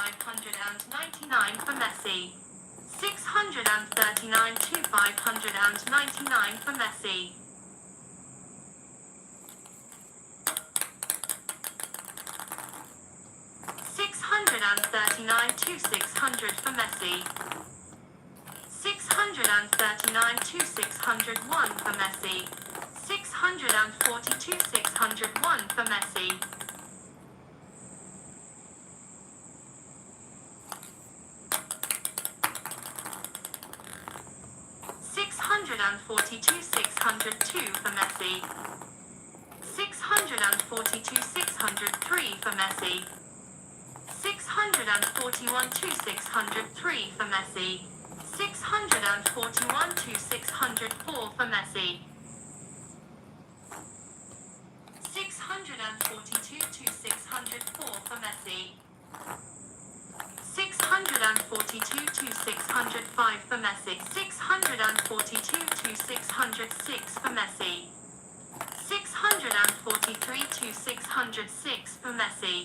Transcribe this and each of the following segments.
599 for Messi. 639 to 599 for Messi. 639 to 600 for Messi. 639 to 601 for Messi. 642 601 for Messi. 642 602 for Messi. 642 603 for Messi. 641 to 603 for Messi. 641 to 604 for Messi. 642 to 604 for Messi. 642 to 605 for Messi. 642 to 606 for Messi. 643 to 606 for Messi.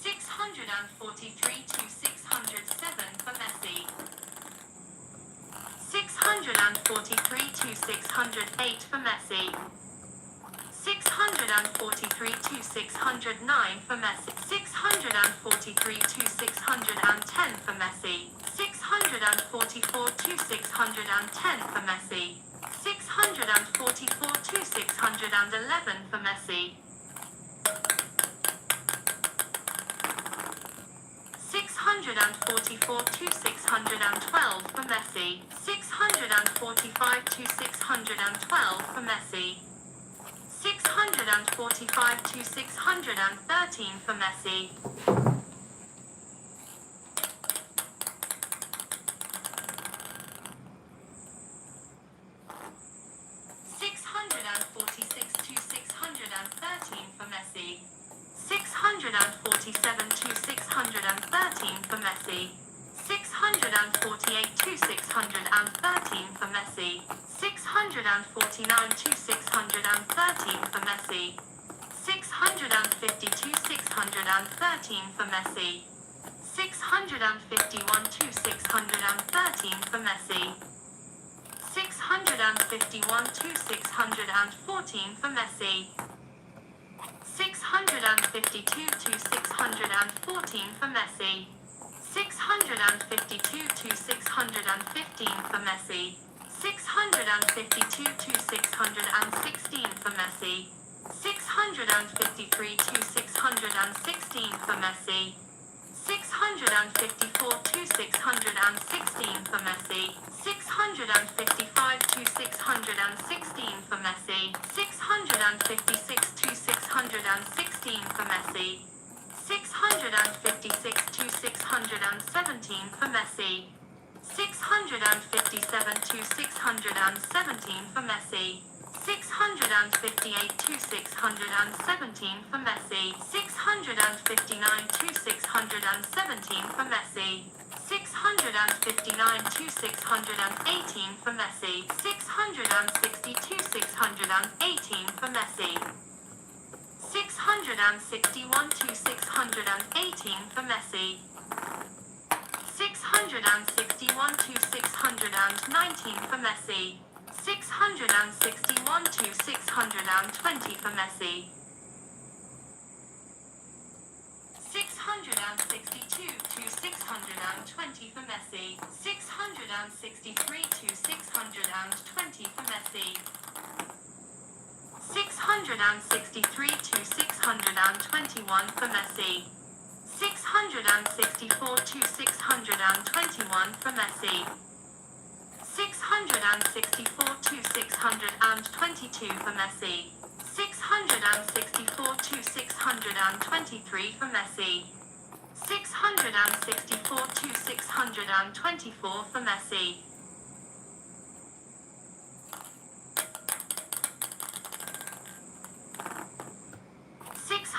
643 to 607 for Messi. 643 to 608 for Messi. 643 to 609 for Messi. 643 to 610 for Messi. 644 to 610 for Messi. 644 to 611 for Messi. 644 to 612 for Messi. 645 to 612 for Messi. 645 to 613 for Messi. 646 to 613 for Messi. 647 to 613 for Messi. 648 to 613 for Messi. 649 to 613 for Messi. 650 to 613 for Messi. 651 to 613 for Messi. 651 to 614 for Messi. 652 to 614 for Messi. 652 to 615 for Messi. 652 to 616 for Messi. 653 to 616 for Messi. 654 to 616 for Messi. 655 to 616 for Messi. 656 to 616 for Messi. 656 to 617 for Messi. 657 to 617 for Messi. 658 to 617 for Messi. 659 to 617 for Messi. 659 to 618 for Messi. 660 to 618 for Messi. 661 to 618 for Messi. 661 to 619 for Messi. 661 to 620 for Messi. 662 to 620 for Messi. 663 to 620 for Messi. 663 to 621 for Messi. 664 to 621 for Messi. 664 to 622 for Messi. 664 to 623 for Messi. 664 to 624 for Messi.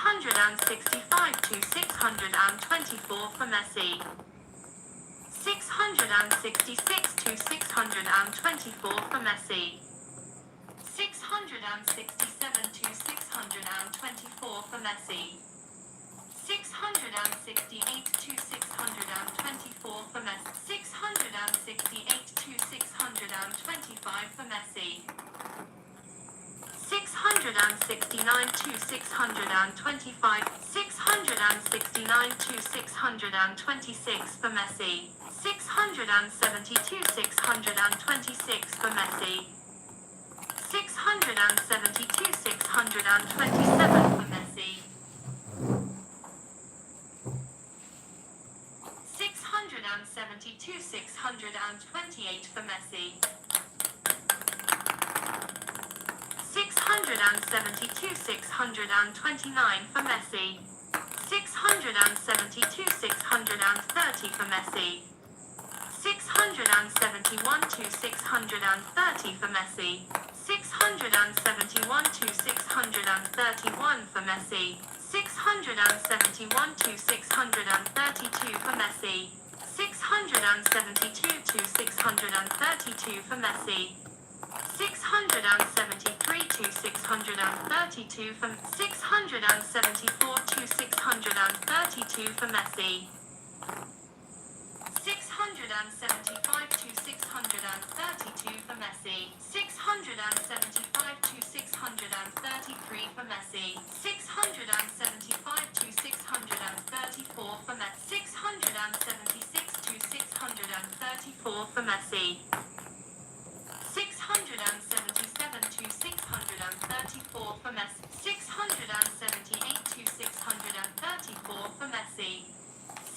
665 to 624 for Messi. 666 to 624 for Messi. 667 to 624 for Messi. 668 to 624 for Messi. 668 to 625 for Messi. 669 to 625. 669 to 626 for Messi. 672 626 for Messi. 672 627 for Messi. 672 628 for Messi. 672 629 for Messi. 672 630 for Messi. 671 to 630 for Messi. 671 to 631 for Messi. 671 to 632 for Messi. 672 to 632 for Messi. 673 to 632 for 674 to 632 for Messi. 675 to 632 for Messi. 675 to 633 for Messi. 675 to 634 for Messi. 676 to 634 for Messi. 677 to 634 for Messi. 678 to 634 for Messi.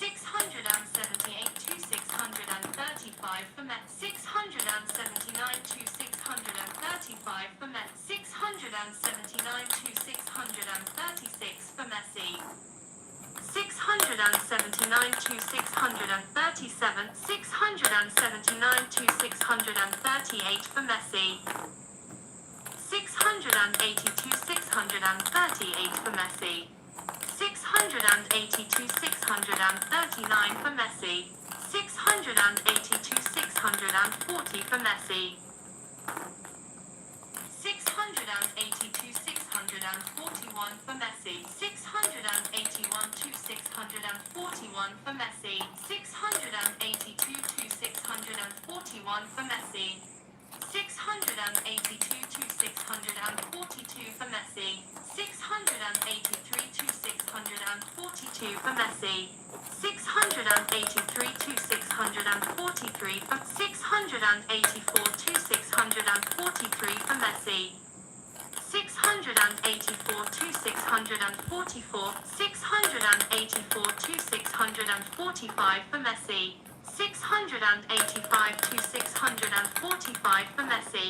678 to 635 for Messi. 679 to 635 for Messi. 679 to 636 for Messi. 679 to 637. 679 to 638 for Messi. 682 638 for Messi. 682 639 for Messi. 682 640 for Messi. 682 641 for Messi. 681 to 641 for Messi. 682 to 641 for Messi. 682 to 642 for Messi. 683 to 642 for Messi. 683 to 643 for 684 to 643 for Messi. 684 to 644. 684 to 645 for Messi. 685 to 645 for Messi.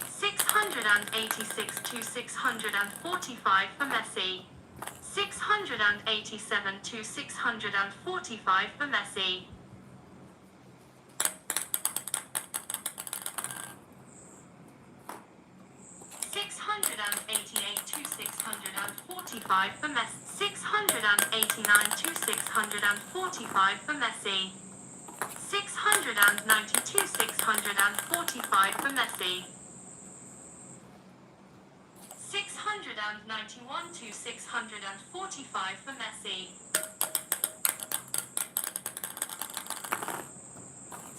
686 to 645 for Messi. 687 to 645 for Messi. 688 to 645 for Messi. 689 to 645 for Messi. 692 645 for Messi. 691 to 645 for Messi.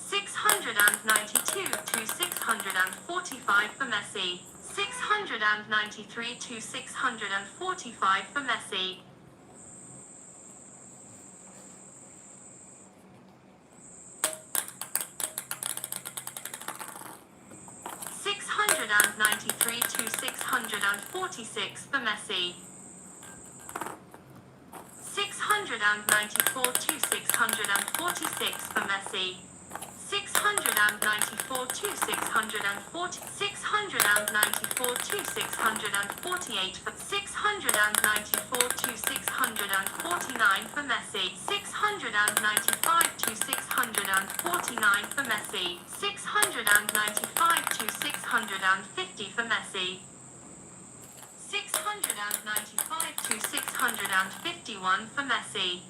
692 to 645 for Messi. 693 to 645 for Messi. 693 to 646 for Messi. 694 to 646 for Messi. 694 to 640, 694 to 648 for 694 to 649 for Messi, 695 to 649 for Messi, 695 to 650 for Messi, 695 to 651 for Messi,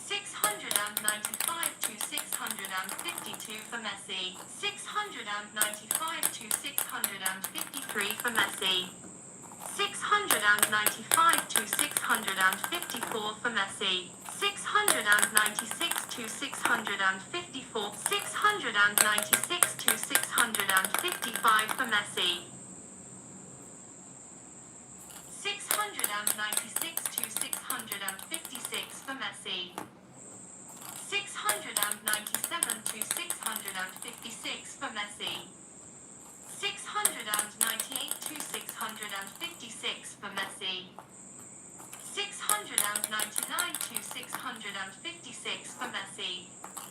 695 to 652 for Messi, 695 to 653 for Messi, 695 to 654 for Messi, 696 to 654, 696 to 655 for Messi, 696 to 656 for Messi, 697 to 656 for Messi, 698 to 656 for Messi, 699 to 656 for Messi,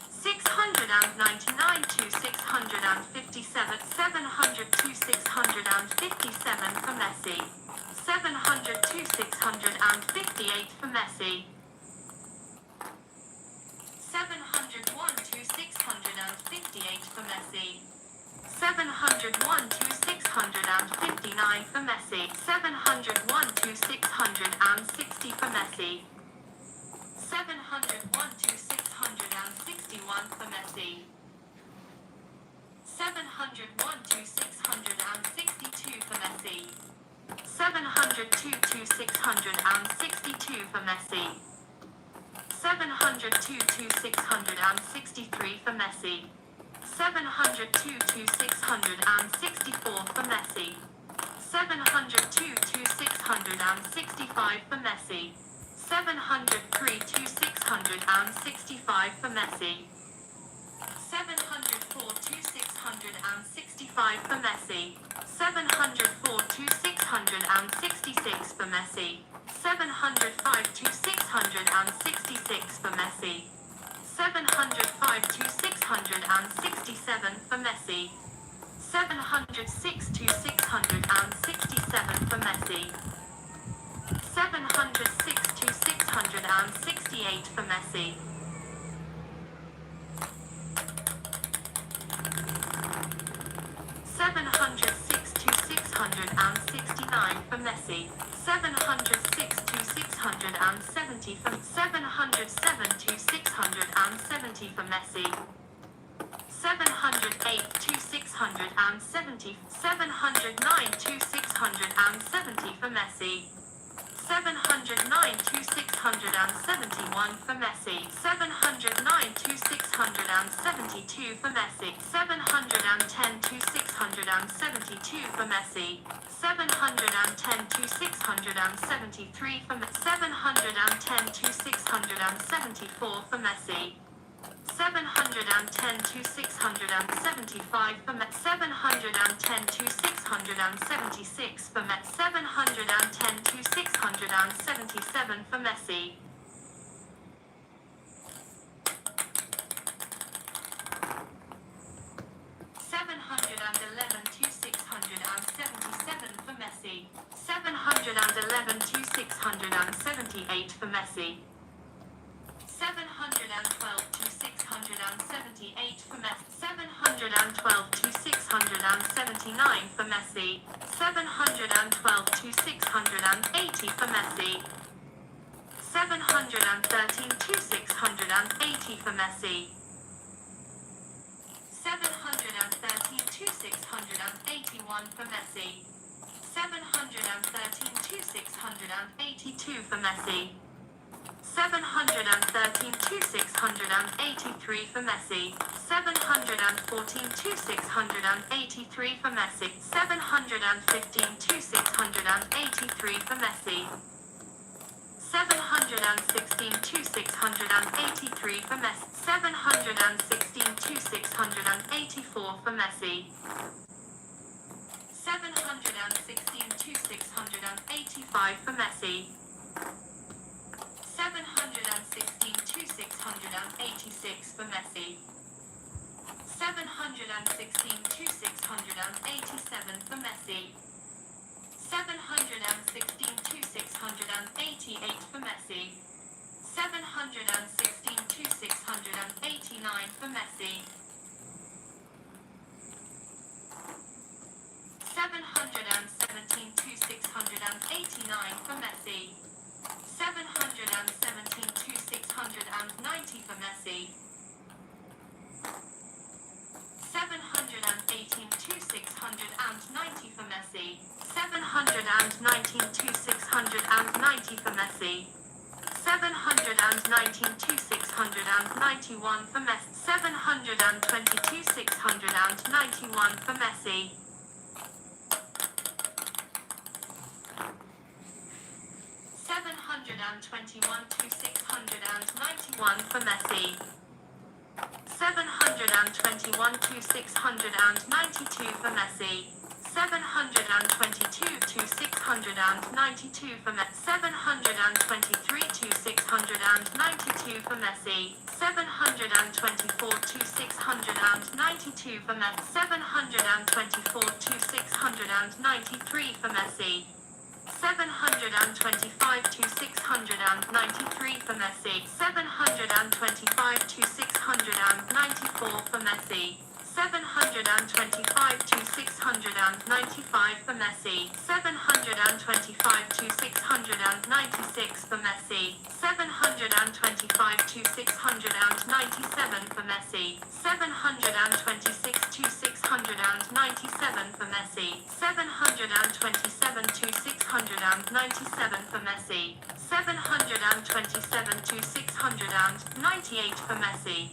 699 to 657, 700 to 657 for Messi, 700 to 658 for Messi, 701 to 658 for Messi, 701 to 659 for Messi, 701 to 660 for Messi, 701 to 661 for Messi, 701 to 662 for Messi, 702 to 662 for Messi, 702 to 663 for Messi, 702 to 664 for Messi, 702 to 665 for Messi, 703 to 665 for Messi, 704 to 665 for Messi, 704 to 666 for Messi, 705 to 666 for Messi, 705 to 667 for Messi, 706 to 667 for Messi, 706 to 668 for Messi, 706 to 669 for Messi, 706 to 670 for 707 to 670 for Messi, 708 to 670, 709 to 670 for Messi, 709 to 671 for Messi, 709 to 672 for Messi, 710 to 672 for Messi, 710 to 673 for Messi, 710 to 674 for Messi, 710 to 675 for Messi, 710 to 676 for Messi, 710 to 677 for Messi, 711 to 677 for Messi, 711 to 678 for Messi, 712 to 678 for Messi, 712 to 679 for Messi, 712 to 680 for Messi, 713 to 680 for Messi, 713 to 681 for Messi, 713 to 682 for Messi, 713 to 683 for Messi, 714 to 683 for Messi, 715 to 683 for Messi, 716 to 683 for Messi, 716 to 684 for Messi, 716 to 685 for Messi, 700 716 to 686 for Messi. 716 to 687 for Messi. 716 to 688 for Messi. 716 to 689 for Messi. 717 to 689 for Messi. 717 to 690 for Messi. 718 to 690 for Messi. 719 to 690 for Messi. 719 to 691 for Messi. 720 to 691 for Messi. 721 to 691 for Messi. 721 to 692 for Messi. 722 to 692 for Messi. 723 to 692 for Messi. 724 to 692 for Messi. 724 to 693 for Messi. 725 to 693 for Messi. 725 to 694 for Messi. 725 to 695 for Messi. 725 to 696 for Messi. 725 to 697 for Messi. 726 to 697 for Messi. 727 to 697 for Messi. 727 to 698 for Messi.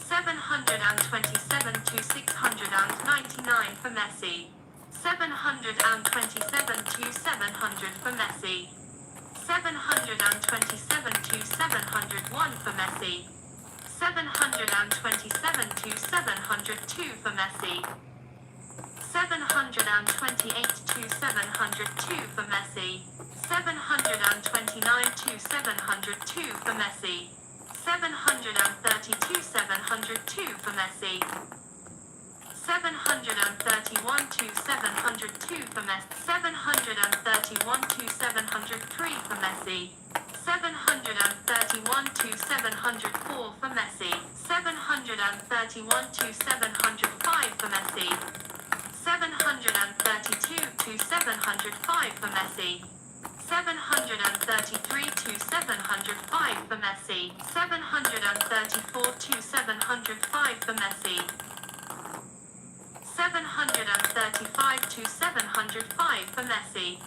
727 to 699 for Messi. 727 to 700 for Messi. 727 to 701 for Messi. 727 to 702 for Messi. 728 to 702 for Messi. 729 to 702 for Messi. 732 702 for Messi. 731 to 702 for Messi. 731 to 703 for Messi. 731 to 704 for Messi. 731 to 705 for Messi. 732 to 705 for Messi. 733 to 705 for Messi. 734 to 705 for Messi. 735 to 705 for Messi.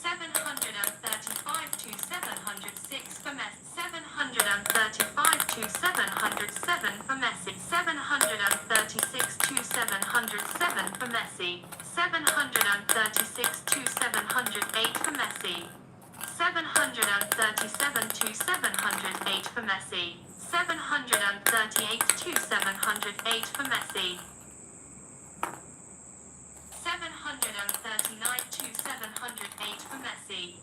735 to 706 for Messi. 735 to 707 for Messi. 736 to 707 for Messi. 736 to 708 for Messi. 737 to 708 for Messi. 738 to 708 for Messi. 739 to 708 for Messi.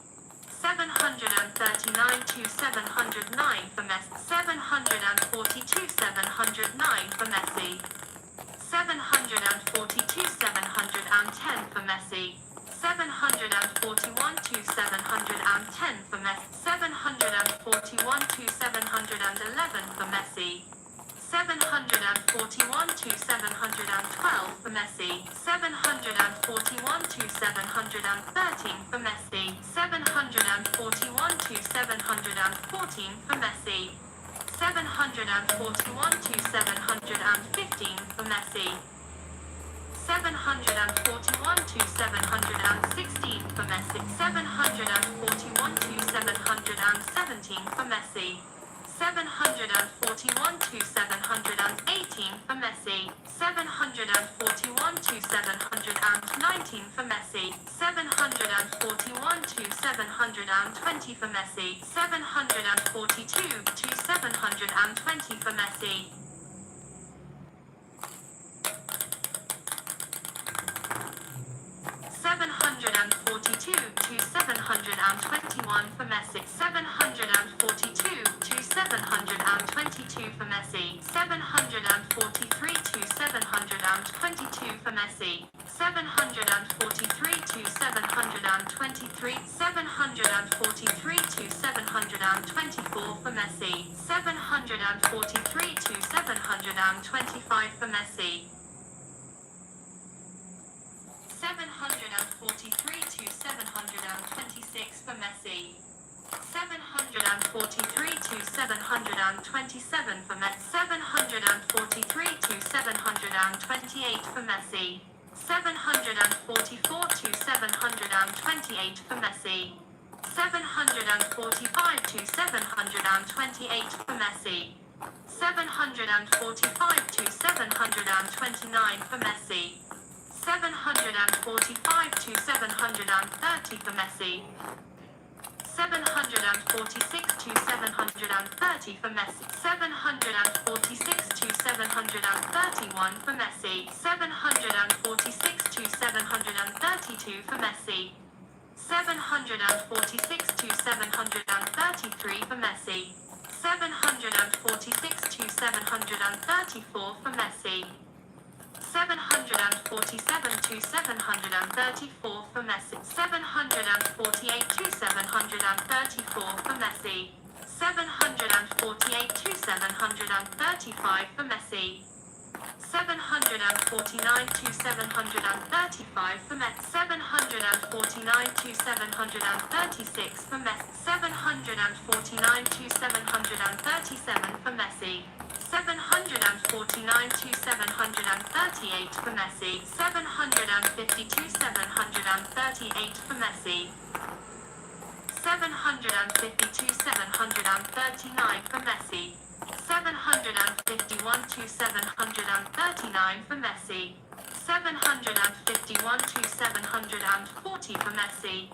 739 to 709 for Messi. 740 to 709 for Messi. 740 to 710 for Messi. 741 to 710 for Messi. 741 to 711 for Messi. 741 to 712 for Messi. 741 to 713 for Messi. 741 to 714 for Messi. 741 to 715 for Messi. 741 to 716 for Messi. 741 to 717 for Messi. 741 to 718 for Messi. 741 to 719 for Messi. 741 to 720 for Messi. 742 to 720 for Messi. 742 to to 721 for Messi. 742 to 722 for Messi. 743 to 722 for Messi. 743 to 723. 743 to 724 for Messi. 743 to 725 for Messi. 743 to 726 for Messi. 743 to 727 for Messi. 743 to 728 for Messi. 744 to 728 for Messi. 745 to 728 for Messi. 745 to 729 for Messi. 745 to 730 for Messi. 746 to 730 for Messi. 746 to 731 for Messi. 746 to 732 for Messi. 746 to 733 for Messi. 746 to 734 for Messi. 747 to 734 for Messi. 748 to 734 for Messi. 748 to 735 for Messi. 749 to 735 for Messi. 749 to 736 for Messi. 749 to 737 for Messi. 749 to 738 for Messi. 750 to 738 for Messi. 750 to 739 for Messi. 751 to 739 for Messi. 751 to 740 for Messi.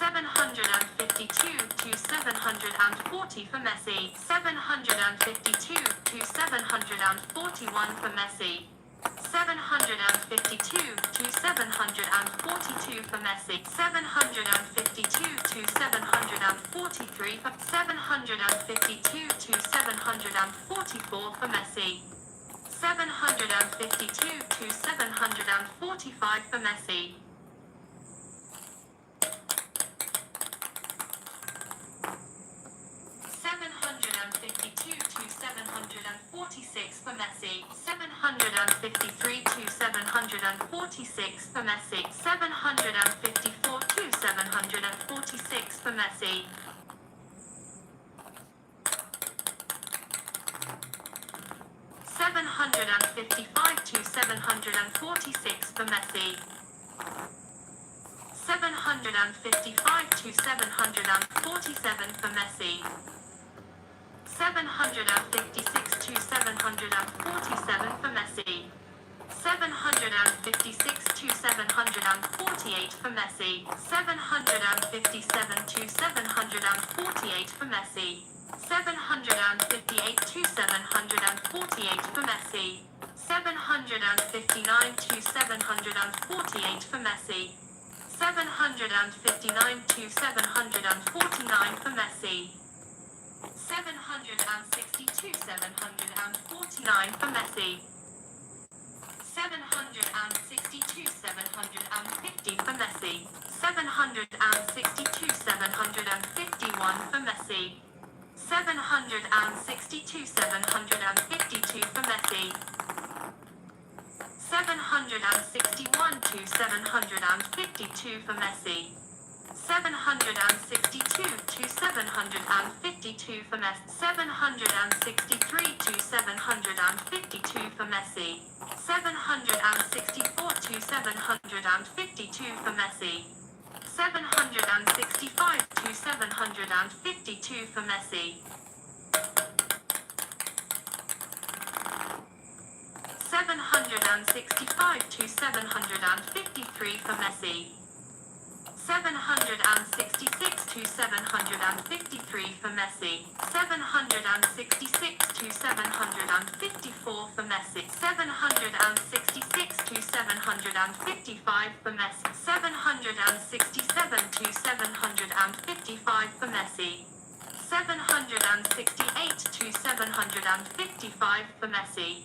752 to 740 for Messi. 752 to 741 for Messi. 752 to 742 for Messi. 752 to 743 for 752 to 744 for Messi. 752 to 745 for Messi. 752 to 746 for Messi. 753 to 746 for Messi. 754 to 746 for Messi. 755 to 746 for Messi. 755 to 747 for Messi. 756 to 747 for Messi. 756 to 748 for Messi. 757 to 748 for Messi. 758 to 748 for Messi. 759 to 748 for Messi. 759 to 749 for Messi. 760 to 749 for Messi. 760 to 750 for Messi. 760 to 751 for Messi. 760 to 752 for Messi. 761 to 752 for Messi. 762 to 752 for Messi. 763 to 752 for Messi. 764 to 752 for Messi. 765 to 752 for Messi. 765 to 753 for Messi. 766 to 753 for Messi. 766 to 754 for Messi. 766 to 755 for Messi. 767 to 755 for Messi. 768 to 755 for Messi.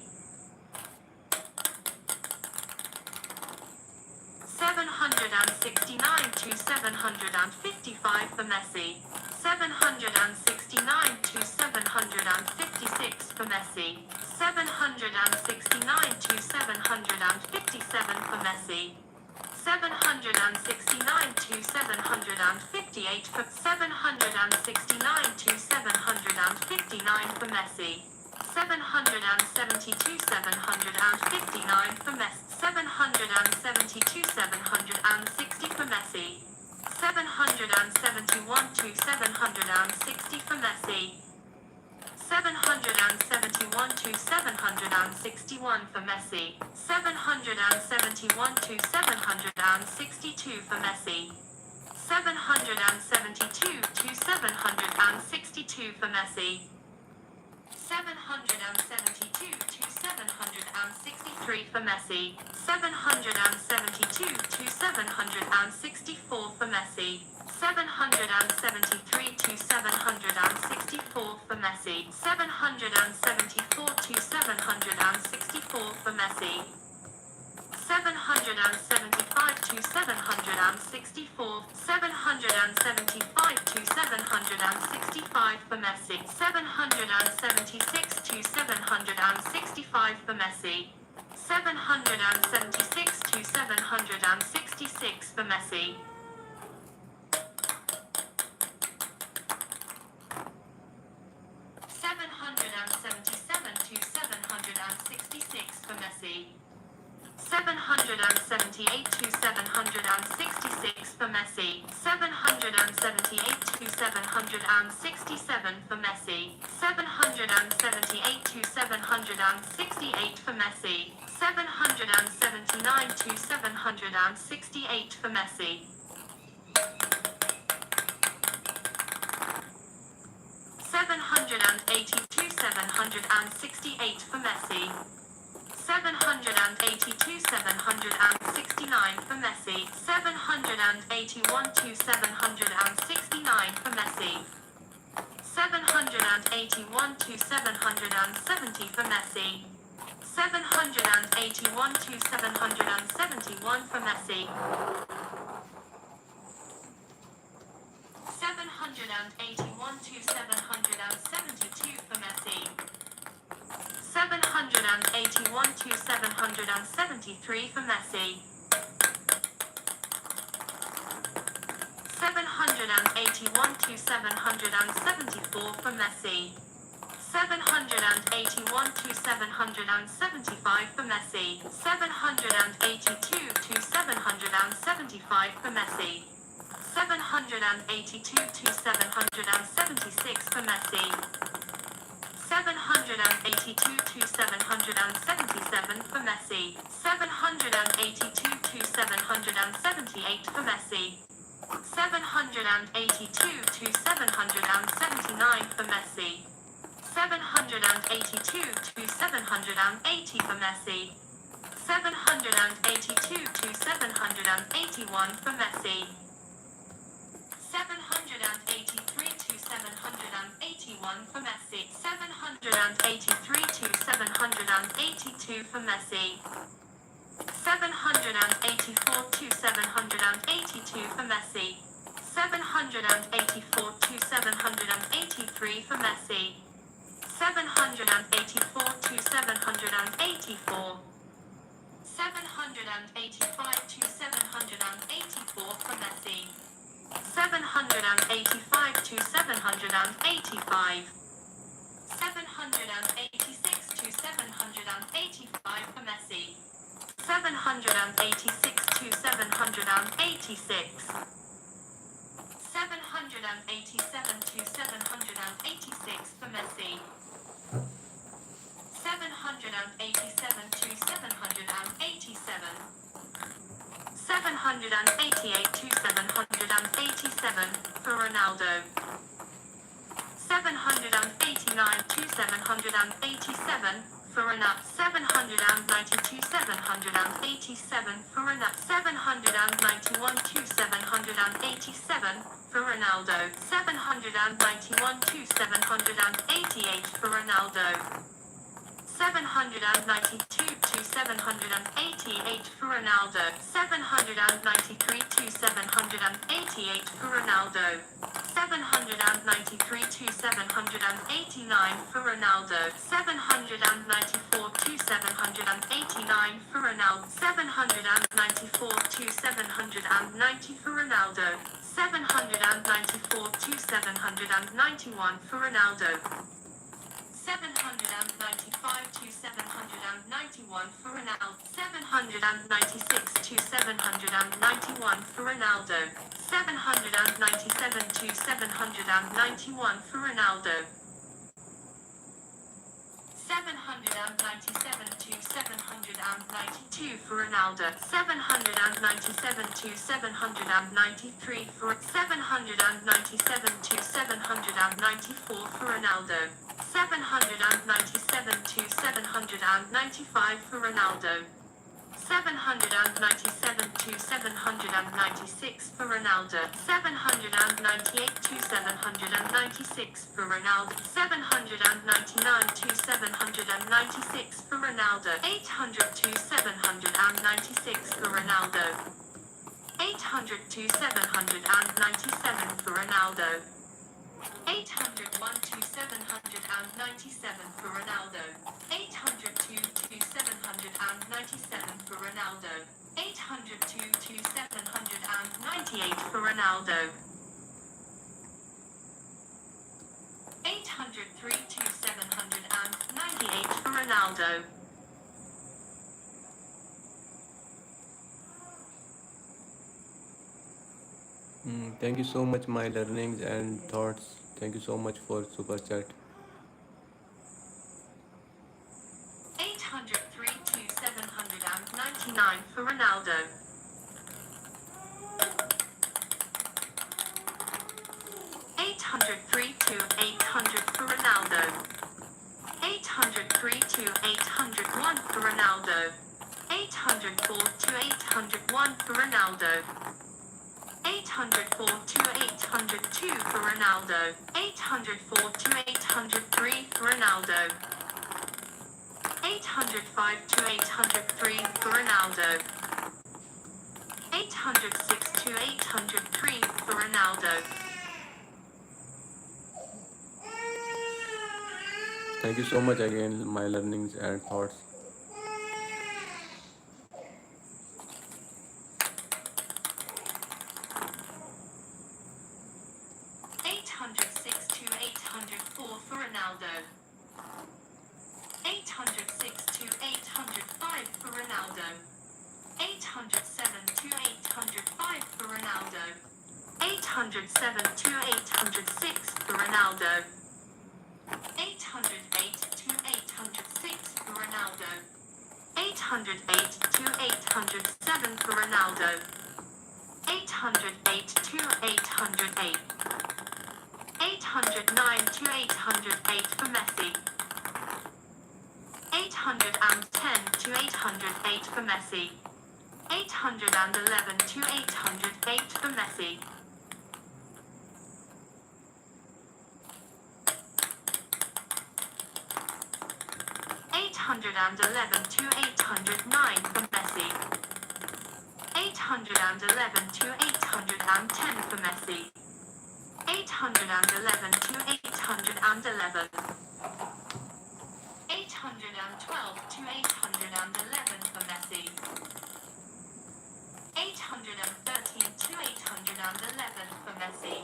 769 to 755 for Messi. 769 to 756 for Messi. 769 to 757 for Messi. 769 to 758 for 769 to 759 for Messi. 772 759 for Messi. 772 760 for Messi. 771 to 760 for Messi. 771 to 761 for Messi. 771 to 762 for Messi. 772 to 762 for Messi. 772 to 763 for Messi. 772 to 764 for Messi. 773 to 764 for Messi. 774 to 764 for Messi. 775 to 764, 775 to 765 for Messi, 776 to 765 for Messi, 776 to 766 for Messi. 777 to 766 for Messi. 778 to 766 for Messi. 778 to 767 for Messi. 778 to 768 for Messi. 779 to 768 for Messi. 782 768 for Messi. 782 769 for Messi. 781 to 769 for Messi. 781 to 770 for Messi. 781 to 771 for Messi. 781 to 772 for Messi. 781 to 773 for Messi. 781 to 774 for Messi. 781 to 775 for Messi. 782 to 775 for Messi. 782 to 776 for Messi. 782 to 777 for Messi. 782 to 778 for Messi. 782 to 779 for Messi. 782 to 780 for Messi. 782 to 781 for Messi. 783 to 781 for Messi. 783 to 782 for Messi. 784 to 782 for Messi. 784 to 783 for Messi. 784 to 784. 785 to 784 for Messi. 785 to 785. 786 to 785 for Messi. 786 to 786. 787 to 786 for Messi. 787 to 787. 788 788 to 787 for Ronaldo. 789 to 787 for Ronaldo. 792 787 for Ronaldo. 791 to 787 for Ronaldo. 791 to 788 for Ronaldo. 792 to 788 for Ronaldo. 793 to 788 for Ronaldo. 793 to 789 for Ronaldo. 794 to 789 for Ronaldo. 794 to 790 for Ronaldo. 794 to 791 for Ronaldo. 795 to 791 for Ronaldo. 796 to 791 for Ronaldo. 797 to 791 for Ronaldo. 797 to 792 for Ronaldo. 797 to 793 for 797 to 794 for Ronaldo. 797 to 795 for Ronaldo. 797 to 796 for Ronaldo. 798 to 796 for Ronaldo. 799 to 796 for Ronaldo. 800 to 796 for Ronaldo. 800 to 797 for Ronaldo. 801 to 797 for Ronaldo. 802 to 797 for Ronaldo. 802 to 798 for Ronaldo. 803 to 798 for Ronaldo. Thank you so much, my learnings and thoughts. Thank you so much for super chat. 803 to 799 for Ronaldo. 803 to 800 for Ronaldo. 803 to 801 for Ronaldo. 804 to 801 for Ronaldo. 804 to 802 for Ronaldo. 804 to 803 for Ronaldo. 805 to 803 for Ronaldo. 806 to 803 for Ronaldo. Thank you so much again, my learnings and thoughts. 806 to 804 for Ronaldo. 806 to 805 for Ronaldo. 807 to 805 for Ronaldo. 807 to 806 for Ronaldo. 808 to 806 for Ronaldo. 808 to 807 for Ronaldo. 808 to 808. 809 to 808 for Messi. 810 to 808 for Messi. 811 to 808 for Messi. 811 to 809 for Messi. 811 to 810 for Messi. 811 to 811. 812 to 811 for Messi. 813 to 811 for Messi.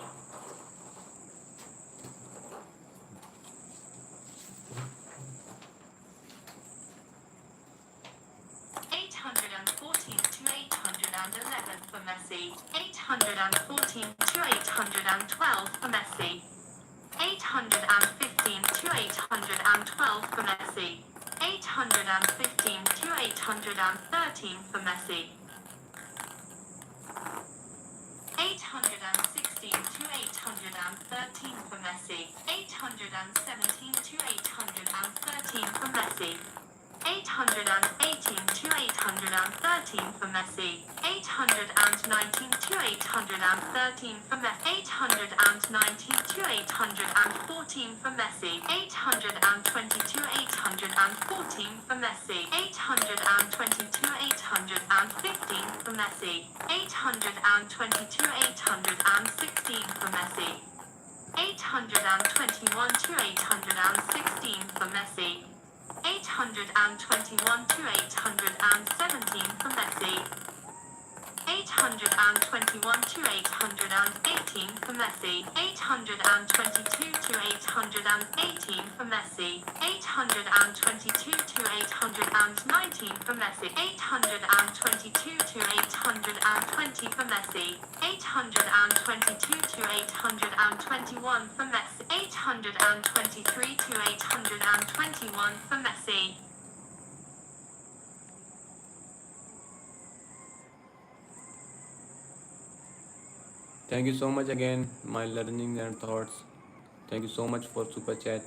814 to 811 for Messi. 814 to 812 for Messi. 815 to 812 for Messi. 815 to 813 for Messi. 816 to 813 for Messi. 817 to 813 for Messi. 818 to 813 for Messi. 819 to 813 for Messi. 819 to 814 for Messi. 820 to 814 for Messi. 820 to 815 for Messi. 820 to 816 for Messi. 821 to 816 for Messi. 821 to 817 for Messi. 821 to 818 for Messi. 822 to 818 for Messi. 822 to 819 for Messi. 822 to 820 for Messi. 822 to 821 for Messi. 823 to 821 for Messi. Thank you so much again, my learning and thoughts. Thank you so much for super chat.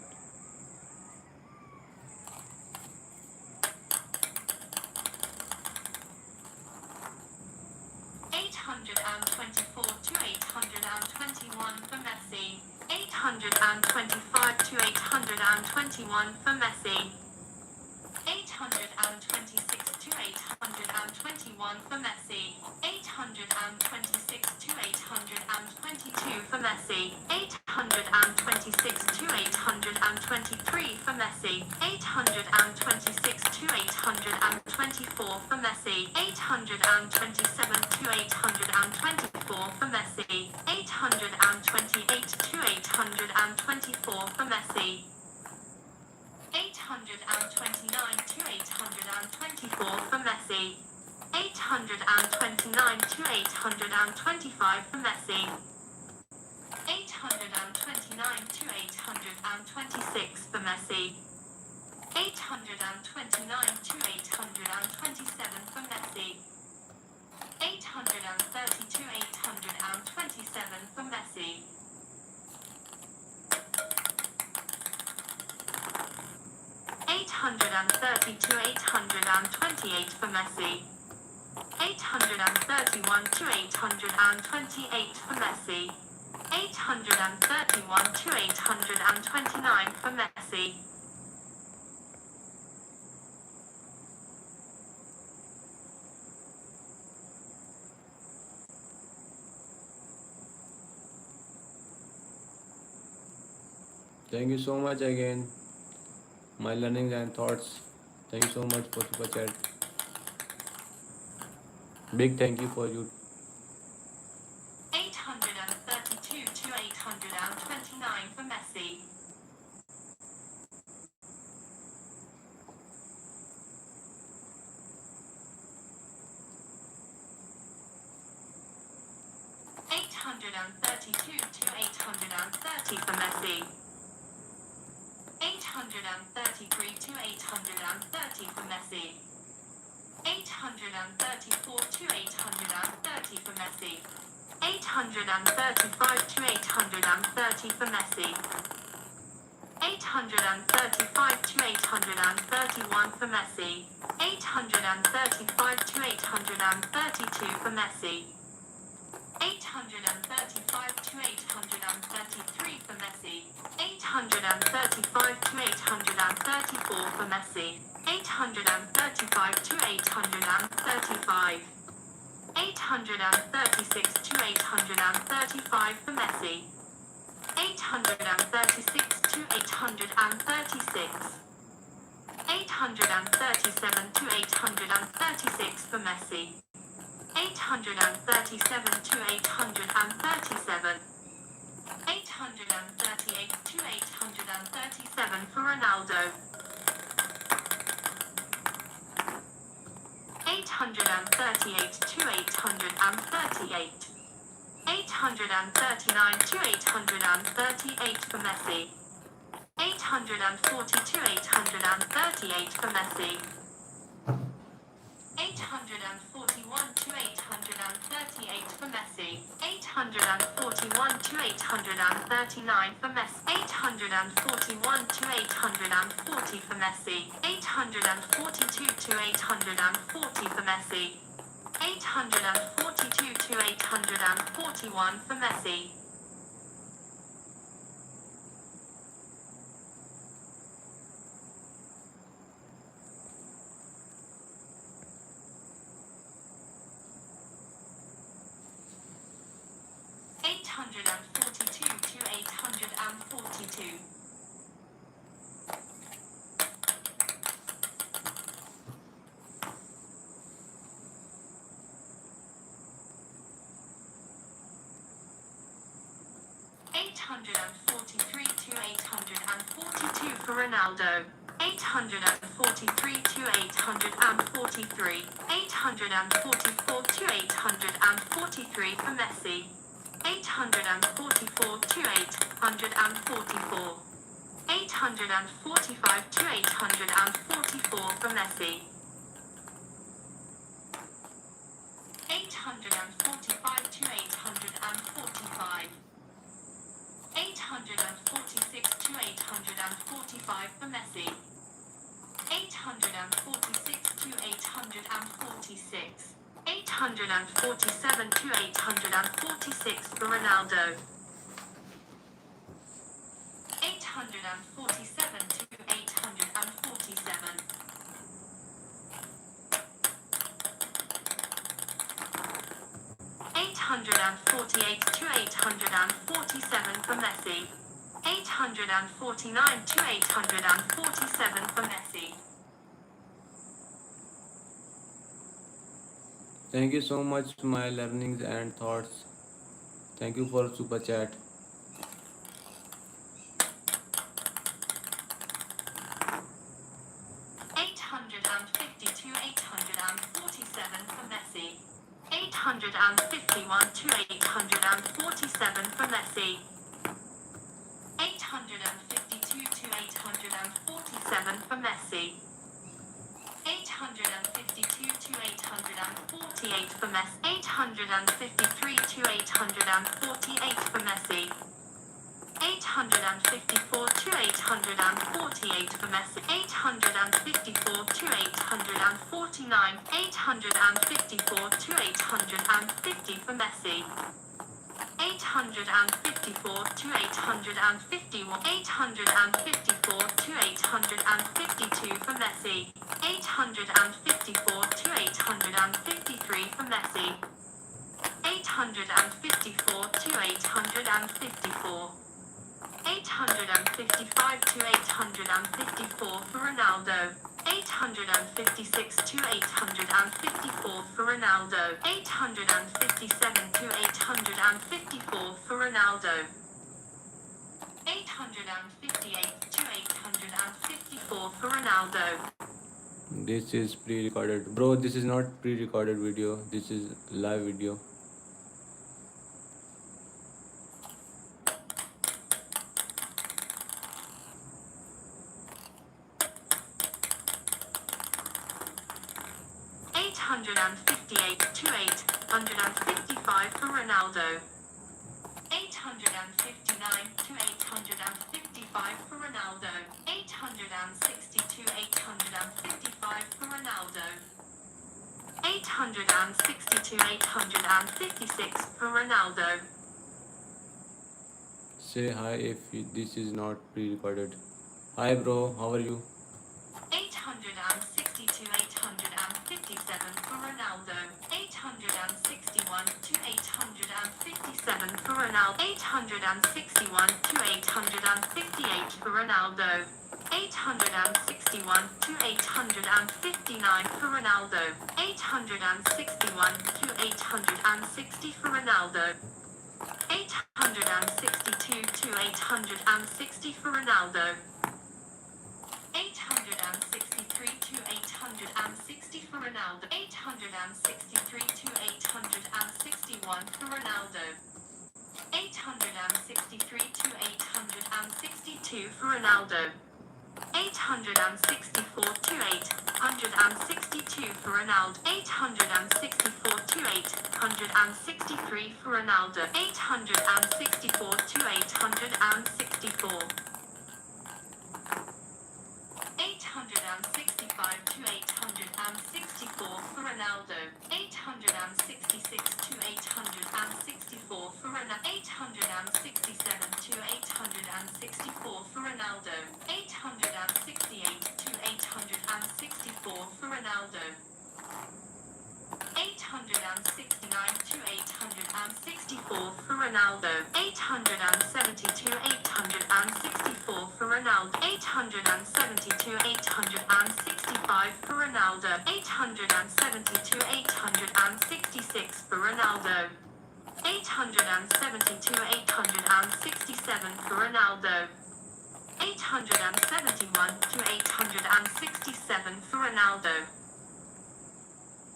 824 to 821 for Messi. 825 to 821 for Messi. 826 to 821 for Messi. 826 to 822 for Messi. 826 to 823 for Messi. 826 to 824 for Messi. 827 to 824 for Messi. 828 to 824 for Messi. 829 to 824 for Messi. 829 to 825 for Messi. 829 to 826 for Messi. 829 to 827 for Messi. 830 to 827 for Messi. 830 to 828 for Messi. 831 to 828 for Messi. 831 to 829 for Messi. Thank you so much again, my learnings and thoughts. Thank you so much for super chat. Big thank you for you. 832 to 829 for Messi. 832 to 830 for Messi. 833 to 830 for Messi. 834 to 830 for Messi. 835 to 830 for Messi. 835 to 831 for Messi. 835 to 832 for Messi. 835 to 833 for Messi. 835 to 834 for Messi. 835 to 835. 836 to 835 for Messi. 836 to 836. 837 to 836 for Messi. 837 to 837. 838 to 837 for Ronaldo. 838 to 838. 839 to 838 for Messi. 840 to 838 for Messi. 841 to 838 for Messi. 841 to 839 for Messi. 841 to 840 for Messi. 842 to 840 for Messi. 842 to 841 for Messi. 842 to 842. 843 to 842 for Ronaldo. 843 to 843. 844 to 843 for Messi. 844 to 844. 845 to 844 for Messi. 845 to 845. 846 to 845 for Messi. 846 to 846. 847 to 846 for Ronaldo. 847 to 847. 848 to 847 for Messi. 849 to 847 for Messi. Thank you so much, my learnings and thoughts. Thank you for super chat. 850 to 847 for Messi. 851 to 847 for Messi. 852 to 847 for Messi. 852 to 848 for Messi. 853 to 848 for Messi. 854 to 848 for Messi. 854 to 849. 854 to 850 for Messi. 854 to 851. 854 to 852 for Messi. 854 to 853 for Messi. 854 to 854. 855 to 854 for Ronaldo. 856 to 854 for Ronaldo. 857 to 854 for Ronaldo. 858 to 854 for Ronaldo. This is pre-recorded. Bro, this is not pre-recorded video. This is live video. To 855 for Ronaldo. 859 to 855 for Ronaldo. 860 to 855 for Ronaldo. 860 to 856 for Ronaldo. Say hi if this is not pre-recorded. Hi bro, how are you? 860 to 857 for Ronaldo. 861 to 857 for Ronaldo. 861 to 858 for Ronaldo. 861 to 859 for Ronaldo. 861 to 860 for Ronaldo. 862 to 860 for Ronaldo. 863 to 860 for Ronaldo. 863 to 861 for Ronaldo. 863 to 862 for Ronaldo. 864 to 862 for Ronaldo. 864 to 863 for Ronaldo. 864 to 864. 865 to 864 for Ronaldo. 866 to 864 for Ronaldo. 867 to 864 for Ronaldo. 868 to 864 for Ronaldo. 869 to 864 for Ronaldo. 870 to 864 for Ronaldo. 870 to 865 for Ronaldo. 870 to 866 for Ronaldo. 870 to 867 for Ronaldo. 871 to 867 for Ronaldo.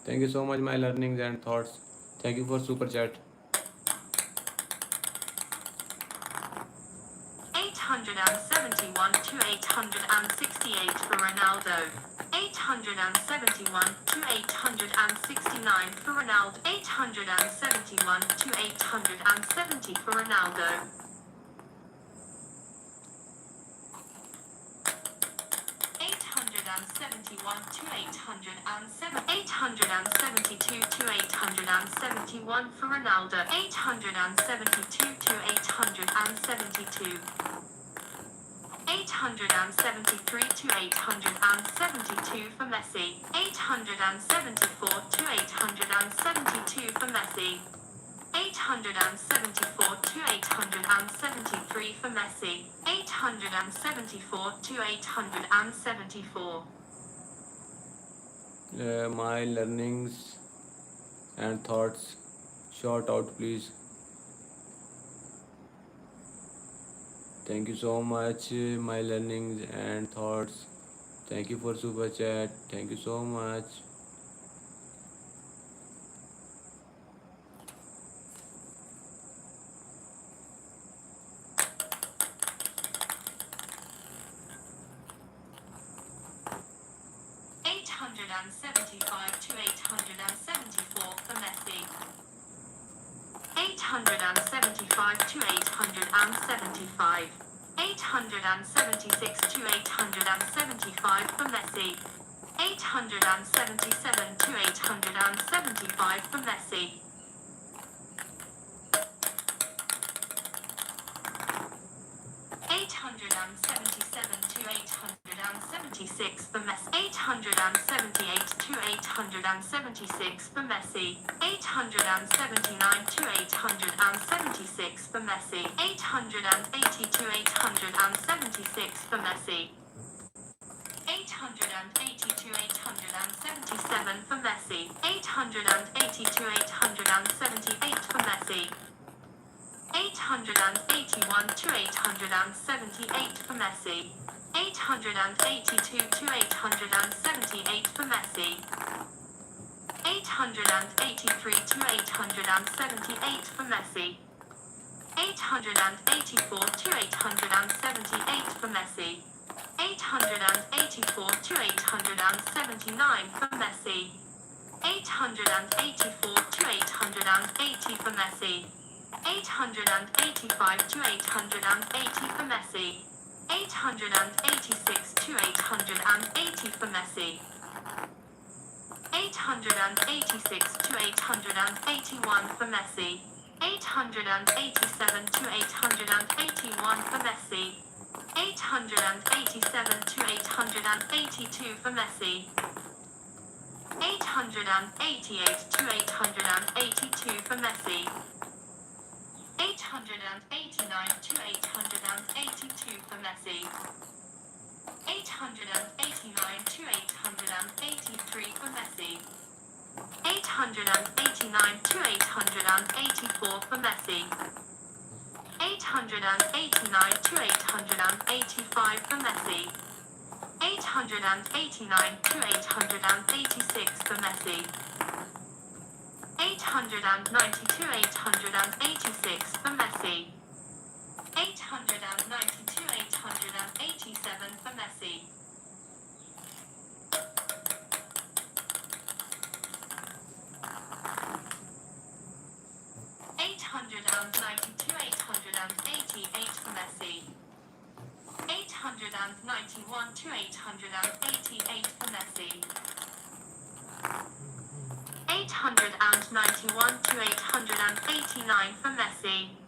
Thank you so much, my learnings and thoughts. Thank you for super chat. 871 to 868 for Ronaldo. 871 to 869 for Ronaldo. 871 to 870 for Ronaldo. 871 to 872 to 871 for Ronaldo. 872 to 872. 873 to 872 for Messi. 874 to 872 for Messi. 874 to 873 for Messi. 874 to 874. My learnings and thoughts, shout out please. Thank you so much, my learnings and thoughts. Thank you for super chat. Thank you so much. And 75 to 874 for Messi. 875 to 875. 876 to 875 for Messi. 877 to 875 for Messi. 877 to 876 for Messi. 878 to 876 for Messi. 879 to 876 for Messi. 880 to 876 for Messi. 880 to 877 for Messi. 880 to 878 for Messi. 881 to 878 for Messi. 882 to 878 for Messi. 883 to 878 for Messi. 884 to 878 for Messi. 884 to 879 for Messi. 884 to 880 for Messi. 885 to 880 for Messi. 886 to 880 for Messi. 886 to 881 for Messi. 887 to 881 for Messi. 887 to 882 for Messi. 888 to 882 for Messi. 889 to 882 for Messi. 889 to 883 for Messi. 889 to 884 for Messi. 889 to 885 for Messi. 889 to 886 for Messi. 890 to 886 for Messi. 892, 887 for Messi. 892, 888 for Messi. 891 to 888 for Messi. 891 to 889 for Messi.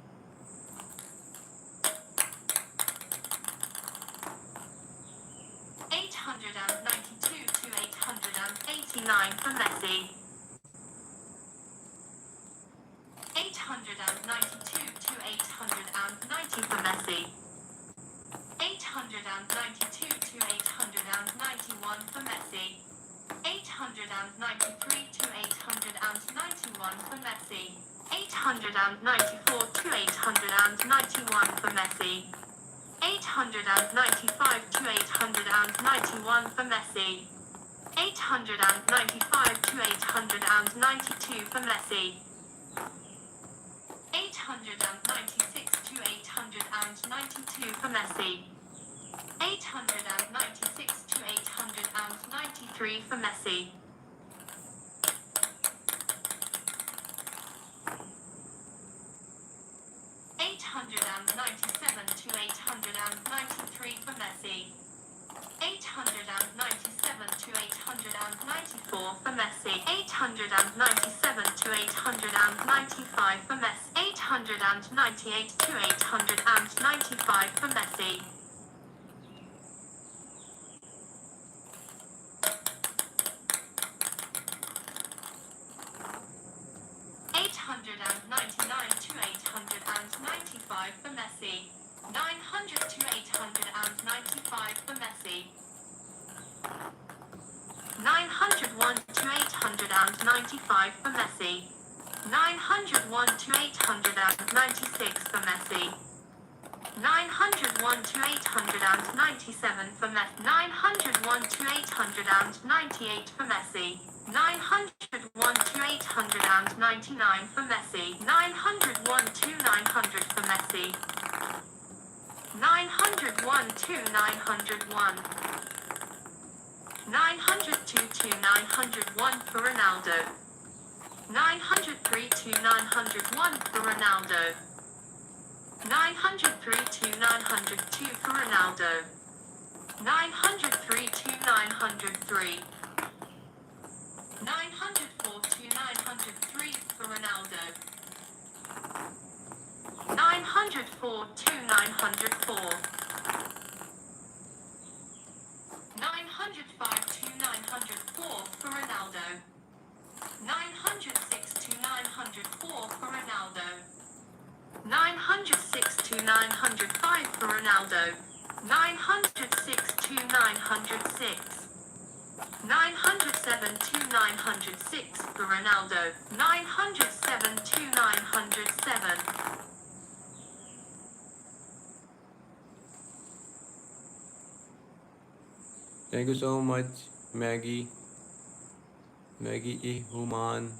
892 to 889 for Messi. 892 to 890 for Messi. 892 to 891 for Messi. 893 to 891 for Messi. 894 to 891 for Messi. 895 to 891 for Messi. 895 to 892 for Messi. 896 to 892 for Messi. 896 to 893 for Messi. 897 to 893 for Messi. 897 to 894 for Messi. 897 to 895 for Messi. 898 to 895 for Messi. 899 to 895 for Messi. 900 to 895 for Messi. 901 to 895 for Messi. 901 to 896 for Messi. 901 to 897 for Messi. 901 to 898 for Messi. 901 to 899 for Messi. 901 to 900 for Messi. 901 to 901. 902 to 901 for Ronaldo. 903 to 901 for Ronaldo. 903 to 902 for Ronaldo. 903 to 903. 904 to 903 for Ronaldo. 904 to 904. 905 to 904 for Ronaldo. 906 to 904 for Ronaldo. 906 to 905 for Ronaldo. 906 to 906. 907 to 906 for Ronaldo. 907 to 907. Thank you so much, Maggie. Maggie Human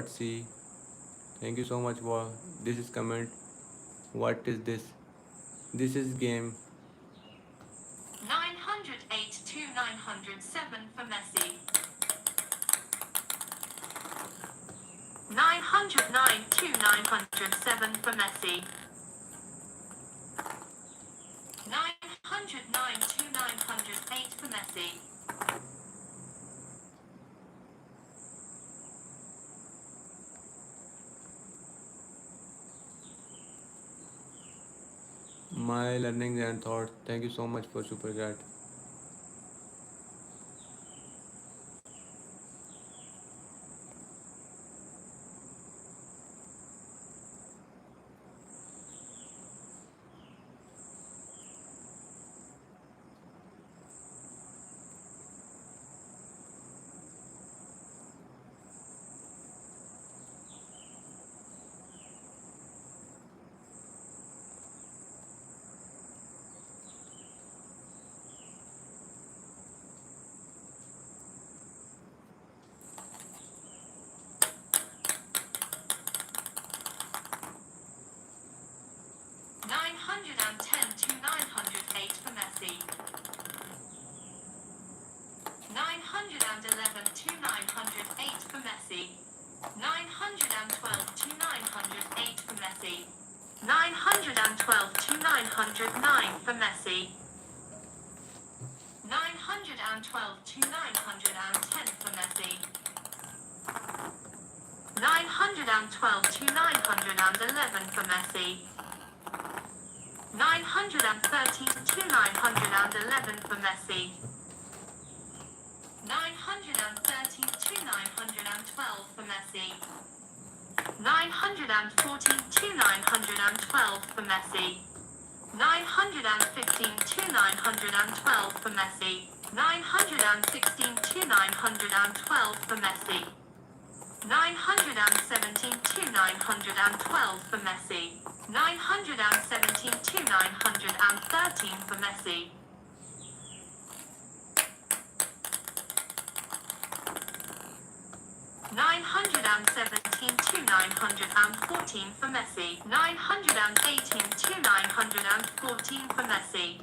.c. Thank you so much for this is comment. What is this? This is game. 908 to 907 for Messi. 909 to 907 for Messi. 909 to 908 for Messi. My learning and thoughts. Thank you so much for super chat. 910 to 908 for Messi. 911 to 908 for Messi. 912 to 908 for Messi. 912 to 909 for Messi. 912 to 910 for Messi. 912 to 911 for Messi. 913 to 911 for Messi. 913 to 912 for Messi. 914 to 912 for Messi. 915 to 912 for Messi. 916 to 912 for Messi. 917 to 912 for Messi. 917 to 913 for Messi. 917 to 914 for Messi. 918 to 914 for Messi.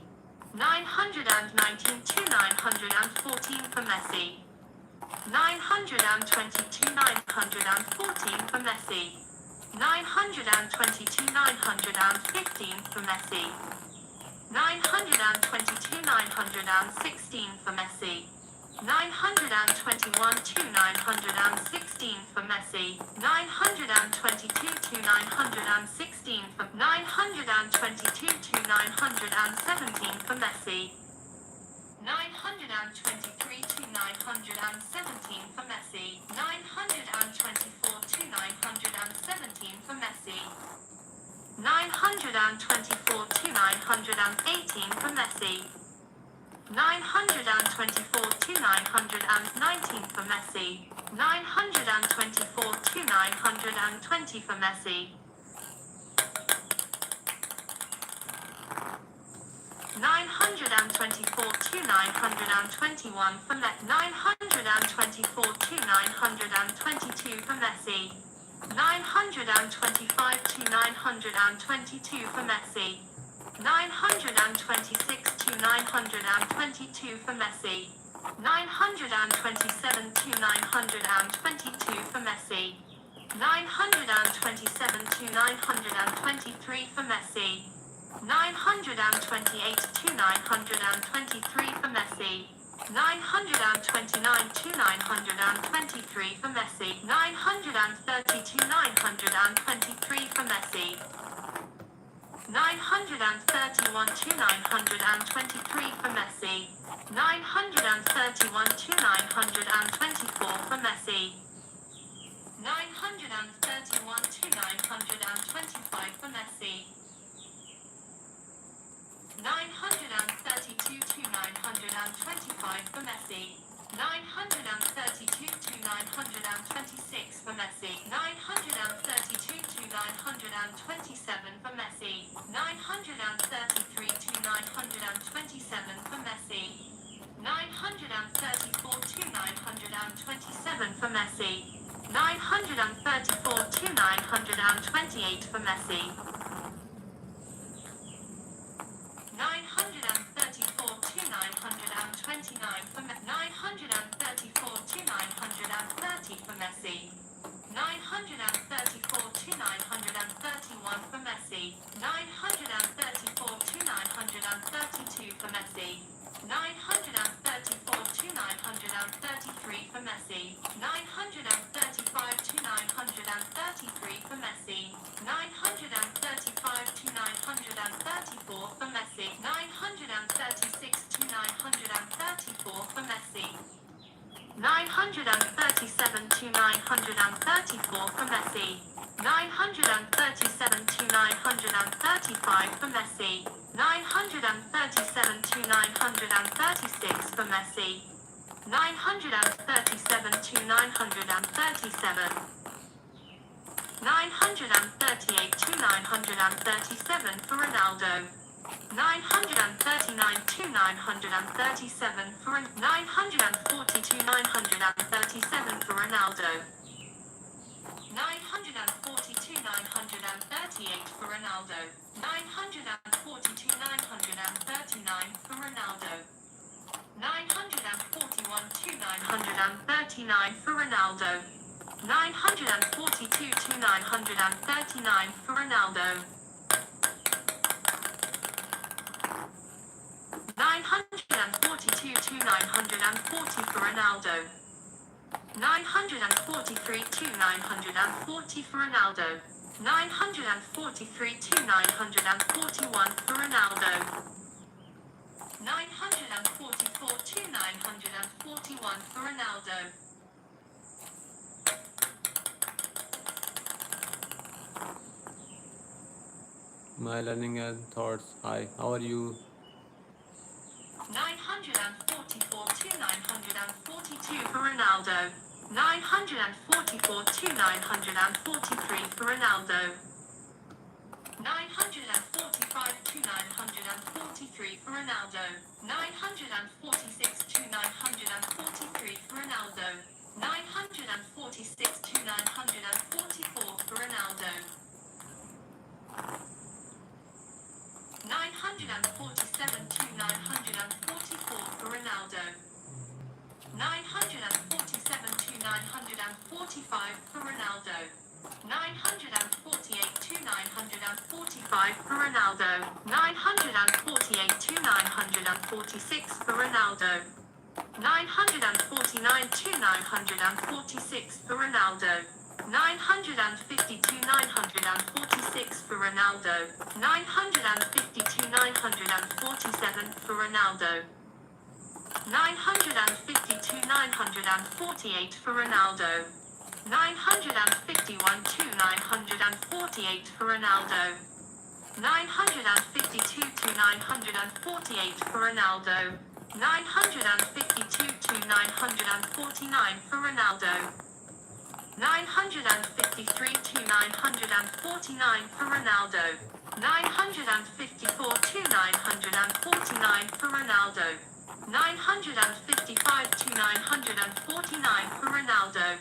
919 to 914 for Messi. 920 to 914 for Messi. 920 to 915 for Messi. 920 to 916 for Messi. 921 to 916 for Messi. 922 to 916 for 922 to 917 for Messi. 923 to 917 for Messi. 924 to 917 for Messi. 924 to 918 for Messi. 924 to 919 for Messi. 924 to 920 for Messi. 924 to 921 for Messi. 924 to 922 for Messi. 925 to 922 for Messi. 926 to 922 for Messi. 927 to 922 for Messi. 927 to 923 for Messi. 928 to 923 for Messi. 929 to 923 for Messi. 930 to 923 for Messi. 931 to 923 for Messi. 931 to 924 for Messi. 931 to 925 for Messi. 932 to 925 for Messi. 932 to 926 for Messi. 932 to 927 for Messi. 933 to 927 for Messi. 934 to 927 for Messi. 934 to 928 for Messi. 934 to 929 for Messi. 934 to 930 for Messi. 934 to 931 for Messi. 934 to 932 for Messi. 934 to 933 for Messi. 935 to 933 for Messi. 935 to 934 for Messi. 936 to 934 for Messi. 937 to 934 for Messi. 937 to 935 for Messi. 937 to 936 for Messi. 937 to 937. 938 to 937 for Ronaldo. 939 to 937 for 940 to 937 for Ronaldo. 940 to 938 for Ronaldo. 938 942 939 for Ronaldo. 941 to 939 for Ronaldo. 942 to 939 for Ronaldo. 942 to 940 for Ronaldo. 943 to 940 for Ronaldo. 943 to 941 for Ronaldo. 944 to 941 for Ronaldo. My learning and thoughts. Hi, how are you? 944 to 942 for Ronaldo. 944 to 943 for Ronaldo. 945 to 943 for Ronaldo. 946 to 943 for Ronaldo. 946 to 944 for Ronaldo. 947 to 944 for Ronaldo. 947 to 945 for Ronaldo. 948 to 945 for Ronaldo. 948 to 946 for Ronaldo. 949 to 946 for Ronaldo. 950 to 946 for Ronaldo. 950 to 947 for Ronaldo. 950 to 948 for Ronaldo. 951 to 948 for Ronaldo. 952 to 948 for Ronaldo. 952 to 949 for Ronaldo. 953 to 949 for Ronaldo. 954 to 949 for Ronaldo. 955 to 949 for Ronaldo.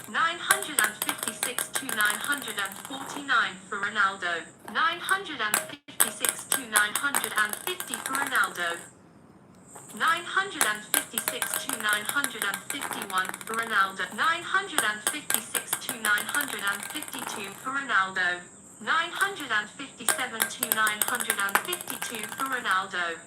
956 to 949 for Ronaldo. 956 to 950 for Ronaldo. 956 to 951 for Ronaldo. 956 to 952 for Ronaldo. 957 to 952 for Ronaldo.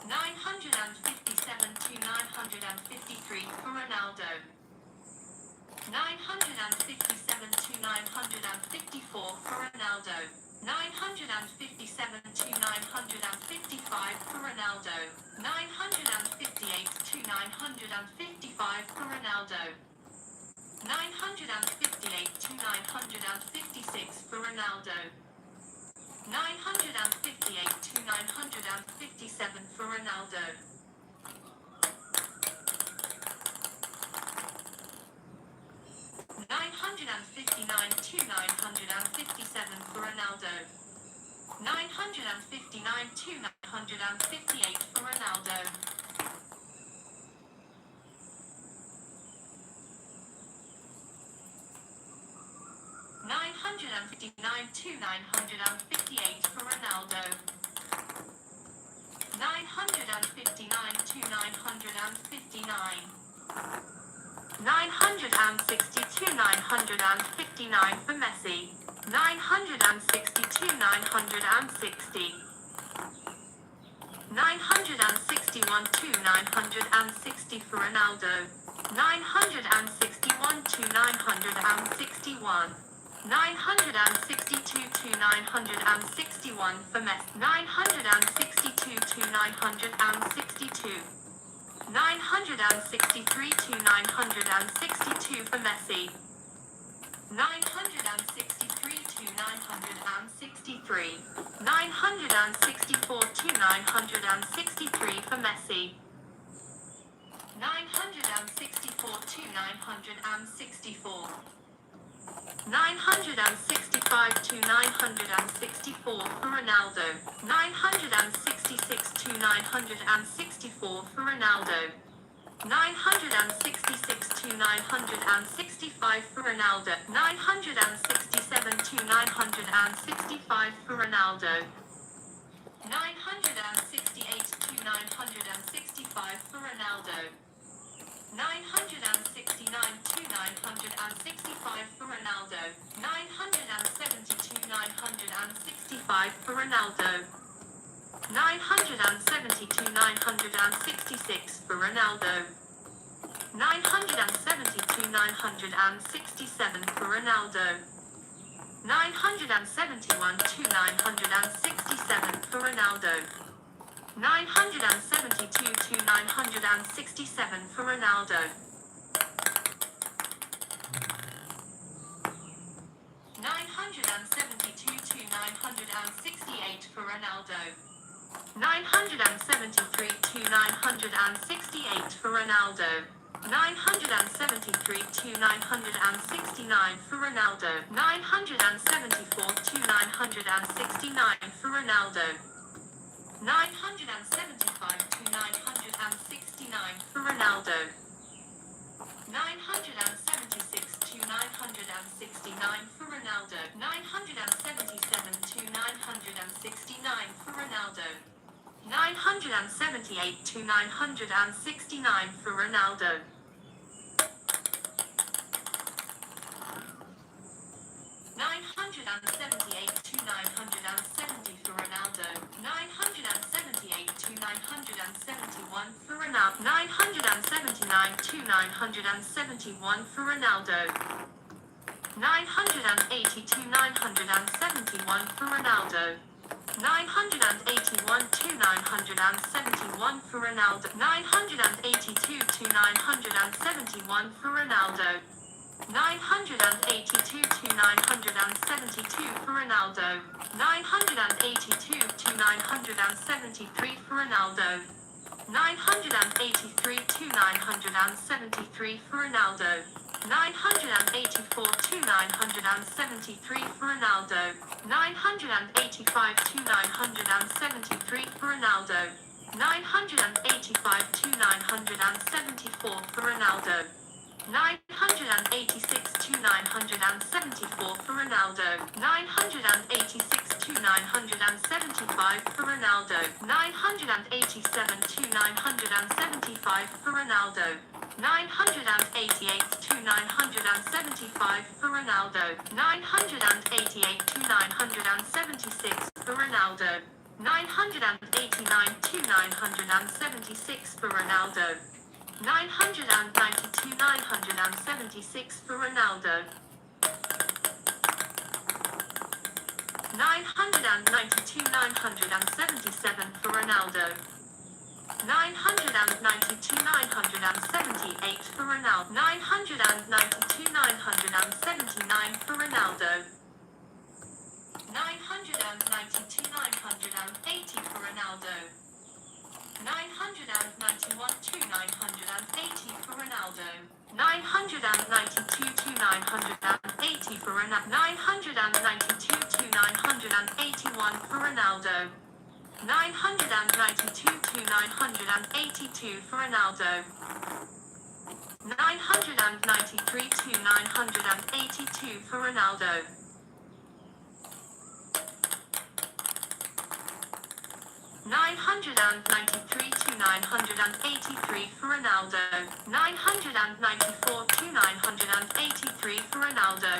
957 to 953 for Ronaldo. 957 to 954 for Ronaldo. 957 to 955 for Ronaldo. 958 to 955 for Ronaldo. 958 to 956 for Ronaldo. 958 to 957 for Ronaldo. 959 to 957 for Ronaldo. 959 to 958 for Ronaldo. 959 to 958 for Ronaldo. 959 to 959. 960 to 959 for Messi. 960 to 960. 961 to 960 for Ronaldo. 961 to 961. 962 to 961 for Messi. 962 to 962. 963 to 962 for Messi. 963 to 963. 964 to 963 for Messi. 964 to 964. 965 to 964 for Ronaldo. 966 to 964 for Ronaldo. 966 to 965 for Ronaldo. 967 to 965 for Ronaldo. 968 to 965 for Ronaldo. 969 to 965 for Ronaldo. 970 to 965 for Ronaldo. 970 to 966 for Ronaldo. 970 to 967 for Ronaldo. 971 to 967 for Ronaldo. 972 to 967 for Ronaldo. 972 to 968 for Ronaldo. 973 to 968 for Ronaldo. 973 to 969 for Ronaldo. 974 to 969 for Ronaldo. 975 to 969 for Ronaldo. 976 to 969 for Ronaldo. 977 to 969 for Ronaldo. 978 to 969 for Ronaldo. 978 to 970 for Ronaldo. 978 to 971 for Ronaldo. 979 to 971 for Ronaldo. 980 to 971 for Ronaldo. 981 to 971 for Ronaldo. 982 to 971 for Ronaldo. 982 to 972 for Ronaldo. 982 to 973 for Ronaldo. 983 to 973 for Ronaldo. 984 to 973 for Ronaldo. 985 to 973 for Ronaldo. 985 to 974 for Ronaldo. 986 to 974 for Ronaldo. 986 to 975 for Ronaldo. 987 to 975 for Ronaldo. 988 to 975 for Ronaldo. 988 to 976 for Ronaldo. 989 to 976 for Ronaldo. 992 976 for Ronaldo. 992 977 for Ronaldo. 992 978 for Ronaldo. 992 979 for Ronaldo. 992 980 for Ronaldo. 991 to 980 for Ronaldo. 992 to 980 for Ronaldo. 992 to 981 for Ronaldo. 992 to 982 for Ronaldo. 993 to 982 for Ronaldo. 993 to 983 for Ronaldo. 994 to 983 for Ronaldo.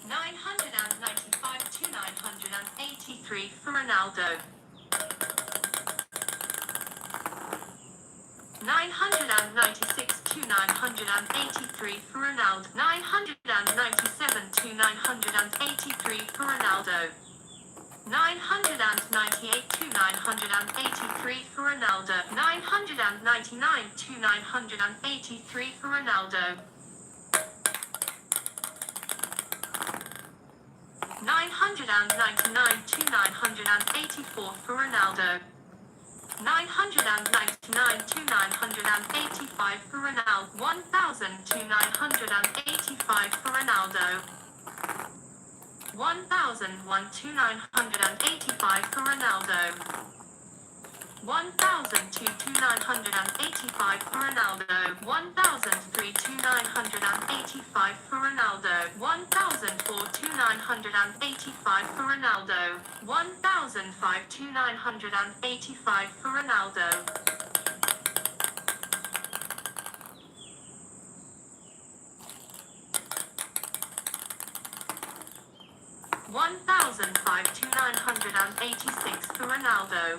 995 to 983 for Ronaldo. 996 to 983 for Ronaldo. 997 to 983 for Ronaldo. 998 to 983 for Ronaldo. 999 to 983 for Ronaldo. 999 to 984 for Ronaldo. 999 to 985 for Ronaldo. 1,000 to 985 for Ronaldo. 1,001 to 985 for Ronaldo. 1,002 to 985 for Ronaldo. 1,003 to 985 for Ronaldo. 1,004 to 985 for Ronaldo. 1,005 to 985 for Ronaldo. 1,005 to 986 for Ronaldo.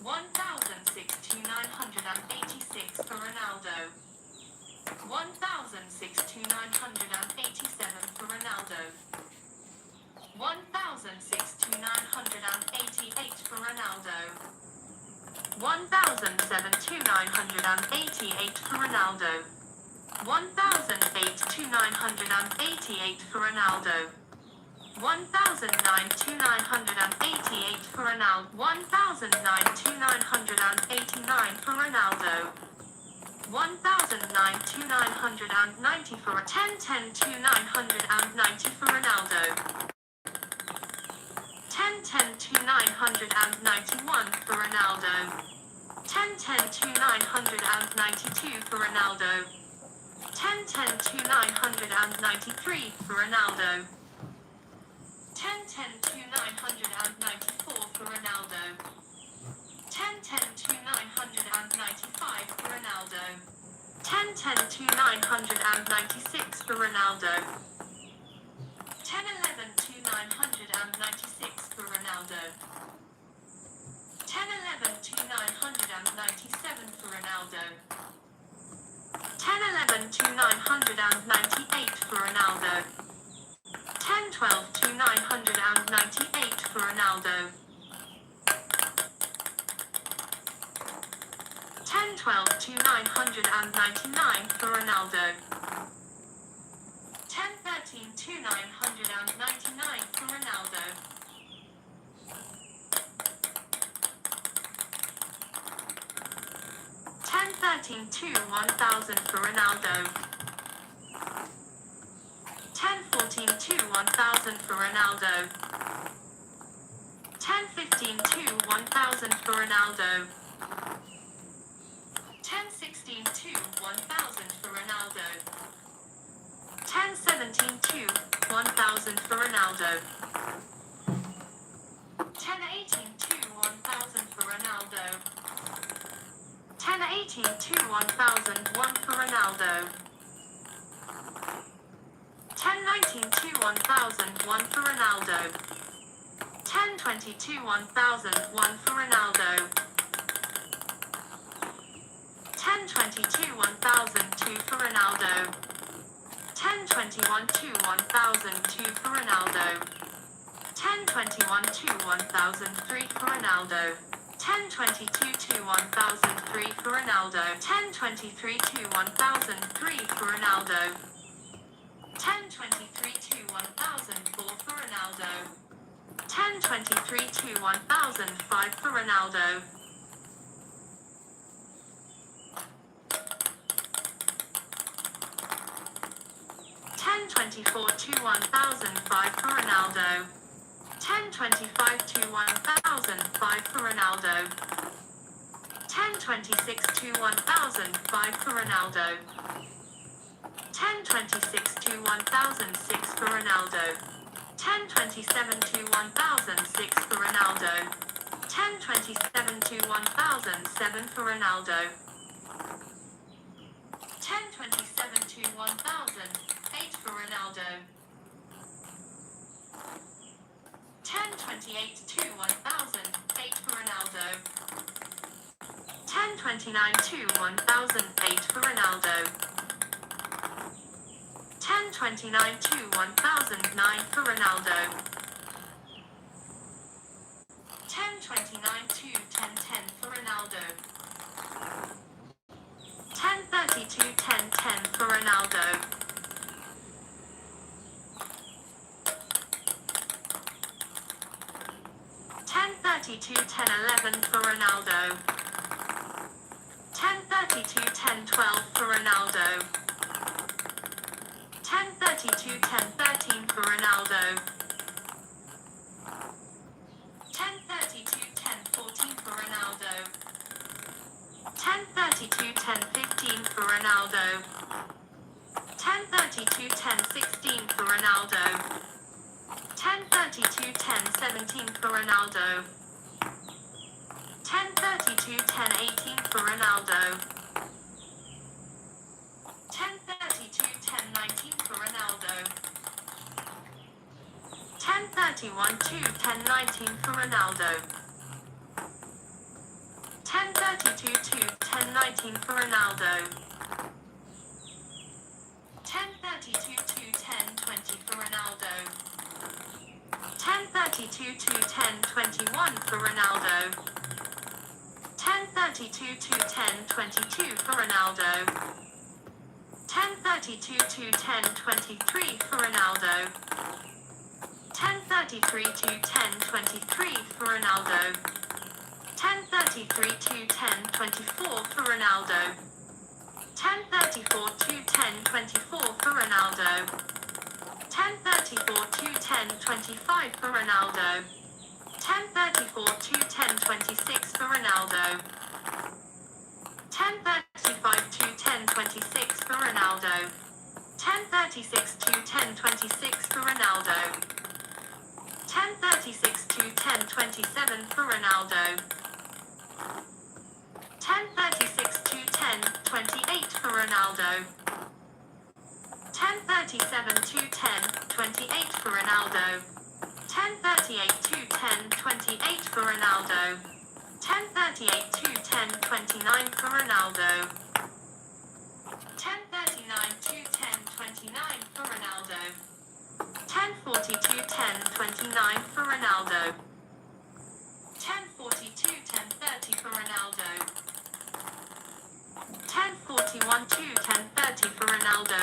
1,006 to 986 for Ronaldo. 1,006 to 987 for Ronaldo. 1,006 to 988 for Ronaldo. 1,007 to 988 for Ronaldo. 1,008 to 988 for Ronaldo. 1,009 to 988 for Ronaldo. 1,009 to 989 for Ronaldo. 1,009 to 990 for 1010 to 990 for Ronaldo. 1010 to 991 for Ronaldo. 1010 to 992 for Ronaldo. 1010 to 993 for Ronaldo. 1010 to 994 for Ronaldo. 1010 to 995 for Ronaldo. 1010 to 996 for Ronaldo. 1011 to 996 for Ronaldo. 1011 to 997 for Ronaldo. 1011 to 998 for Ronaldo. 1012 to 998 for Ronaldo. 1012 to 999 for Ronaldo. 1013 to 999 for Ronaldo. 1013 to 1000 for Ronaldo. 1014 to 1000 for Ronaldo. 1015 to 1000 for Ronaldo. 1016 to 1000 for Ronaldo. 1017 to 1000 for Ronaldo. 1018 to 1000 for Ronaldo. 1018 to 1001 for Ronaldo. 1019 to 1001 for Ronaldo. 1020 to 1001 for Ronaldo. 1020 to 1002 for Ronaldo. 1021 to 1002 for Ronaldo. 1021 to 1003 for Ronaldo. 1022 to 1003 for Ronaldo. 1023 to 1003 for Ronaldo. 1023 to 1004 for Ronaldo. 1023 to 1005 for Ronaldo. 1024 to 1005 for Ronaldo. 1025 to 1005 for Ronaldo. 1026 to 1005 for Ronaldo. 1026 to 1006 for Ronaldo. 1027 to 1006 for Ronaldo. 1027 to 1007 for Ronaldo. 1027 to 1008 for Ronaldo. 1028 to 1008 for Ronaldo. 1029 to 1008 for Ronaldo. 1029 to 1009 for Ronaldo. 1029 to 1010 for Ronaldo. 1030 to 1010 for Ronaldo. 1030 to 1011 for Ronaldo. 1030 to 1012 for Ronaldo. 1030 to 1013 for Ronaldo. 1030 to 1014 for Ronaldo. Ronaldo. 10:32, 10:16 for Ronaldo. 10:32, 10:17 for Ronaldo. 10:32, 10:18 for Ronaldo. 10:32, 10:19 for Ronaldo. 10:31, 10:19 for Ronaldo. 10:32, 10:19 for Ronaldo. 10:32, 10:20 for Ronaldo. 10:32, 10:21 for Ronaldo. 10:32, 10:22 for Ronaldo. 10:32, 10:23 for Ronaldo. 10:33, 10:23 for Ronaldo. 10:33, 10:24 for Ronaldo. 10:34, 10:24 for Ronaldo. 10:34, 10:25 for Ronaldo. 10:34, 10:26 for Ronaldo. 10:35, 10:26 for Ronaldo. 10:36, 10:26 for Ronaldo. 10:36, 10:27 for Ronaldo. 10:36, 10:28 for Ronaldo. 10:37, 10:28 for Ronaldo. 10:38, 10:28 for Ronaldo. 10:38, 10:29 for Ronaldo. 10:39, 10:29 for Ronaldo. 10:42, 10:29 for Ronaldo. 10:42, 10:30 for Ronaldo. 10:41, 10:30 for Ronaldo.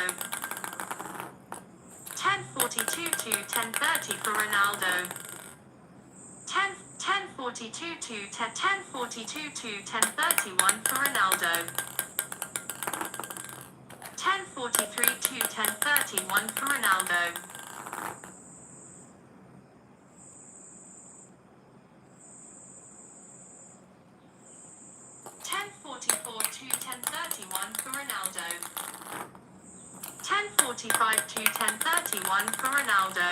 10:42, 10:30 for Ronaldo. 10:42, 10:42, 10:31 for Ronaldo. 10:43, 10:31 for Ronaldo. 10:44, 10:31 for Ronaldo. 10:45, 10:31 for Ronaldo.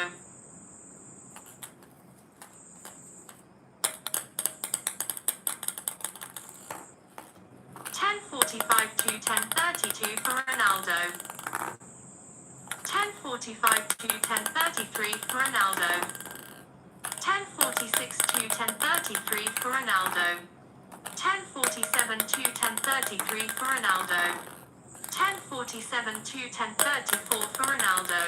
10:45, 10:32 for Ronaldo. 10:45, 10:33 for Ronaldo. 10:46, 10:33 for Ronaldo. 10:47, 10:33 for Ronaldo. 10:47, 10:34 for Ronaldo.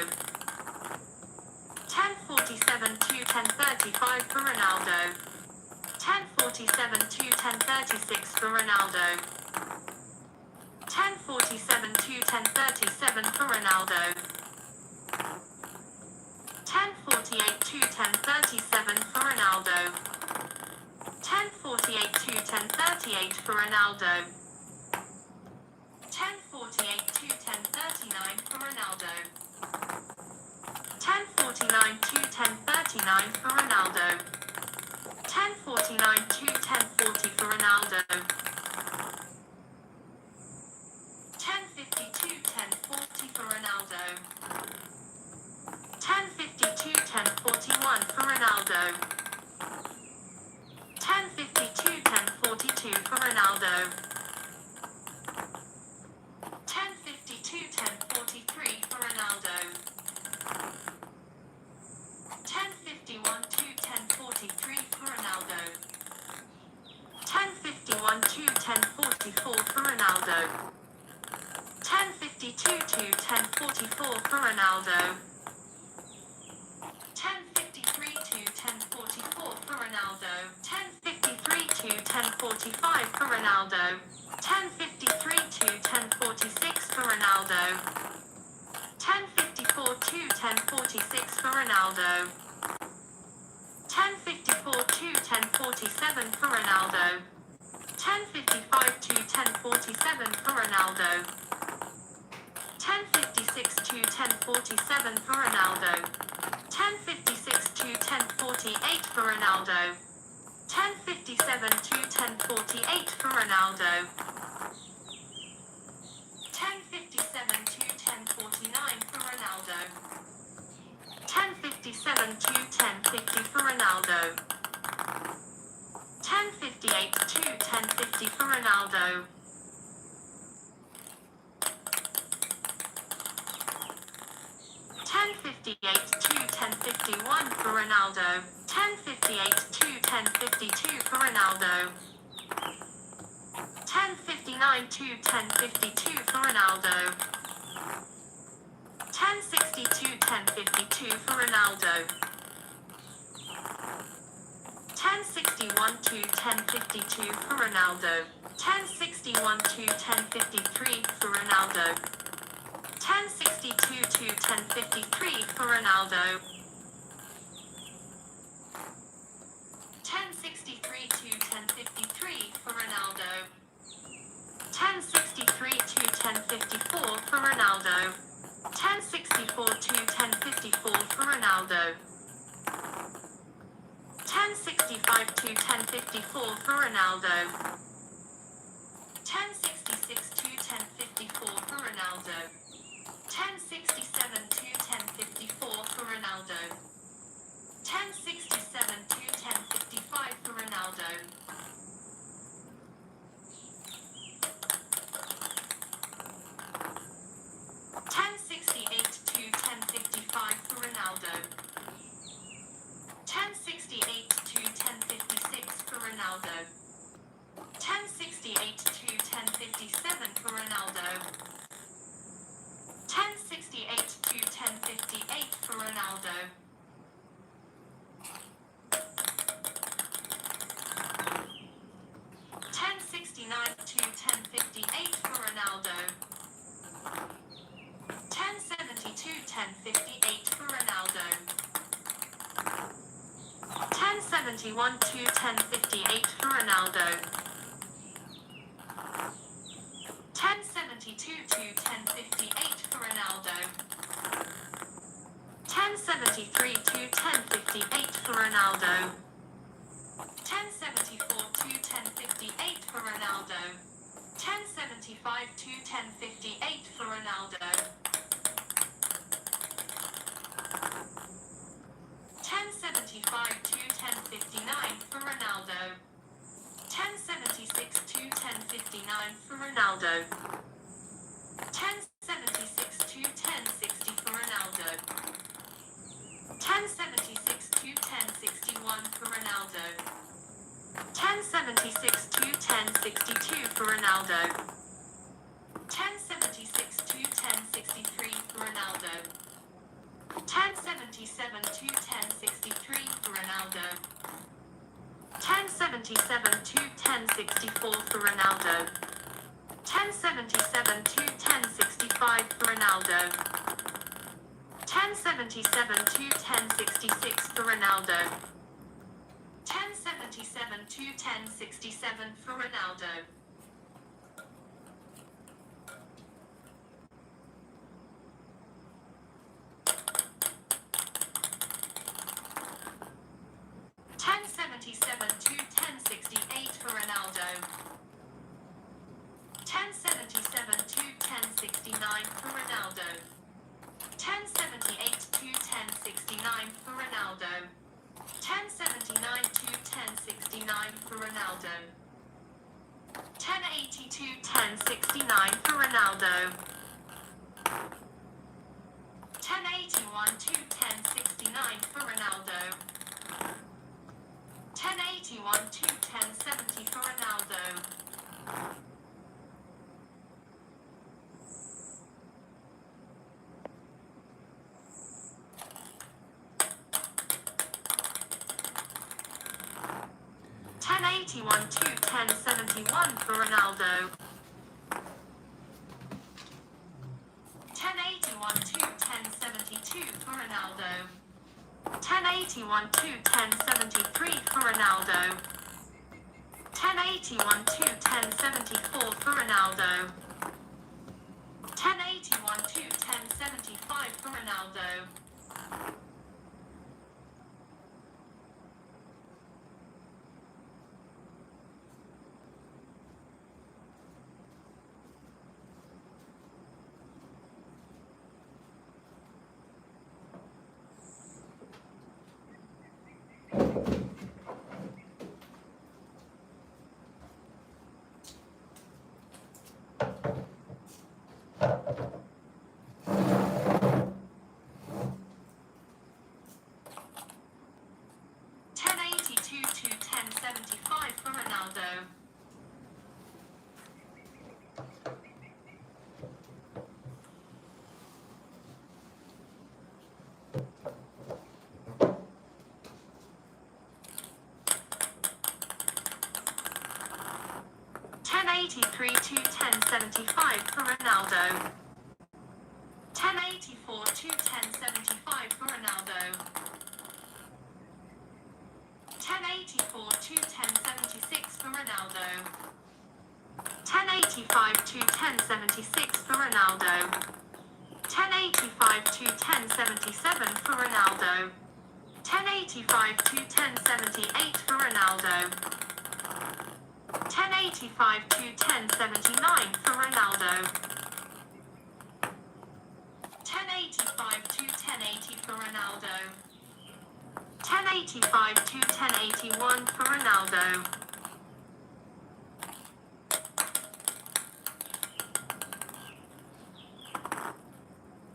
10:47, 10:35 for Ronaldo. 10:47, 10:36 for Ronaldo. 10:47, 10:37 for Ronaldo. 10:48, 10:37 for Ronaldo. 10:48, 10:38 for Ronaldo. 10:48, 10:39 for Ronaldo. 10:49, 10:39 for Ronaldo. 10:49, 10:40 for Ronaldo. 10:52, 10:40 for Ronaldo. 10:52, 10:41 for Ronaldo. 10:52, 10:42 for Ronaldo. 10:52, 10:43 for Ronaldo. 10:51, 10:43 for Ronaldo. 10:51, 10:44 for Ronaldo. 10:52, 10:44 for Ronaldo. 10:53, 10:44 for Ronaldo. 10:53, 10:45 for Ronaldo. 10:53, 10:46 for Ronaldo. 10:54, 10:46 for Ronaldo. 10:54, 10:47 for Ronaldo. 10:55, 10:47 for Ronaldo. 10:56, 10:47 for Ronaldo. 10:56, 10:48 for Ronaldo. 10:57, 10:48 for Ronaldo. 10.7 to 10.50 for Ronaldo. 10.58 to 10.50 for Ronaldo. 10.58 to 10.51 for Ronaldo. 10.58 to 10.52 for Ronaldo. 10.59 to 10.52 for Ronaldo. 10.60 to 10.52 for Ronaldo. 10.61 to 10.52 for Ronaldo. 10.61 to 10.53 for Ronaldo. 10.62 to 10.53 for Ronaldo. 10.63 to 10.53 for Ronaldo. 10.63 to 10.54 for Ronaldo. 10.64 to 10.54 for Ronaldo. 10.65 to 10.54 for Ronaldo. 10.66 to 10.54 for Ronaldo. 10.67 to 10.54 for Ronaldo. 10.67 to 10.55 for Ronaldo. 10.68 to 10.55 for Ronaldo. 10.68 to 10.56 for Ronaldo. 10.68 to 10.57 for Ronaldo. 10.68 to 10.58 for Ronaldo. 10.69 to 10.58 for Ronaldo. 10.72 10.58 for Ronaldo. 10.71 to 10.58 for Ronaldo. 10.72 to 10.58 for Ronaldo. 10.73 to 10.58 for Ronaldo. 10.74 to 10.58 for Ronaldo. 10.75 to 10.58 for Ronaldo. 10.75 to 10.59 for Ronaldo. 10.76 to 10.59 for Ronaldo. 10.76 to 10.60 for Ronaldo. 10.76 to 10.61 for Ronaldo. 10.76 to 10.62 for Ronaldo. 10.76 to 10.63 for Ronaldo. 10.77 to 10.63 for Ronaldo. 10.77 to 10.64 for Ronaldo. 10.77 to 10.65 for Ronaldo. 10.77 to 10.66 for Ronaldo. 10.77 to 10.67 for Ronaldo. 10.77 to 10.68 for Ronaldo. 10.77 to 10.69 for Ronaldo. 10.78 to 10.69 for Ronaldo. 10.79 to 10.69 for Ronaldo. 10.80 to 10.69 for Ronaldo. 10.81 to 10.69 for Ronaldo. 10.81 to 10.70 for Ronaldo. 10.81 to 10.71 for Ronaldo. 10.81 to 10.72 for Ronaldo. 10.81 to 10.73 for Ronaldo. 10.81 to 10.74 for Ronaldo. 10.81 to 10.75 for Ronaldo. 10.82 Ronaldo. 1083 to 1075 for Ronaldo. 1084 to 1075 for Ronaldo. 1084 to 1076 for Ronaldo. 1085 to 1076 for Ronaldo. 1085 to 1077 for Ronaldo. 1085 to 1078 for Ronaldo. 1085 to 1079 for Ronaldo. 1085 to 1080 for Ronaldo. 1085 to 1081 for Ronaldo.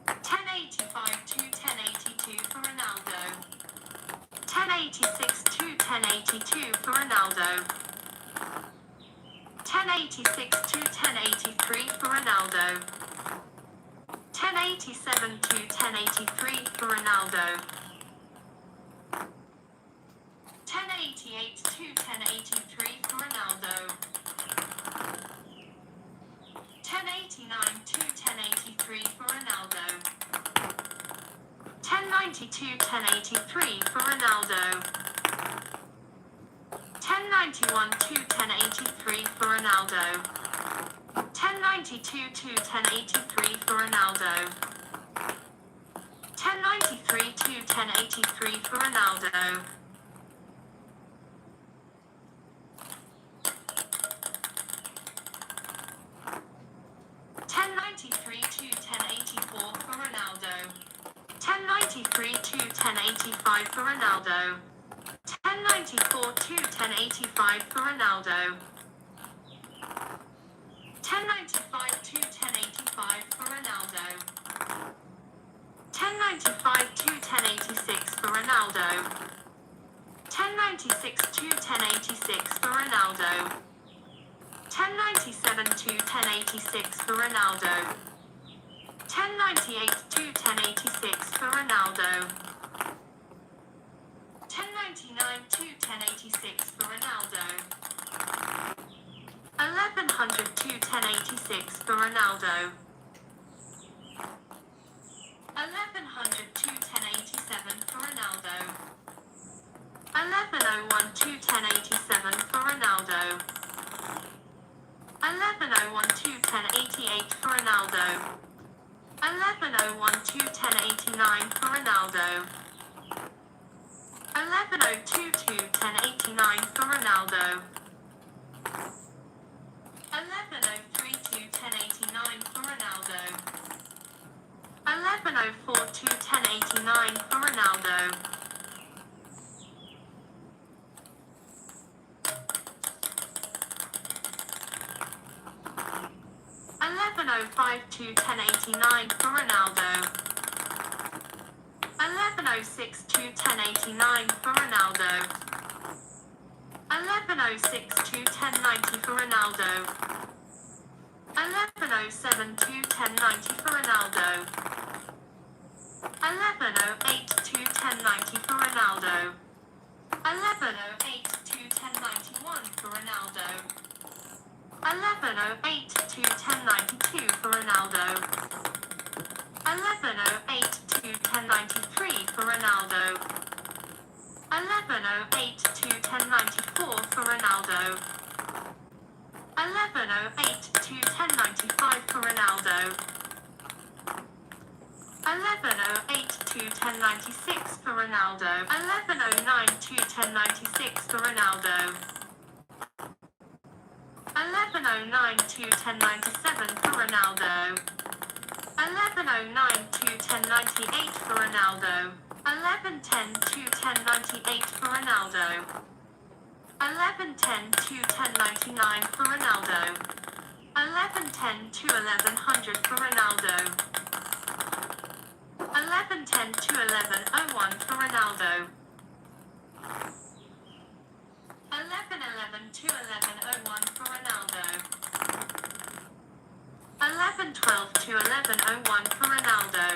1085 to 1082 for Ronaldo. 1086 to 1082 for Ronaldo. 1086 to 1083 for Ronaldo. 1087 to 1083 for Ronaldo. 1088 to 1083 for Ronaldo. 1089 to 1083 for Ronaldo. 1092 1083 for Ronaldo. 1091 to 1083 for Ronaldo. 1092 to 1083 for Ronaldo. 1093 to 1083 for Ronaldo. 1093 to 1084 for Ronaldo. 1093 to 1085 for Ronaldo. 1094 to 1085 for Ronaldo. 1095 to 1085 for Ronaldo. 1095 to 1086 for Ronaldo. 1096 to 1086 for Ronaldo. 1097 to 1086 for Ronaldo. 1098 to 1086 for Ronaldo. 1099 to 1086 for Ronaldo. 1100 to 1086 for Ronaldo. 1100 to 1087 for Ronaldo. 1101 to 1087 for Ronaldo. 1101 to 1088 for Ronaldo. 1101 to 1089 for Ronaldo. 1102 to 1089 for Ronaldo. 1103 to 1089 for Ronaldo. 1104 to 1089 for Ronaldo. 1105 to 1089 for Ronaldo. 1106 to 1089 for Ronaldo. 1106 to 1090 for Ronaldo. 1107 to 1090 for Ronaldo. 1108 to 1090 for Ronaldo. 1108 to 1091 for Ronaldo. 1108 to 1092 for Ronaldo. 1108 to 1093 for Ronaldo. 1108 to 1094 for Ronaldo. 1108 to 1095 for Ronaldo. 1108 to 1096 for Ronaldo. 1109 to 1096 for Ronaldo. 1109 to 1097 for Ronaldo. 1109 to 1098 for Ronaldo. 1110 to 1098 for Ronaldo. 1110 to 1099 for Ronaldo. 1110 to 1100 for Ronaldo. 1110 to 1101 for Ronaldo. 1111 to 11:01 for Ronaldo. 11:12 to 11:01 for Ronaldo.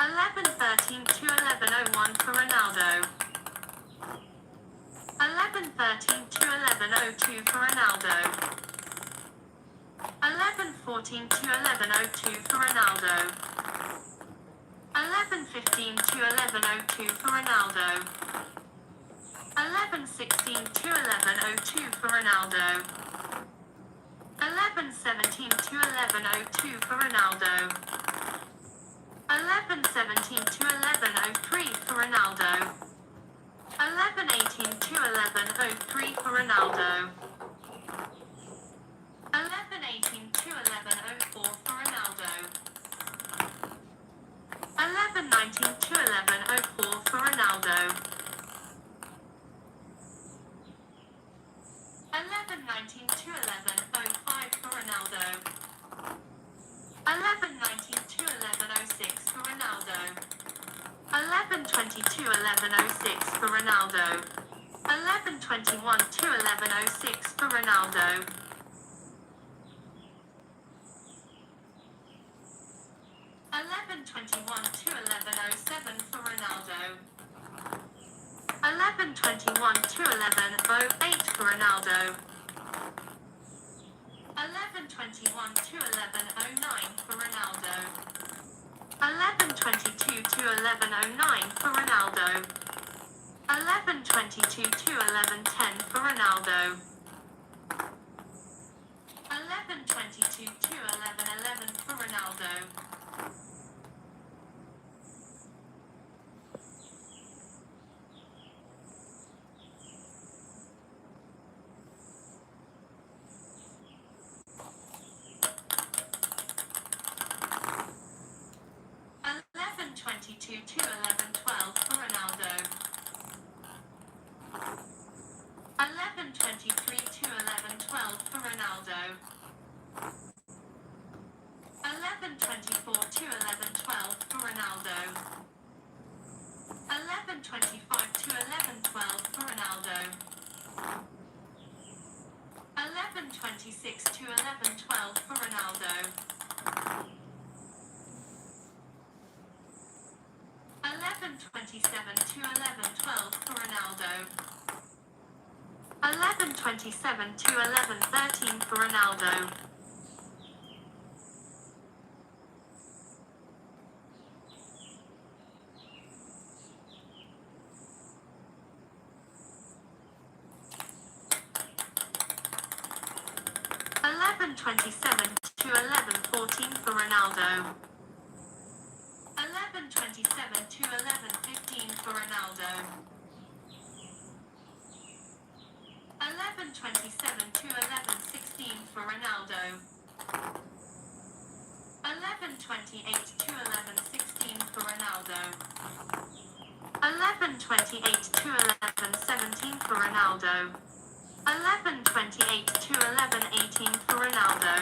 11:13 to 11:01 for Ronaldo. 11:13 to 11:02 for Ronaldo. 11:14 to 11:02 for Ronaldo. 11:15 to 11:02 for Ronaldo. 11:16 to 11:02 for Ronaldo. 11:17 to 11:02 for Ronaldo. 11:17 to 11:03 for Ronaldo. 11:18 to 11:03 for Ronaldo. 11:18 to 11:04 for Ronaldo. 11:19 to 11:04 for Ronaldo. 11:19 to 11:05 for Ronaldo. 11:19 to 11:06 for Ronaldo. 11:20 to 11:06 for Ronaldo. 11:21 to 11:06 for Ronaldo. 11:21 to 11:07 for Ronaldo. 11:21 to 11:08 for Ronaldo. 11:21 to 11:09 for Ronaldo. 11:22 to 11:09 for Ronaldo. 11:22 to 11:10 for Ronaldo. 11:22 to 11:11 for Ronaldo. 11:22 to 11:12 for Ronaldo. 11:23 to 11:12 for Ronaldo. 11:24 to 11:12 for Ronaldo. 11:25 to 11:12 for Ronaldo. 11:26 to 11:12 for Ronaldo. 11:27 to 11:12 for Ronaldo. 11:27 to 11:13 for Ronaldo. 11:27 to 11:14 for Ronaldo. 11:27 to 11:15 for Ronaldo. 11:27 to 11:16 for Ronaldo. 11:28 to 11:16 for Ronaldo. 11:28 to 11:17 for Ronaldo. 11:28 to 11:18 for Ronaldo.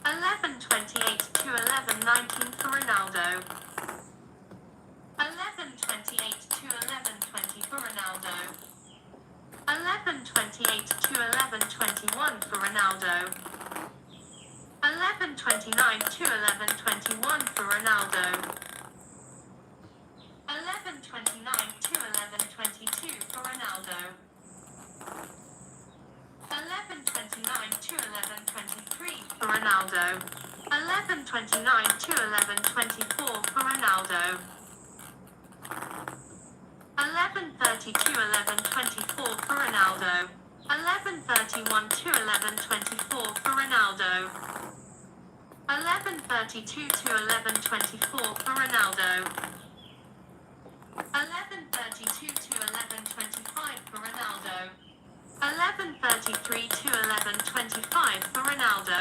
11:28 to 11:19 for Ronaldo. 11:28 to 11:20 for Ronaldo. 11:28 to 11:21 for Ronaldo. 11:29 to 11:21 for Ronaldo. 11:29 to 11:22 for Ronaldo. 11:29 to 11:23 for Ronaldo. 11:29 to 11:24 for Ronaldo. 11:30 to 11:24 for Ronaldo. 11:31 to 11:24 for Ronaldo. 11:32 to 11:24 for Ronaldo. 11:32 to 11:25 for Ronaldo. 11:33 to 11:25 for Ronaldo.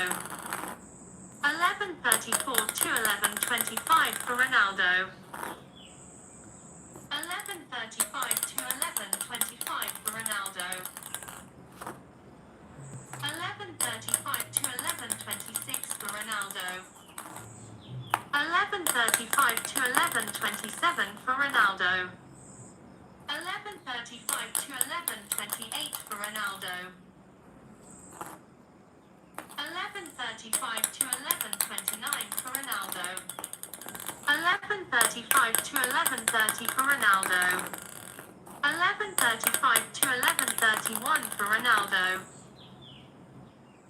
11:34 to 11:25 for Ronaldo. 11:35 to 11:25 for Ronaldo. 11:35 to 11:26 for Ronaldo. 11:35 to 11:27 for Ronaldo. 11:35 to 11:28 Ronaldo. 11:35 to 11:29 for Ronaldo. 11:35 to 11:30 for Ronaldo. 11:35 to 11:31 for Ronaldo.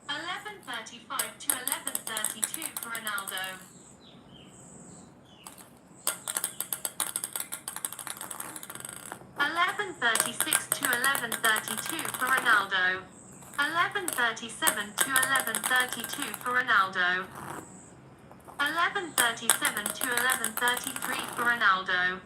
11:35 to 11:32 for Ronaldo. 11:36 to 11:32 for Ronaldo. 11:37 to 11:32 for Ronaldo. 11:37 to 11:33 for Ronaldo.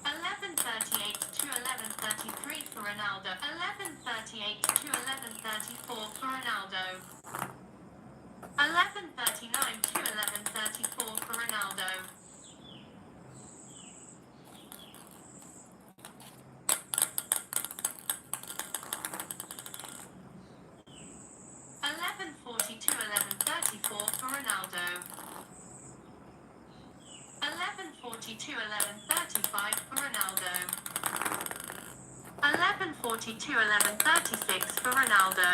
11:38 to 11:33 for Ronaldo. 11:38 to 11:34 for Ronaldo. 11:39 to 11:34 for Ronaldo. 11:40 to 11:34 for Ronaldo. 11:40 to 11:35 for Ronaldo. 11:40 to 11:36 for Ronaldo.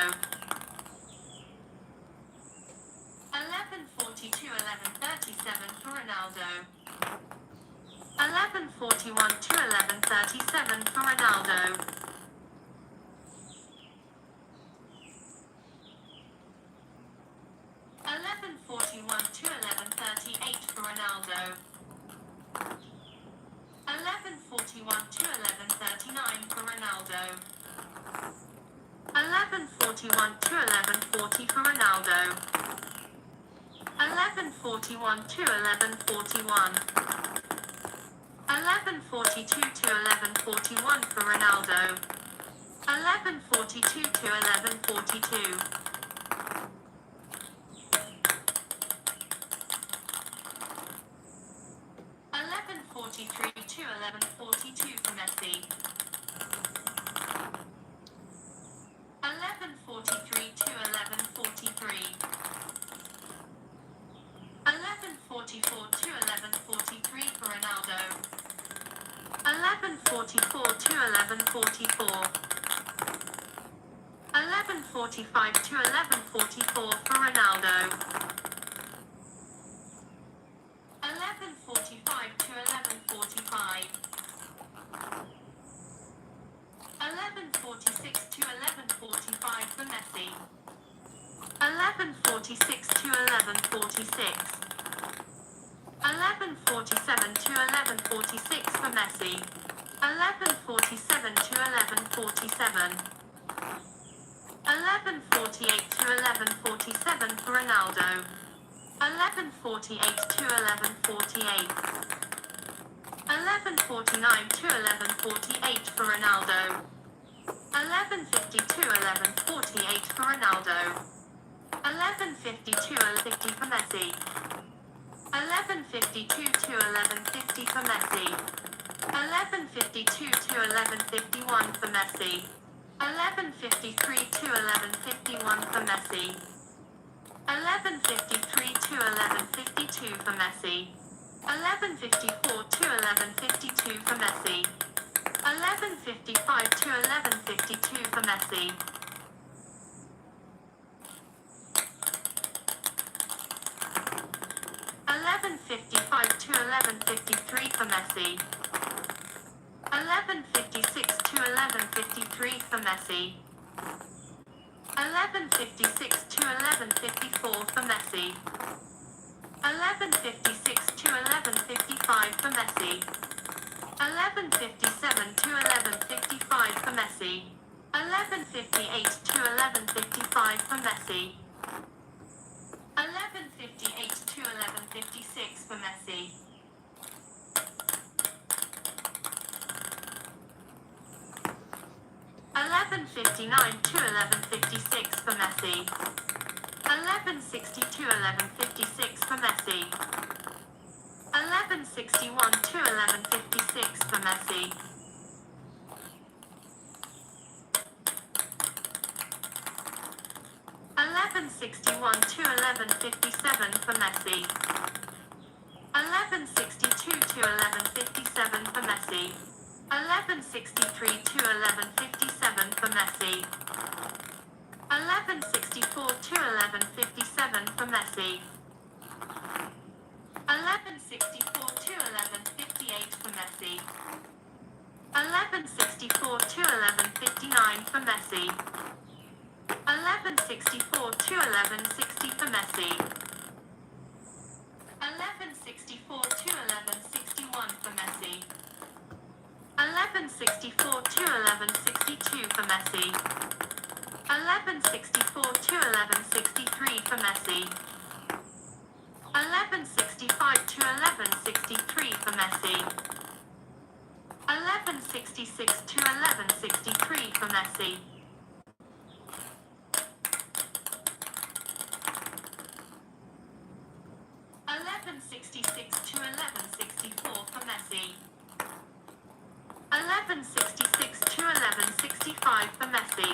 11:40 to 11:37 for Ronaldo. 11:41 to 11:37 for Ronaldo. 11:41 to 11:38 for Ronaldo. 11:41 to 11:39 for Ronaldo. 11:41 to 11:40 for Ronaldo. 11:41 to 11:41. 11:42 to 11:41 for Ronaldo. 11:42 to 11:42. 11:43 to 11:42 for Messi. 11:43 to 11:43. 11:44 to 11:43 for Ronaldo. 11:44 to 11:44. 11:45 to 11:44 for Ronaldo. 11:45 to 11:45. 11:46 to 11:45 for Messi. 11:46 to 11:46. 11:47 to 11:46 for Messi. 11:47 to 11:47. 11:48 to 11:47 for Ronaldo. 11:48 to 11:48. 11:49 to 11:48 for Ronaldo. 11:50 to 11:48 for Ronaldo. 11:50 to 11:50 for Messi. 11:52 to 11:50 for Messi. 11:52 to 11:51 for Messi. 11:53 to 11:51 for Messi. 11:53 to 11:52 for Messi. 11:54 to 11:52 for Messi. 11:55 to 11:52 for Messi. 11:55 to 11:53 for Messi. 11:56 to 11:53 for Messi. 11:56 to 11:54 for Messi. 11:56 to 11:55 for Messi. 11:57 to 11:55 for Messi. 11:58 to 11:55 for Messi. 11:58 to 11:56 for Messi. 11:59 to 11:56 for Messi. 11:60 to 11:56 for Messi. 11:61 to 11:56 for Messi. 11:61 to 11:57 for Messi. 11:62 to 11:57 for Messi. 11:63 to 11:57 Messi. 1164 to 1157 for Messi. 1164 to 1158 for Messi. 1164 to 1159 for Messi. 1164 to 1160 for Messi. 1164 to 1161 for Messi. 1164 to 1162 for Messi. 1164 to 1163 for Messi. 1165 to 1163 for Messi. 1166 to 1163 for Messi. 1166 to 1164 for Messi. 1166 to 1165 for Messi.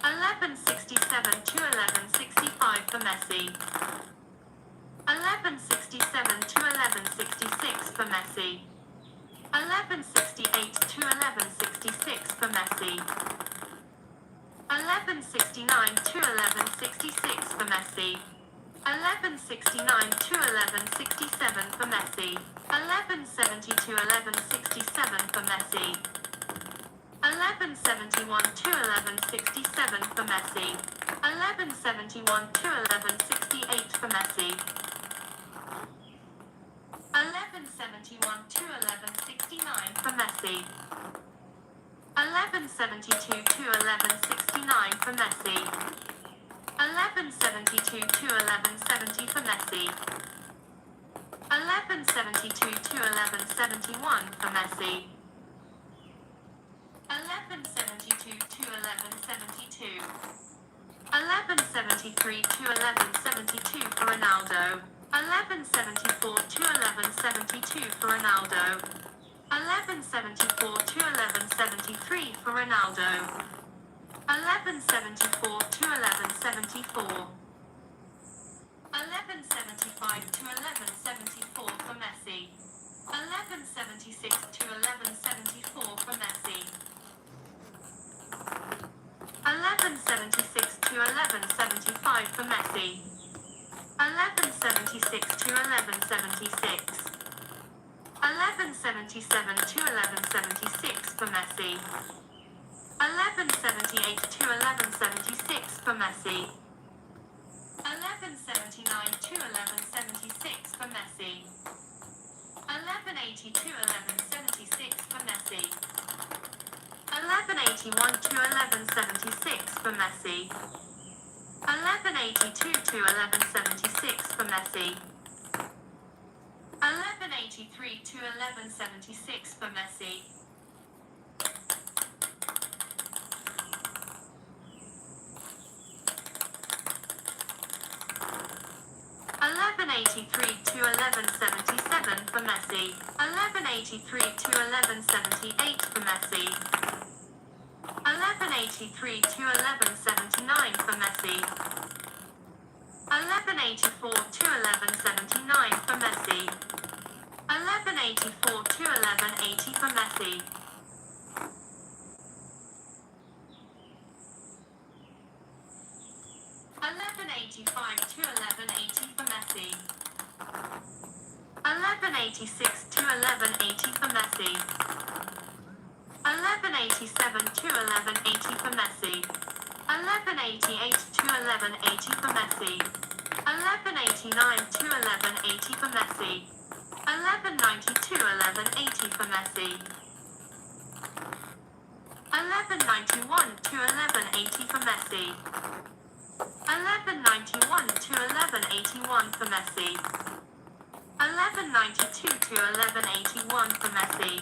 1167 to 1165 for Messi. 1167 to 1166 for Messi. 1168 to 1166 for Messi. 1169 to 1166 for Messi. 1169 to 1167 for Messi. 1170 to 1167 for Messi. 1171 to 1167 for Messi. 1171 to 1168 for Messi. 1171 to 1169 for Messi. 1172 to 1169 for Messi. 1172 to 1170 for Messi. 1172 to 1171 for Messi. 1172 to 1172. 1173 to 1172 for Ronaldo. 1174 to 1172 for Ronaldo. 1174 to 1173 for Ronaldo. 1174 to 1174. 1175 to 1174 for Messi. 1176 to 1174 for Messi. 1176 to 1175 for Messi. 1176 to 1176. 1177 to 1176 for Messi. 1178 to 1176 for Messi. 1179 to 1176 for Messi. 1180 to 1176 for Messi. 1181 to 1176 for Messi. 1182 to 1176 for Messi. 1183 to 1176 for Messi. 1183 to 1177 for Messi. 1183 to 1178 for Messi. 1183 to 1179 for Messi. 1184 to 1179 for Messi. 1184 to 1180 for Messi. 1185 to 1180 for Messi. 1186 to 1180 for Messi. 1187 to 1180 for Messi. 1188 to 1180 for Messi. 1189 to 1180 for Messi. 1190 to 1180 for Messi. 1191 to 1180 for Messi. 1191 to 1181 for Messi. 1192 to 1181 for Messi.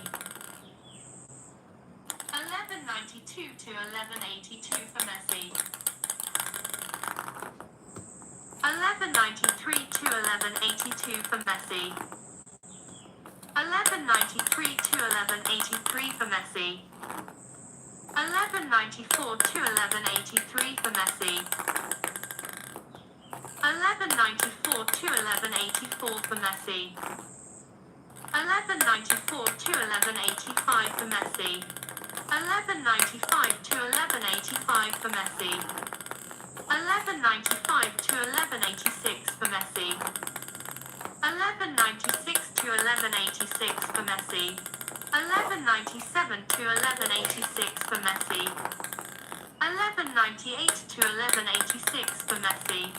1192 to 1182 for Messi. 1193 to 1182 for Messi. 1193 to 1183 for Messi. 1194 to 1183 for Messi. 1194 to 1184 for Messi. 1194 to 1185 for Messi. 1195 to 1185 for Messi. 1195 to 1186 for Messi. 1196 to 1186 for Messi. 1197 to 1186 for Messi. 1198 to 1186 for Messi.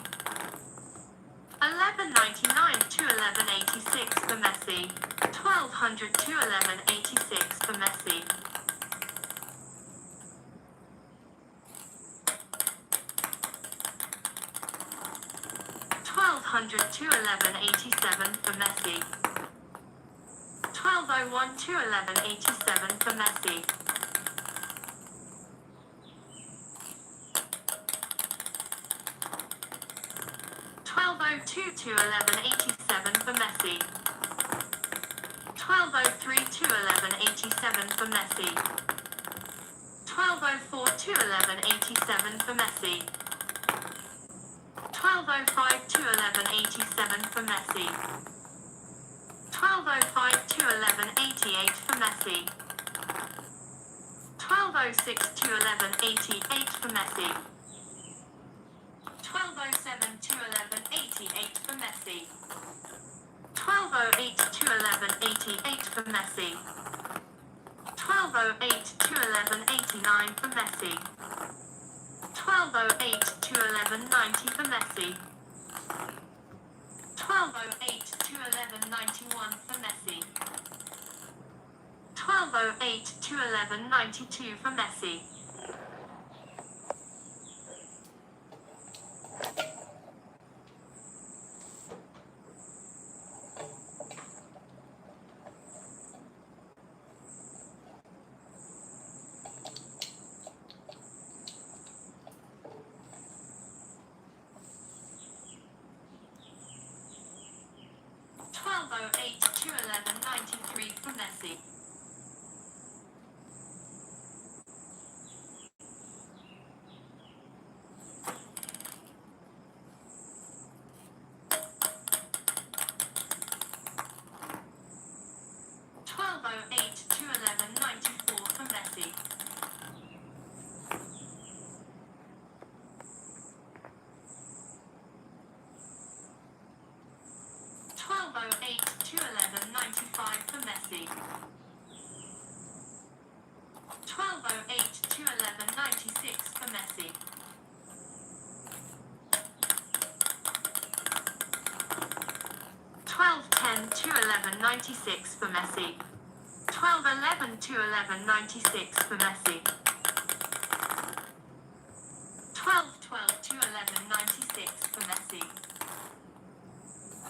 1199 to 1186 for Messi. 1200 to 1186 for Messi. 1200 to 1187 for Messi. 1201 to 1187 for Messi. 1202 to 1187 for Messi. 1203 to 1187 for Messi. 1204 to 1187 for Messi. 1205 to 1187 for Messi. 1205 to 1188 for Messi. 1206 to 1188 for Messi. 1207 to 1188 for Messi. 1208 to 1188 for Messi. 1208 to 1189 for Messi. 1208 to 1190 for Messi. 1208 to 1191 for Messi. 1208 to 1192 for Messi. To 1193 for Messi. 1208 to 1194 for Messi. 1208 to 1195 for Messi. 1208 to 1196 for Messi. 1210 to 1196 for Messi. 1211 to 1196 for Messi. 1212 to 1196 for Messi.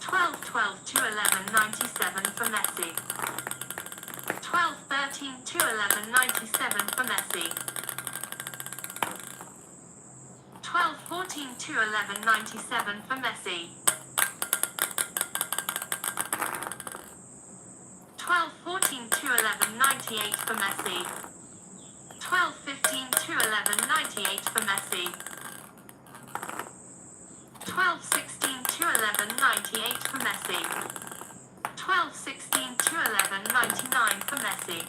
1212 to 1197 for Messi. 1213 to 1197 for Messi. 1214 to 1197 for Messi. 1214 to 1198 for Messi. 1215 to 1198 for Messi. 1216 to 1198 for Messi. 1216 to 1199 for Messi.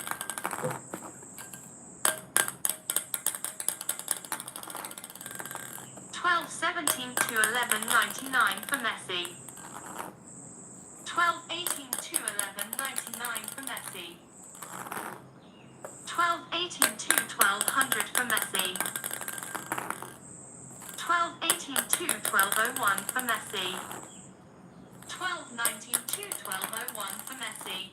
1217 to 1199 for Messi. 1218 to 1199 for Messi. 1218 to 1200 for Messi. 1218 to 1201 for Messi. 1219 to 1201 for Messi.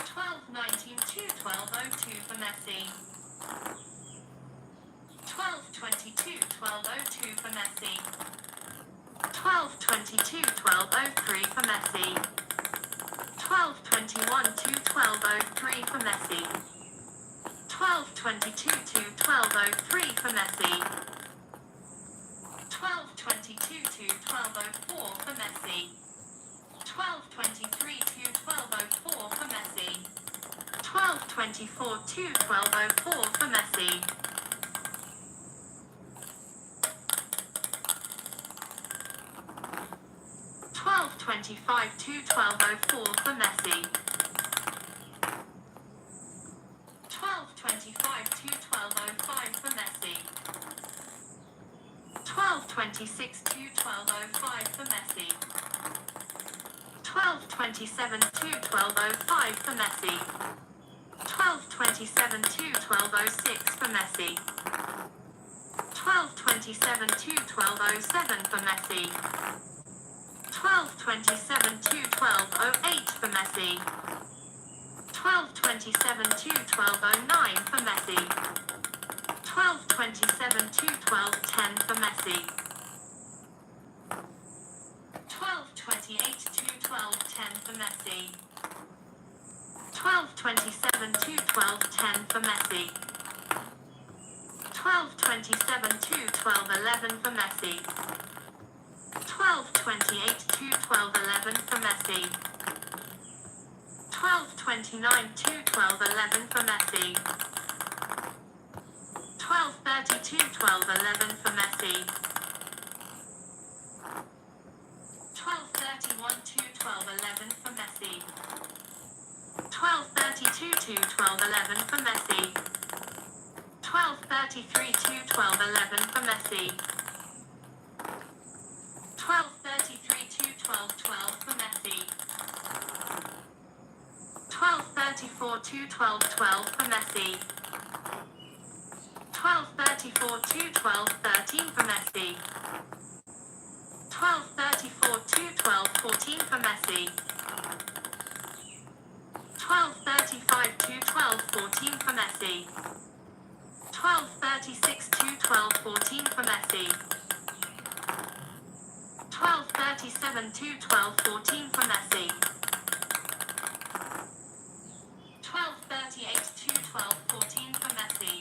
1219 to 1202 for Messi. 1222 1202 for Messi. 1222 1203 for Messi. 1221 to 1203 for Messi. 1222 to 1203 for Messi. 1222 to 1204 for Messi. 1223 to 1204 for Messi. 1224 to 1204 for Messi. 1225 to 1204 for Messi. 1225 12:26 to 12:05 for Messi. 12:27 to 12:05 for Messi. 12:27 to 12:06 for Messi. 12:27 to 12:07 for Messi. 12:27 to 12:08 for Messi. 12:27 to 12:09 for Messi. 12:27 to 12:10 for Messi. 12:28 to 12:10 for Messi. 12:27 to 12:10 for Messi. 12:27 to 12:11 for Messi. 12:28 to 12:11 for Messi. 12:29 to 12:11 for Messi. 12:30 to 12:11 for Messi. 12:31 to 12:11 for Messi. 12:32 to 12:11 for Messi. 12:33 to 12:11 for Messi. 12:33 to 12:12 for Messi. 12:34 to 12:12 for Messi. 12:34 to 12:13 for Messi. 12:34 to 12:14 for Messi. 12:35 to 12:14 for Messi. 12:36 to 12:14 for Messi. 12:37 to 12:14 for Messi. 12:38 to 12:14 for Messi.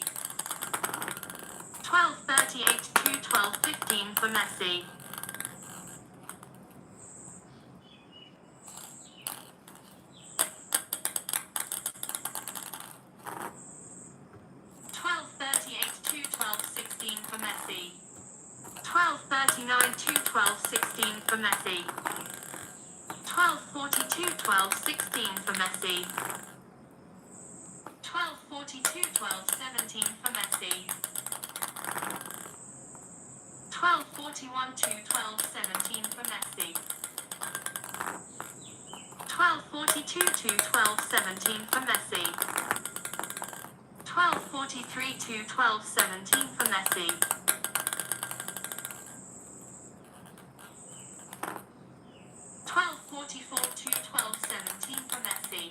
12:38 to 12:15 for Messi. 12:38 to 12:16 for Messi. 12:39 to 12:16 for Messi. 12:42 12:16 for Messi. 12:42 12:17 for Messi. 12:41 to 12:17 for Messi. 12:42 to 12:17 for Messi. 12:43 to 12:17 for Messi. 12:44 to 12:17 for Messi.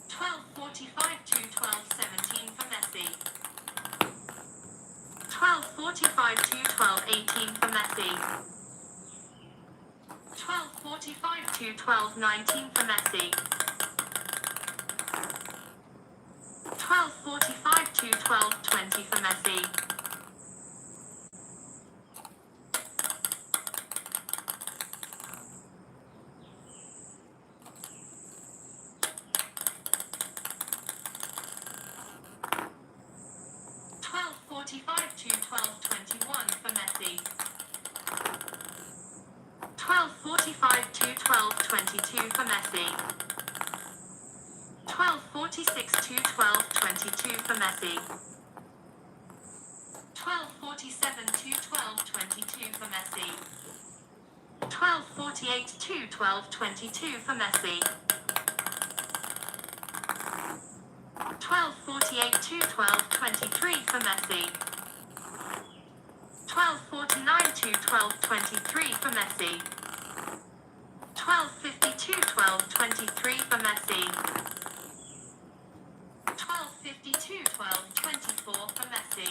12:45 to 12:17 for Messi. 12:45 to 12:18 for Messi. 12:45 to 12:19 for Messi. 12:45 to 12:20 for Messi. 12:45 to 12:21 for Messi. 12:45 to 12:22 for Messi. 12:46 to 12:22 for Messi. 12:47 to 12:22 for Messi. 12:48 to 12:22 for Messi. 12:48 to 12:23 for Messi. 12:49 to 12:23 for Messi. 12:52 12:23 for Messi. 12:52 12:24 for Messi.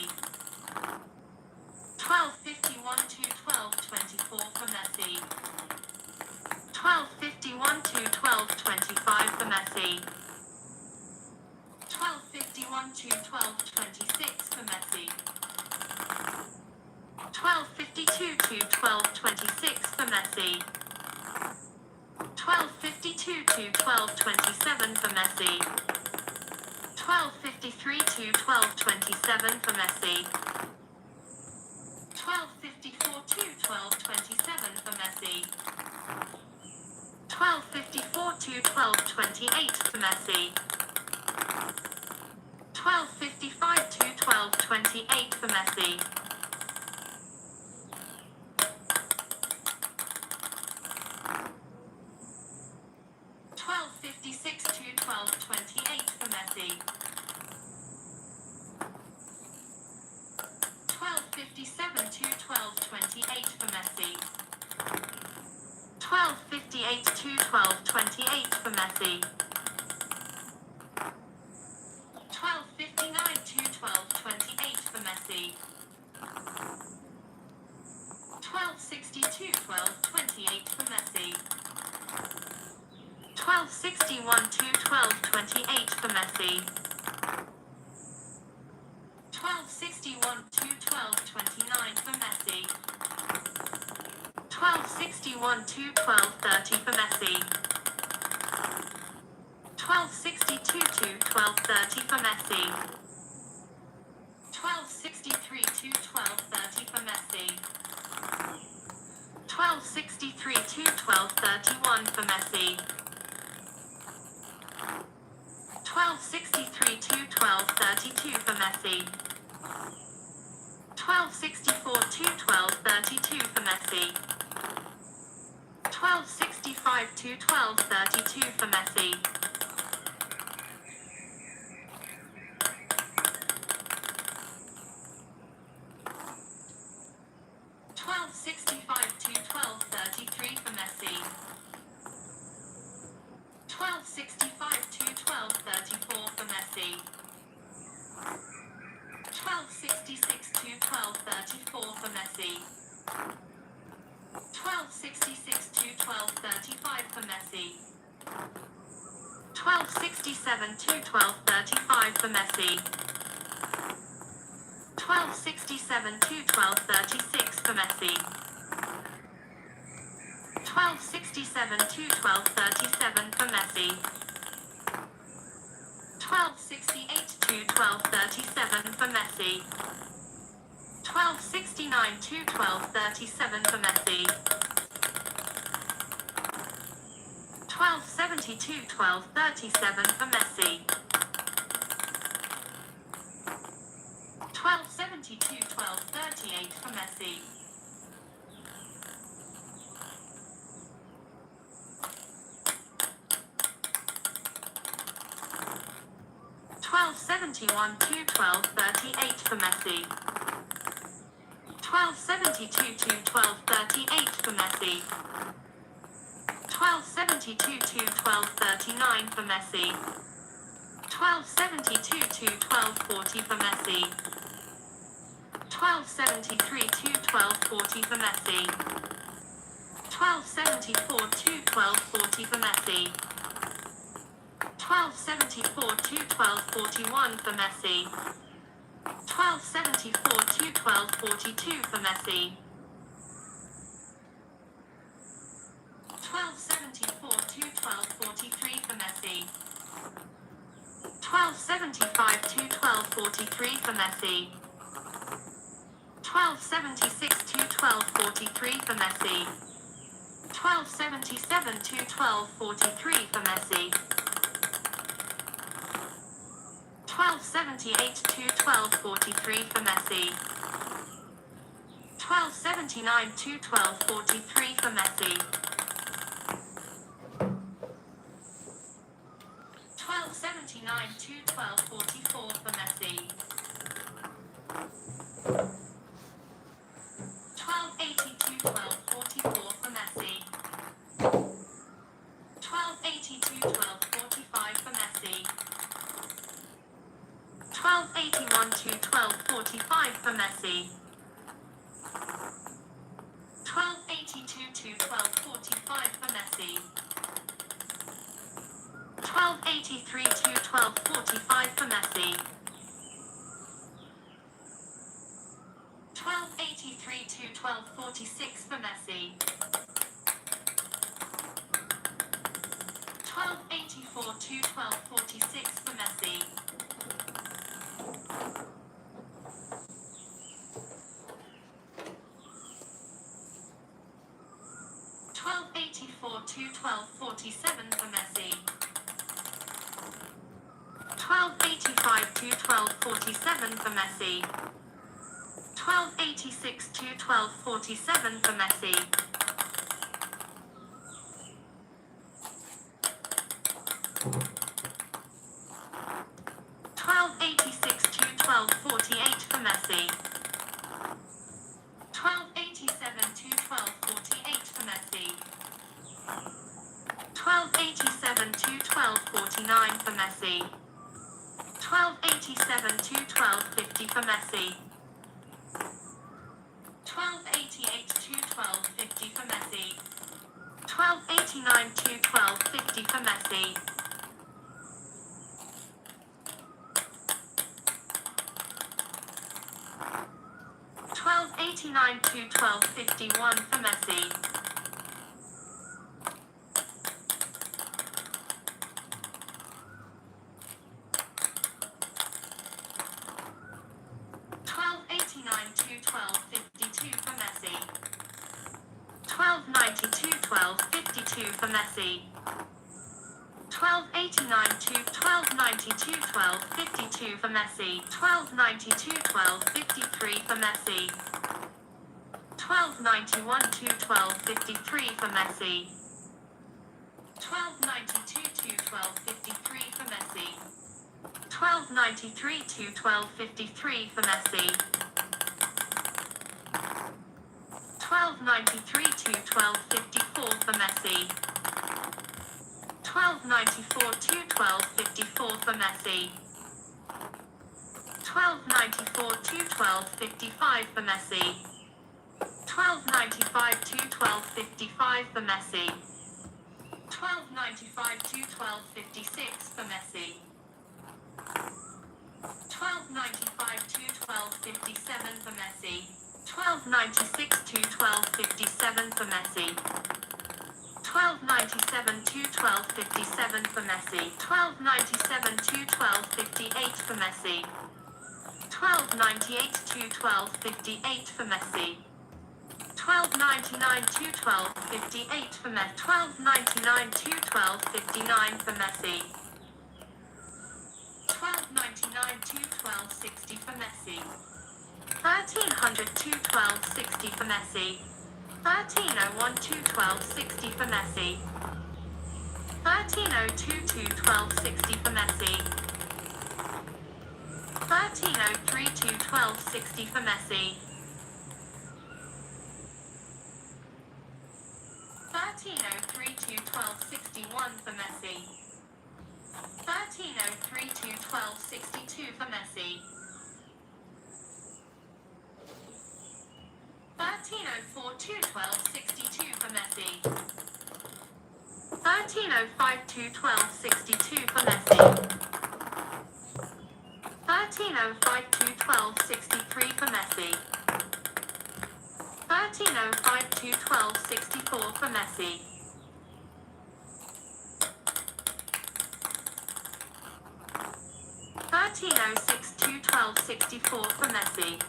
12:51 to 12:24 for Messi. 12:51 to 12:25 for Messi. 12:51 to 12:26 for Messi. 12:52 to 12:26 for Messi. 12:52 to 12:27 for Messi. 12:53 to 12:27 for Messi. 12:54 to 12:27 for Messi. 12:54 to 12:28 for Messi. 12:55 to 12:28 for Messi. 12:57 to 12:28 for Messi. 12:58 to 12:28 for Messi. 12:59 to 12:28 for Messi. 12:62 12:28 for Messi. 12:61 to 12:28 for Messi. 12:61 to 12:29 for Messi. 12:61 to 12:30 for Messi. 12:62 to 12:30 for Messi. 12:63 to 12:30 for Messi. 12:63 to 12:31 for Messi. 12:63 to 12:32 for Messi. 12:64 to 12:32 for Messi. 12:65 to 12:32 for Messi. 12:65 to 12:33 for Messi. 12:65 to 12:34 for Messi. 12:66 to 12:34 for Messi. 12:66 to 12:35 for Messi. 12:67 to 12:35 for Messi. 12:67 to 12:36 for Messi. 12:67 to 12:37 for Messi. 12:68 to 12:37 for Messi. 12:69 to 12:37 for Messi. 12:72 12:37 for Messi. 12:72 12:38 for Messi. 12:71 to 12:38 for Messi. 12:72 to 12:38 for Messi. 12:72 to 12:39 for Messi. 12:72 to 12:40 for Messi. 12:73 to 12:40 for Messi. 12:74 to 12:40 for Messi. 12:74 to 12:41 for Messi. 12:74 to 12:42 for Messi. 12:74 to 12:43 for Messi. 12:75 to 12:43 for Messi. 12:76 to 12:43 for Messi. 12:77 to 12:43 for Messi. 12:78 to 12:43 for Messi. 12:79 to 12:43 for Messi. 12:79 to 12:44 for Messi. 12:80 to 12:44 for Messi. 12:80 to 12:45 for Messi. 12:81 to 12:45 for Messi. 12:82 to 12:45 for Messi. 12:83 to 12:45 for Messi. 12:83 to 12:46 for Messi. 12:84 to 12:46 for Messi. 12:84 to 12:47 for Messi. 12:85 to 12:47 for Messi. 12:86 to 12:47 for Messi. 12:86 to 12:48 for Messi. Messi. 1287 to 1250 for Messi. 1288 to 1250 for Messi. 1289 to 1250 for Messi. 1289 to 1251 for Messi. 1289 to 1252 for Messi. 1292 1252 for Messi. 1289 to 1292 1252 for Messi. 1292 1253 for Messi. 1291 to 1253 for Messi. 1292 to 1253 for Messi. 1293 to 1253 for Messi. 1293 to 1254 for Messi. 1294 to 1254 for Messi. 1294 to 1255 for Messi. 1295 to 1255 for Messi. 1295 to 1256 for Messi. 1295 to 1257 for Messi. 1296 to 1257 for Messi. 1297 to 1257 for Messi. 1297 to 1258 for Messi. 1298 to 1258 for Messi. 1299 to 1258 for Messi. 1299 to 1259 for Messi. 1299 to 1260 for Messi. 1300 to 1260 for Messi. 1301 to 1260 for Messi. 1302 to 1260 for Messi. 1303 to 1260 for Messi. 1303 to 1261 for Messi. 1303 to 1262 for Messi. 1304 to 1262 for Messi. 1305 to 1262 for Messi. 1305 to 1263 for Messi. 1305 to 1264 for Messi. 1306 to 1264 for Messi.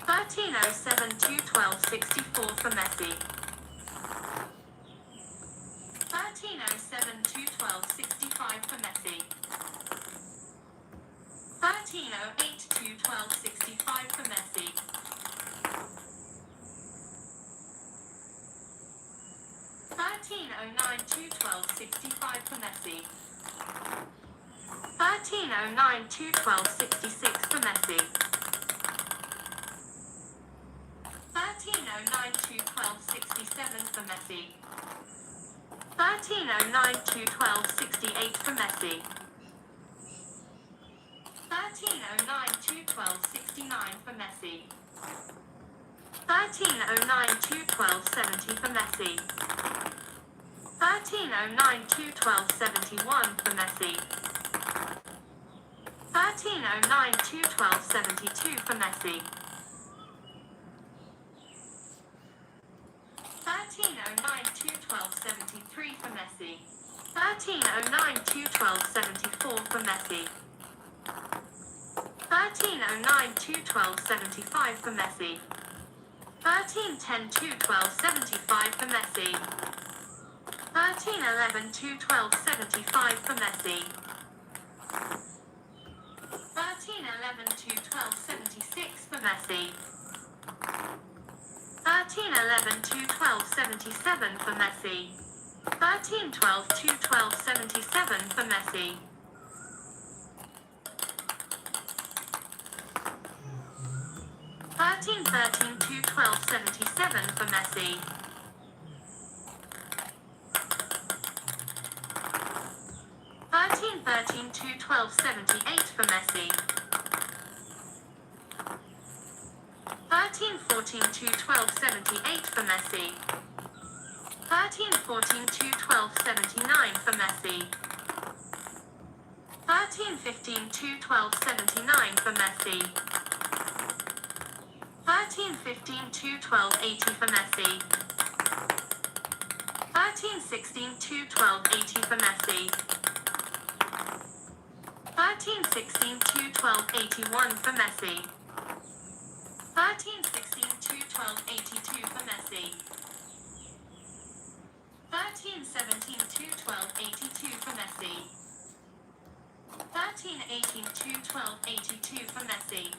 1307 to 1264 for Messi. 1307 to 1265 for Messi. 1308 to 1265 for Messi. 1309 to 1265 for Messi. 1309 to 1266 for Messi. 1309 to 1267 for Messi. 1309 to 1268 for Messi. 1309 to 1269 for Messi. 1309 to 1270 for Messi. 1309 to 1271 for Messi. 1309 to 1272 for Messi. 1309 to 1273 for Messi. 1309 to 1274 for Messi. 1309 to 1275 for Messi. 1310 to 1275 for Messi. 1311 to 1275 for Messi. 1311 to 1276 for Messi. 1311 to 1277 for Messi. 1312 to 1277 for Messi. 1313 to 1277 for Messi. 1314 to 1278 for Messi. 1314 to 1278 for Messi. 1314 to 1279 for Messi. 1315 to 1279 for Messi. 1315 to 1280 for Messi. 1316 to 1280 for Messi. 1316 to 1281 for Messi. 1316 to 1282 for Messi. 1317 to 1282 for Messi. 1318 to 1282 for Messi.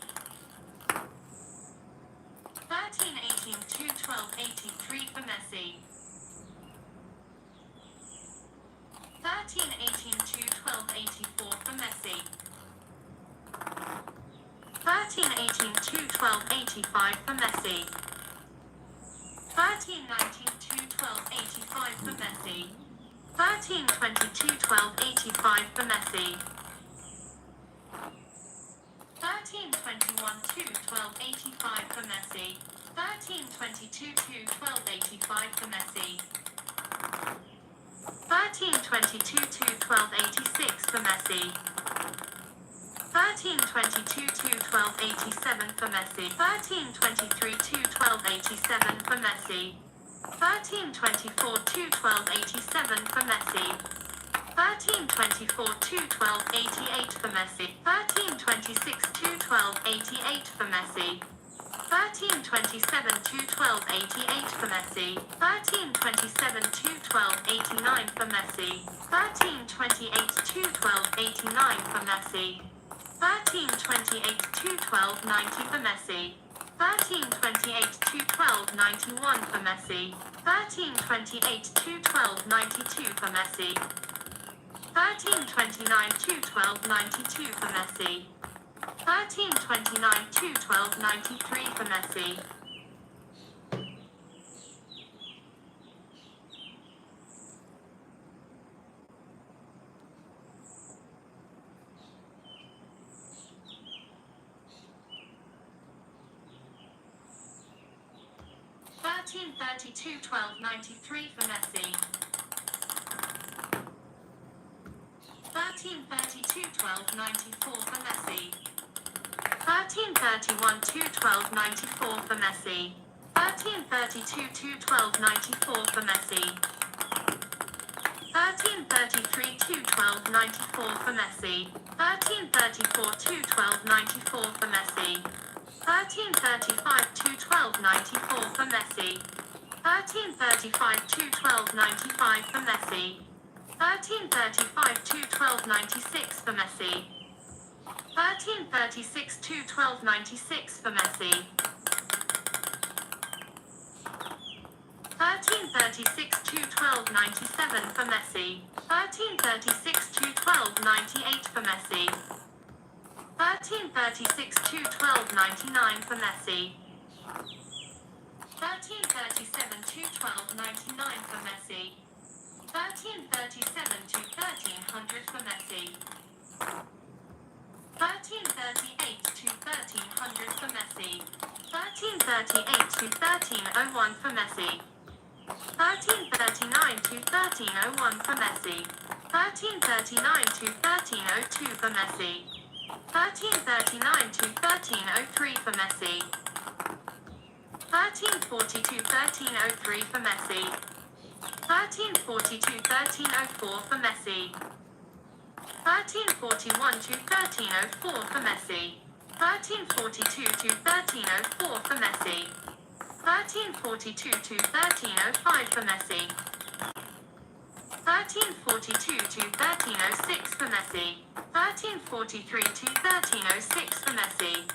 1318 to 1283 for Messi. 1318 to 1284 for Messi. 1318 to 1285 for Messi. 1319 to 1285 for Messi. 1320 to 1285 for Messi. 1321 to 1285 for Messi. 1322 to 1285 for Messi. 1322 to 1286 for Messi. 1322 to 1287 for Messi. 1323 to 1287 for Messi. 1324 to 1287 for Messi. 1324 to 1288 for Messi. 1326 to 1288 for Messi. 1327 to 1288 for Messi. 1327 to 1289 for Messi. 1328 to 1289 for Messi. 1328 to 1290 for Messi. 1328 to 1291 for Messi. 1328 to 1292 for Messi. 1329 to 1292 for Messi. 1329 to 1293 for Messi. 1330 to 1293 for Messi. 1330 to 1294 for Messi. 1331 to 1294 for Messi. 1332 to 1294 for Messi. 1333 to 1294 for Messi. 1334 to 1294 for Messi. 1335 to 1294 for Messi. 1335 to 1295 for Messi. 1335 to 1296 for Messi. 1336 to 1296 for Messi. 1336 to 1297 for Messi. 1336 to 1298 for Messi. 1336 to 1299 for Messi. 1337 to 1299 for Messi. 1337 to 1300 for Messi. 1338 to 1300 for Messi. 1338 to 1301 for Messi. 1339 to 1301 for Messi. 1339 to 1302 for Messi. 1339 to 1303 for Messi. 1340 to 1303 for Messi. 1340 to 1304 for Messi. 1341 to 1304 for Messi. 1342 to 1304 for Messi. 1342 to 1305 for Messi. 1342 to 1306 for Messi. 1343 to 1306 for Messi.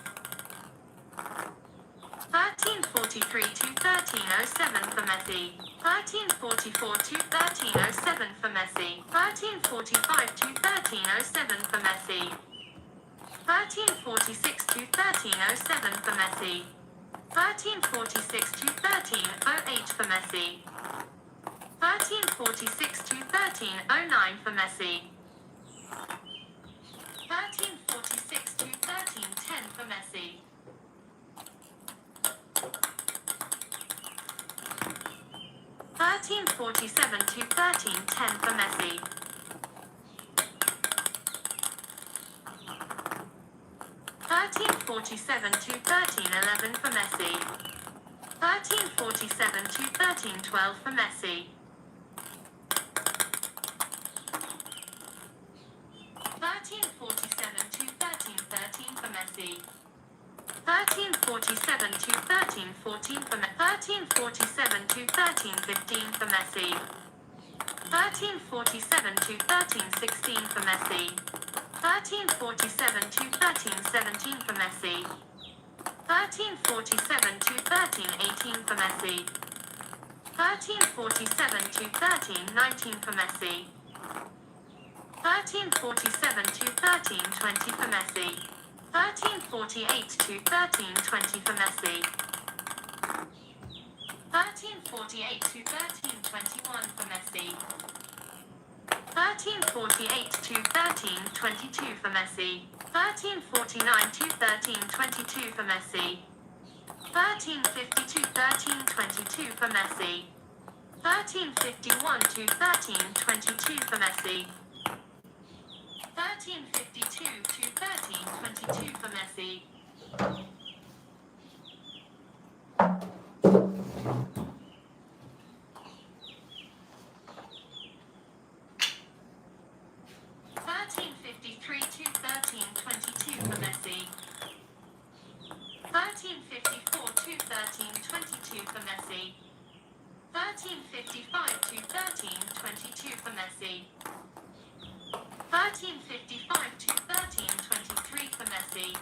1343 to 1307 for Messi. 1344 to 1307 for Messi. 1345 to 1307 for Messi. 1346 to 1307 for Messi. 1346 to 1308 for Messi. 1346 to 1309 for Messi. 1347 to 1310 for Messi. 1347 to 1311 for Messi. 1347 to 1312 for Messi. 1347 to 1313 for Messi. 1347 to 1314 for Messi. 1347 to 1315 for Messi. 1347 to 1316 for Messi. 1347 to 1317 for Messi. 1347 to 1318 for Messi. 1347 to 1319 for Messi. 1347 to 1320 for Messi. 1348 to 1320 for Messi. 1348 to 1321 for Messi. 1348 to 1322 for Messi. 1349 to 1322 for Messi. 1350 to 1322 for Messi. 1351 to 1322 for Messi. 1352 to 1322 for Messi. 1353 to 1322 for Messi. 1354 to 1322 for Messi. 1355 to 1322 for Messi. 1355 to 1323 for Messi.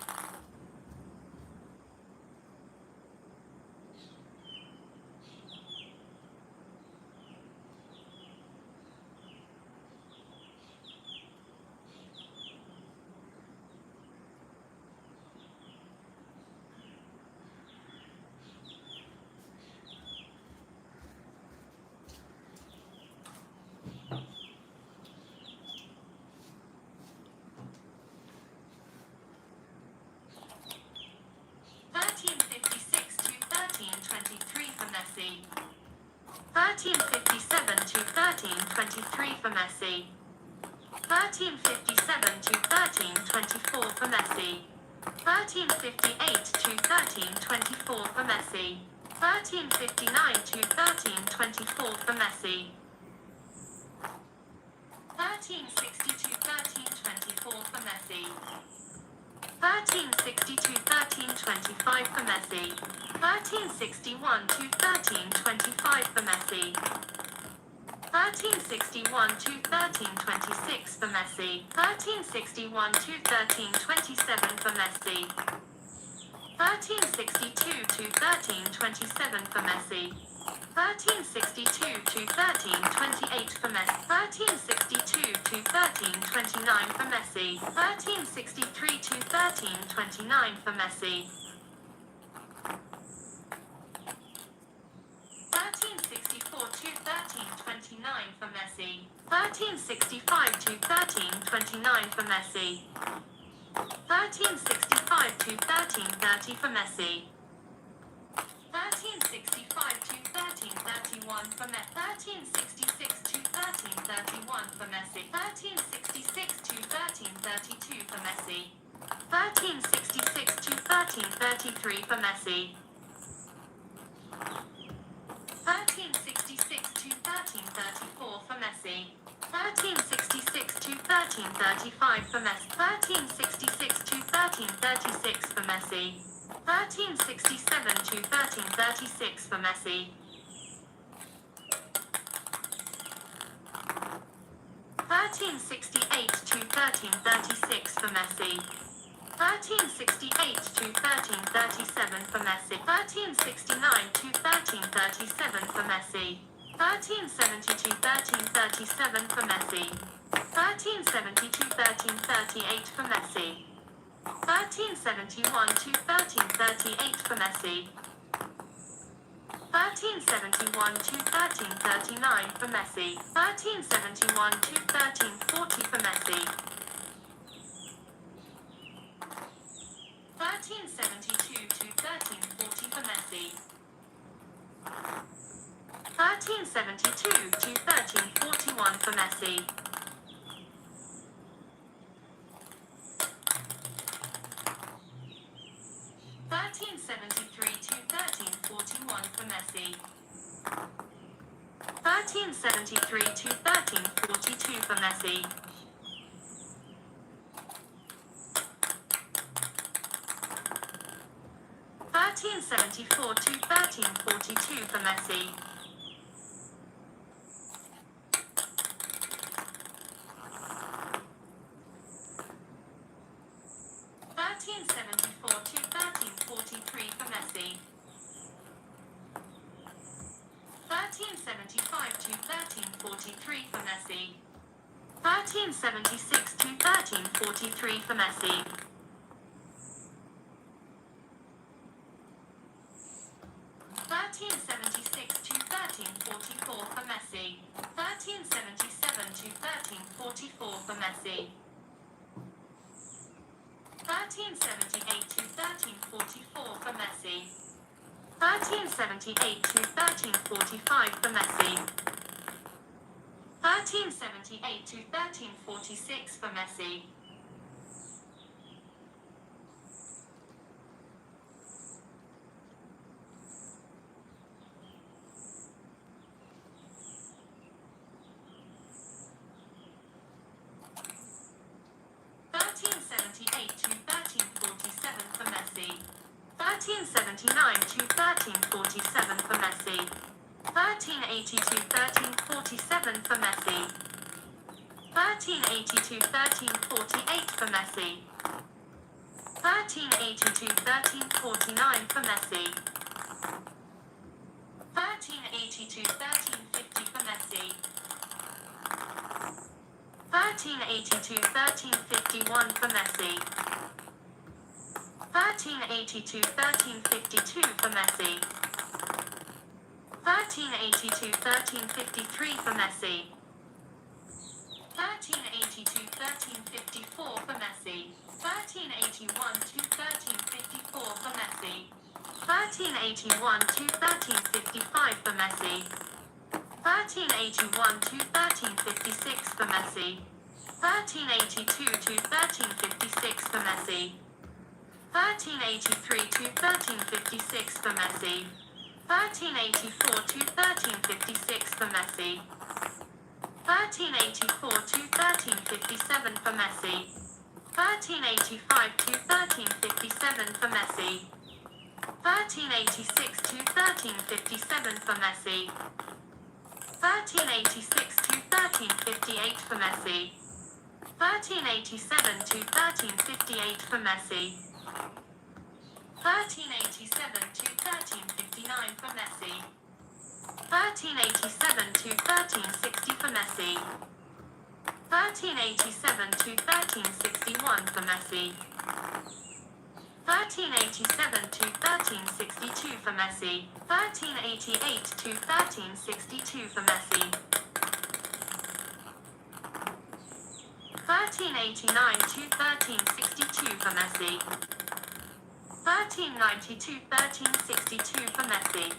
1356 to 1323 for Messi. 1357 to 1323 for Messi. 1357 to 1324 for Messi. 1358 to 1324 for Messi. 1359 to 1324 for Messi. 1360 to 1324 for Messi. 1360 to 1325 for Messi. 1361 to 1325 for Messi. 1361 to 1326 for Messi. 1361 to 1327 for Messi. 1362 to 1327 for Messi. 1362 to 1328 for Messi. 1362 to 1329 for Messi. 1363 to 1329 for Messi. 1364 to 1329 for Messi. 1365 to 1329 for Messi. 1365 to 1330 for Messi. 1365 to 1331 for Messi. 1366 to 1331 for Messi. 1366 to 1332 for Messi. 1366 to 1333 for Messi. 1366 to 1334 for Messi. 1366 to 1335 for Messi. 1366 to 1336 for Messi. 1367 to 1336 for Messi. 1368 to 1336 for Messi. 1368 to 1337 for Messi. 1369 to 1337 for Messi. 1370 to 1337 for Messi. 1370 to 1338 for Messi. 1371 to 1338 for Messi. 1371 to 1339 for Messi. 1371 to 1340 for Messi. 1372 to 1340 for Messi. 1372 to 1341 for Messi. 1373 to 1341 for Messi. 1373 to 1342 for Messi. 1374 to 1342 for Messi. 1374 to 1343 for Messi. 1375 to 1343 for Messi. 1376 to 1343 for Messi. 1376 to 1344 for Messi. 1377 to 1344 for Messi. 1378 to 1344 for Messi. 1378 to 1345 for Messi. 1378 to 1346 for Messi. 1378 to 1347 for Messi. 1379 to 1347 for Messi. 1380 to 1347 for Messi. 1380 to 1348 for Messi. 1380 to 1349 for Messi. 1380 to 1350 for Messi. 1380 to 1351 for Messi. 1380 to 1352 for Messi. 1380 to 1353 for Messi. 1380 to 1354 for Messi. 1381 to 1354 for Messi. 1381 to 1355 for Messi. 1381 to 1356 for Messi. 1382 to 1356 for Messi. 1383 to 1356 for Messi. 1384 to 1356 for Messi. 1384 to 1357 for Messi. 1385 to 1357 for Messi. 1386 to 1357 for Messi. 1386 to 1358 for Messi. 1387 to 1358 for Messi. 1387 to 1359 for Messi. 1387 to 1360 for Messi. 1387 to 1361 for Messi. 1387 to 1362 for Messi. 1388 to 1362 for Messi. 1389 to 1362 for Messi. 1390 to 1362 for Messi.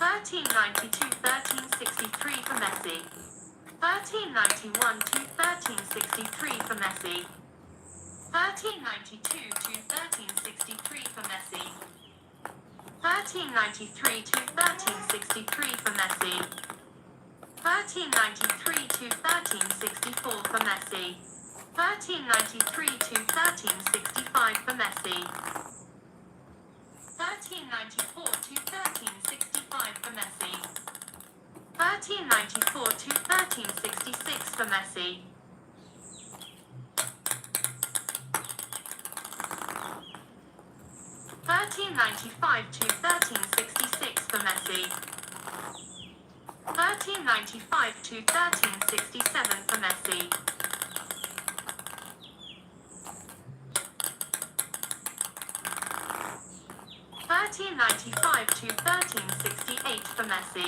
1390 to 1363 for Messi. 1391 to 1363 for Messi. 1392 to 1363 for Messi. 1393 to 1363 for Messi. 1393 to 1364 for Messi. 1393 to 1365 for Messi. 1394 to 1365 for Messi. 1394 to 1366 for Messi. 1395 to 1366 for Messi. 1395 to 1367 for Messi. 1395 to 1368 for Messi.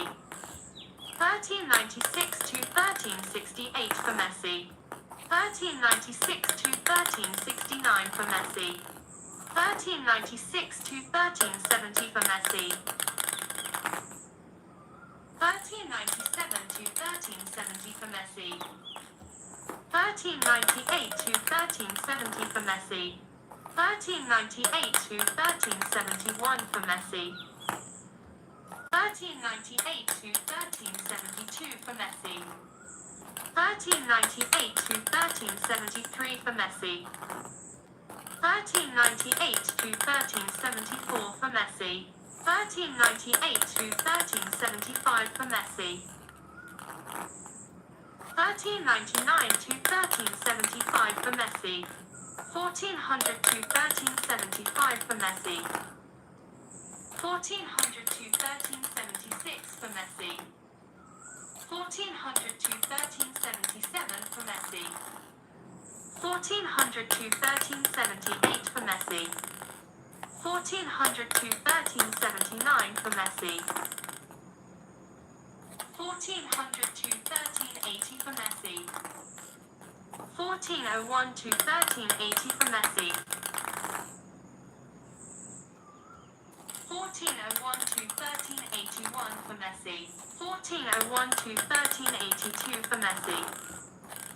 1396 to 1368 for Messi. 1396 to 1369 for Messi. 1396 to 1370 for Messi. 1397 to 1370 for Messi. 1398 to 1370 for Messi. 1398 to 1371 for Messi. 1398 to 1372 for Messi. 1398 to 1373 for Messi. 1398 to 1374 for Messi. 1398 to 1375 for Messi. 1399 to 1375 for Messi. 1400 to 1375 for Messi. 1400 to 1376 for Messi. 1400 to 1377 for Messi. 1400 to 1378 for Messi. 1400 to 1379 for Messi. 1400 to 1380 for Messi. 1401 to 1380 for Messi. 1401 to 1381 for Messi. 1401 to 1382 for Messi.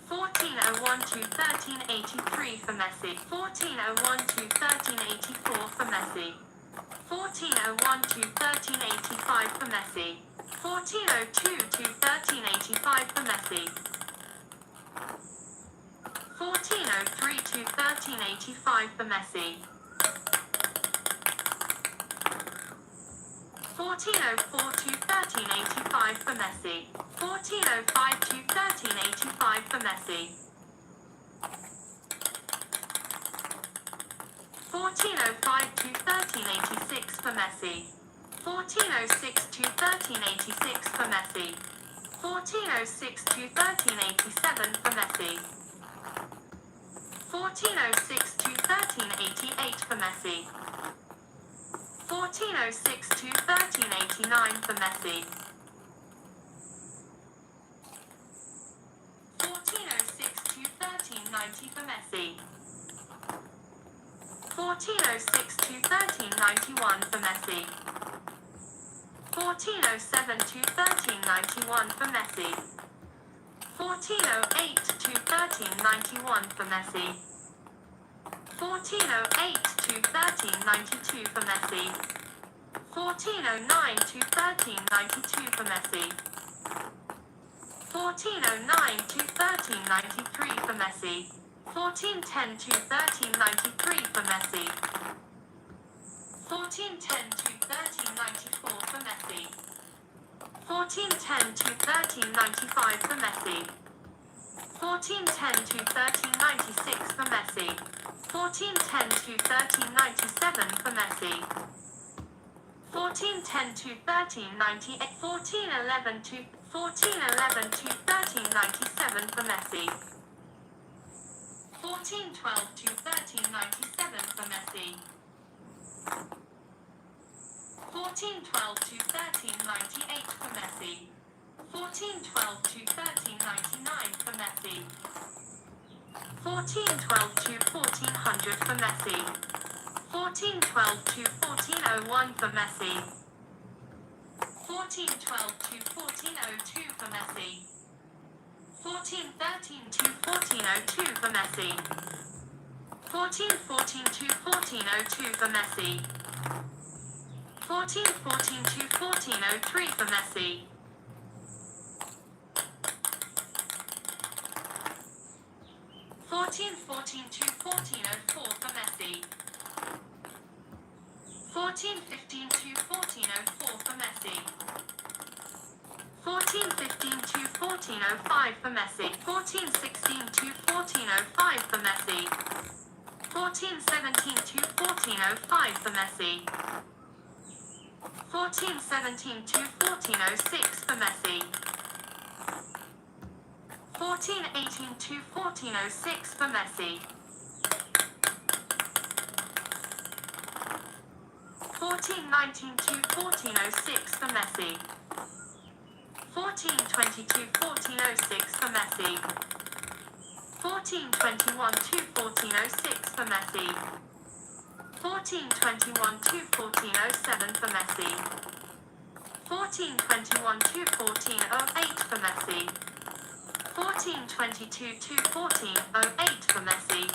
1401 to 1383 for Messi. 1401 to 1384 for Messi. 1401 to 1385 for Messi. 1402 to 1385 for Messi. 1403 to 1385 for Messi. 1404 to 1385 for Messi. 1405 to 1385 for Messi. 1405 to 1386 for Messi. 1406 to 1386 for Messi. 1406 to 1387 for Messi. 1406 to 1388 for Messi. 1406 to 1389 for Messi. 1406 to 1390 for Messi. 1406 to 1391 for Messi. 1407 to 1391 for Messi. 1408 to 1391 for Messi. 1408 to 1392 for Messi. 1409 to 1392 for Messi. 1409 to 1393 for Messi. 1410 to 1393 for Messi. 1410 to 1394 for Messi. 1410 to 1395 for Messi. 1410 to 1396 for Messi. 1410 to 1397 for Messi. 1410 to 1398. 1411 to 1411 to 1397 for Messi. 1412 to 1397 for Messi. 1412 to 1398 for Messi. 1412 to 1399 for Messi. 1412 to 1400 for Messi. 1412 to 1401 for Messi. 1412 to 1402 for Messi. 1413 to 1402 for Messi. 1414 to 1402 for Messi. 1414 to 1403 for Messi. 1414 to 1404 for Messi. 1415 to 1404 for Messi. 1415 to 1405 for Messi. 1416 to 1405 for Messi. 1417 to 1405 for Messi. 1417 to 1406 for Messi. 1418 to 1406 for Messi. 1419 to 1406 for Messi. 1420 to 1406 for Messi. 1421 to 1406 for Messi. 1421 to 1407 for Messi. 1421 to 1408 for Messi. 1422 to 1408 for Messi.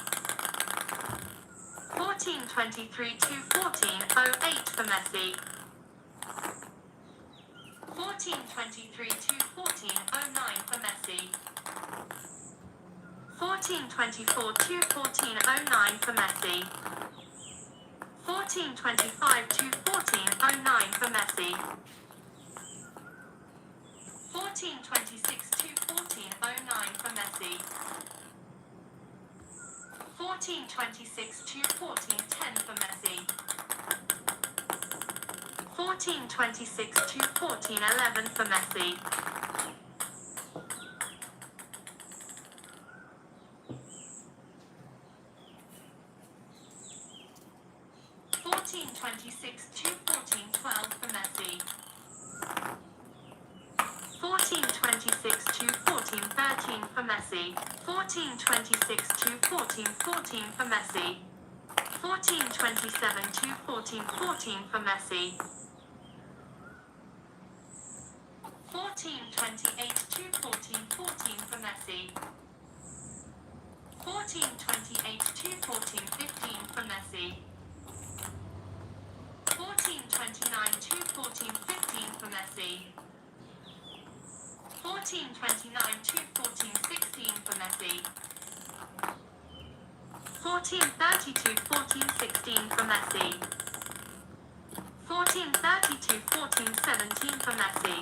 1423 to 1408 for Messi. 1423 to 1409 for Messi. 1424 to 1409 for Messi. 1425 to 1409 for Messi. 1426 to 1409 for Messi. 1426 to 1410 for Messi. 1426 to 1411 for Messi. 1426 to 1412 for Messi. 1426 to 1413 for Messi. 1426 to 1414 for Messi. 1427 to 1414 for Messi. 1428 to 1414 for Messi. 1428 to 1415 for Messi. 1429 to 1415 for Messi. 1429 to 1416 for Messi. 1430 to 1416 for Messi. 1430 to 1417 for Messi.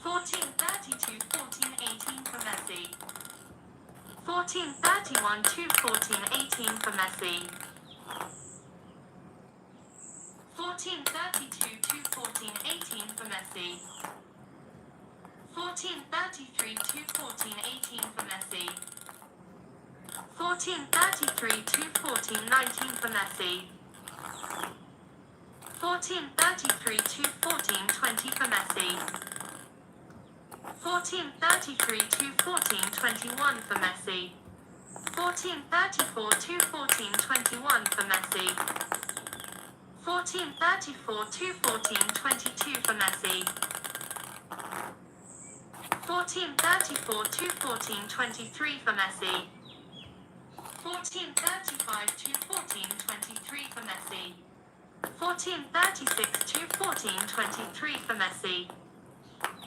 1430 to 1418 for Messi. 1431 to 1418 for Messi. 1432 to 1418 for Messi. 1433 to 1418 for Messi. 1433 to 1419 for Messi. 1433 to 1420 for Messi. 1433 to 1421 for Messi. 1434 to 1421 for Messi. 1434 to 1422 for Messi. 1434 to 1423 for Messi. 1435 to 1423 for Messi. 1436 to 1423 for Messi.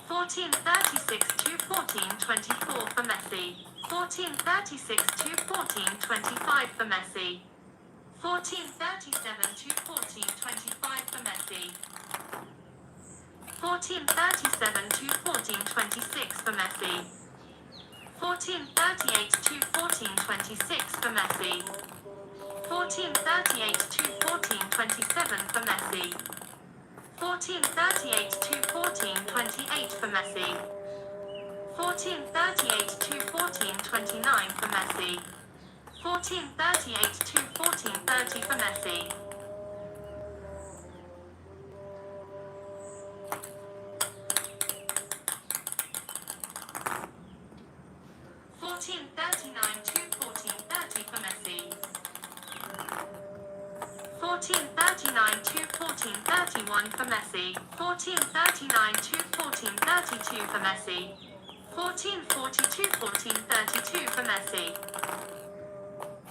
1436 to 1424 for Messi. 1436 to 1425 for Messi. 1437 to 1425 for Messi. 1437 to 1426 for Messi. 1438 to 1426 for Messi. 1438 to 1427 for Messi. 1438 to 1428 for Messi. 1438 to 1429 for Messi. 1438 to 1430 for Messi. 1439 to 1430 for Messi. 1439 to 1431 for Messi. 1439 to 1432 for Messi. 1440 to 1432 for Messi.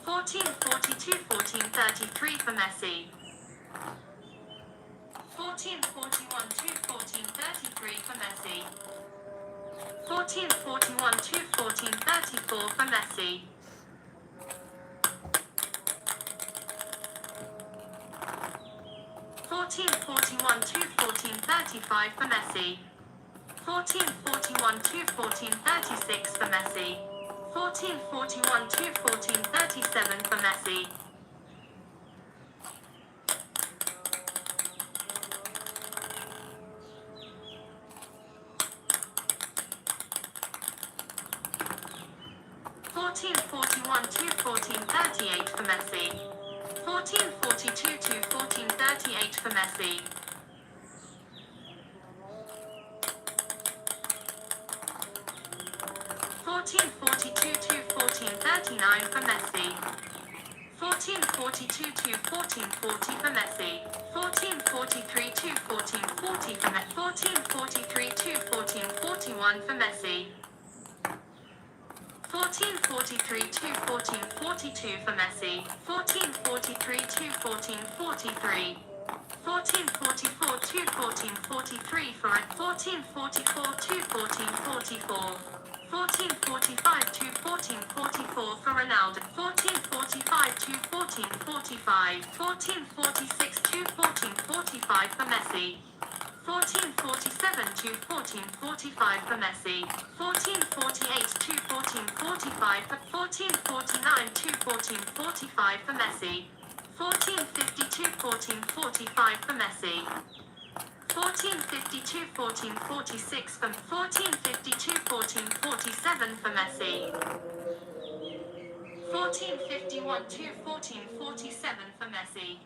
1440 to 1433 for Messi. 1441 to 1433 for Messi. 1441 to 1434 for Messi. 1441 to 1435 for Messi. 1441 to 1436 for Messi. 1441 to 1437 for Messi. 1441 to 1438 for Messi. 1442 to 1438 for Messi. 1442 to 1439 for Messi. 1442 1442 to 1440 for Messi. 1443 to 1440 for Messi. 1443 to 1441 for Messi. 1443 to 1442 for Messi. 1443 to 1443. 1444 to 1443 for it. 1444 to 1444. 1445 to 1444 for Ronaldo. 1445 to 1445. 1446 to 1445 for Messi. 1447 to 1445 for Messi. 1448 to 1445 for 1449 to 1445 for Messi. 1450 to 1445 for Messi. 1450 to 1446 for 1450 to 1447 for Messi. 1451 to 1447 for Messi.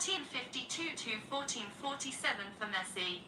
Fourteen 1452 to 1447 for Messi.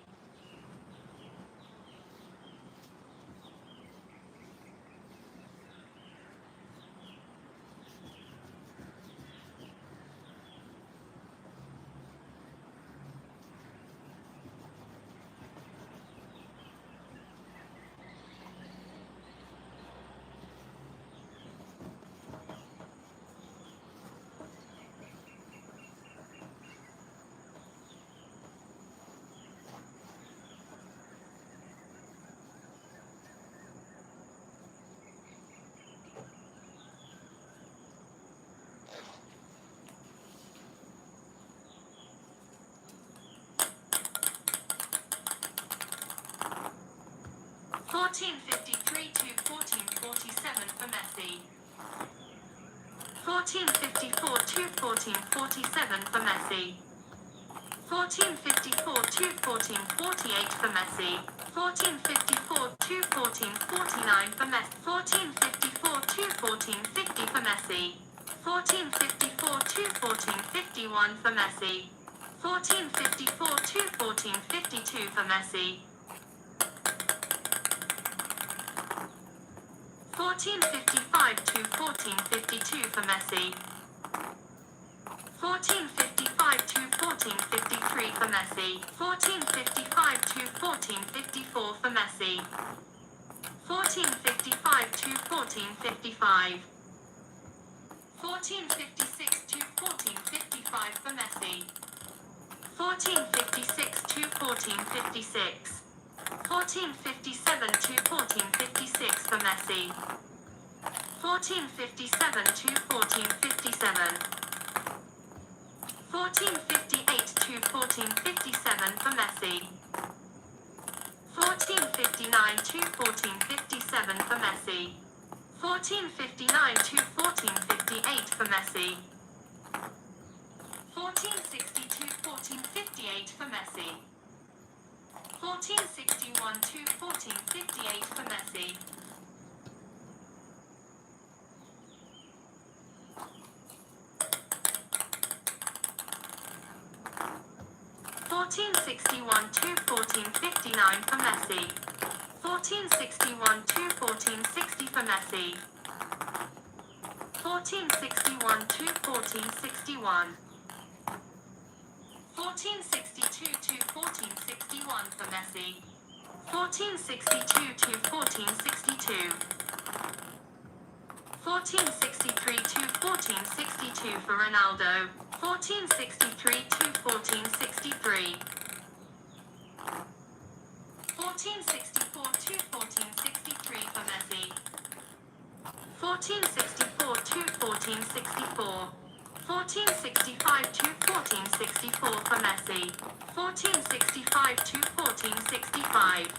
Fourteen 1453 to 1447 for Messi. 1454 to 1447 for Messi. 1454 to 1448 for Messi. 1454 to 1449 for Messi. 1454 to 1450 for Messi. 1454 to 1451 for Messi. 1454 to 1452 for Messi. 1455 to 1452 for Messi. 1455 to 1453 for Messi. 1455 to 1454 for Messi. 1455 to 1455. 1456 to 1455 for Messi. 1456 to 1456. 1457 to 1456 for Messi. 1457 to 1457. 1458 to 1457 for Messi. 1459 to 1457 for Messi. 1459 to 1458 for Messi. 1460 to 1458 for Messi. 1461 to 1458 for Messi. 1461 to 1459 for Messi. 1461 to 1460 for Messi. 1461 to 1461. 1462 to 1461 for Messi. 1462 to 1462. 1463 to 1462 for Ronaldo. 1463 to 1463. 1464 to 1463 for Messi. 1464 to 1464. 1465 to 1464 for Messi. 1465 to 1465.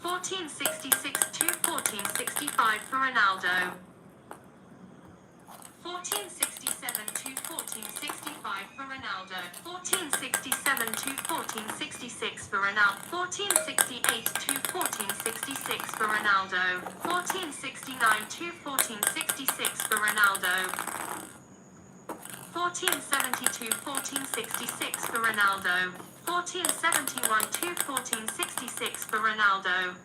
1466 to 1465 for Ronaldo. 1467 to 1465 for Ronaldo. 1467 to 1466 for Ronaldo. 1468 to 1466 for Ronaldo. 1469 to 1466 for Ronaldo. 1470 to 1466 for Ronaldo. 1471 to 1466 for Ronaldo.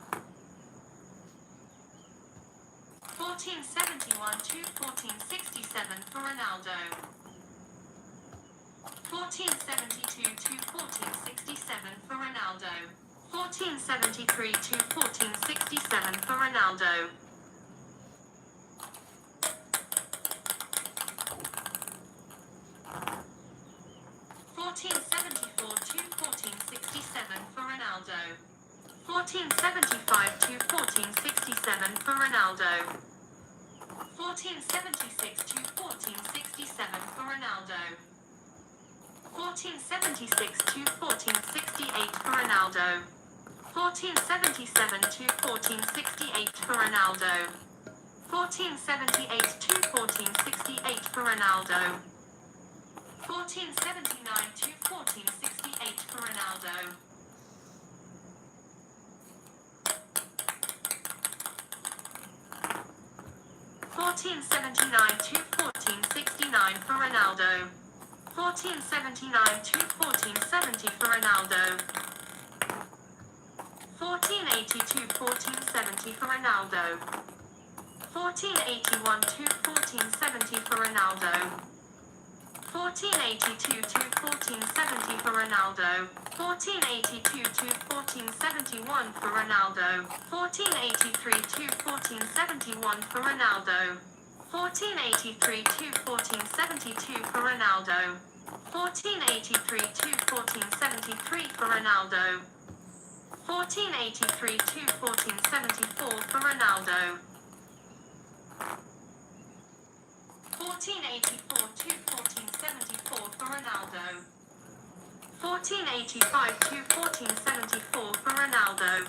1471 to 1467 for Ronaldo. 1472 to 1467 for Ronaldo. 1473 to 1467 for Ronaldo. 1474 to 1467 for Ronaldo. 1475 to 1467 for Ronaldo. 1476 to 1467 for Ronaldo. 1476 to 1468 for Ronaldo. 1477 to 1468 for Ronaldo. 1478 to 1468 for Ronaldo. 1479 to 1468 for Ronaldo. 1479 to 1469 for Ronaldo. 1479 to 1470 for Ronaldo. 1480 to 1470 for Ronaldo. 1481 to 1470 for Ronaldo. 1482 to 1470 for Ronaldo. 1482 to 1471 for Ronaldo. 1483 to 1471 for Ronaldo. 1483 to 1472 for Ronaldo. 1483 to 1473 for Ronaldo. 1483 to 1474 for Ronaldo. 1484 to 1474 for Ronaldo. 1485 to 1474 for Ronaldo.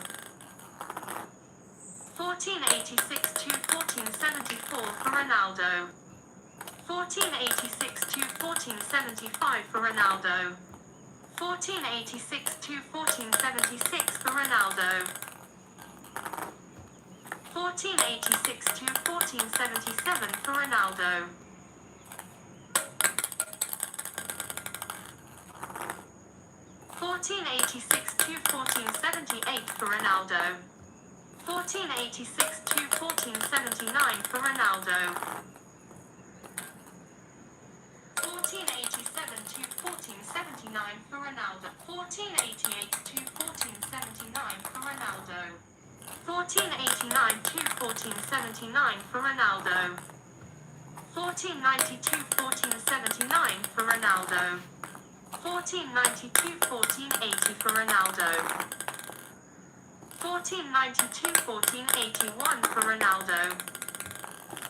1486 to 1474 for Ronaldo. 1486 to 1475 for Ronaldo. 1486 to 1476 for Ronaldo. 1486 to 1477 for Ronaldo. 1486 to 1478 for Ronaldo. 1486 to 1479 for Ronaldo. 1487 to 1479 for Ronaldo. 1488 to 1479 for Ronaldo. 1489 to 1479 for Ronaldo. 1490 to 1479 for Ronaldo. 1490 to 1480 for Ronaldo. 1490 to 1481 for Ronaldo.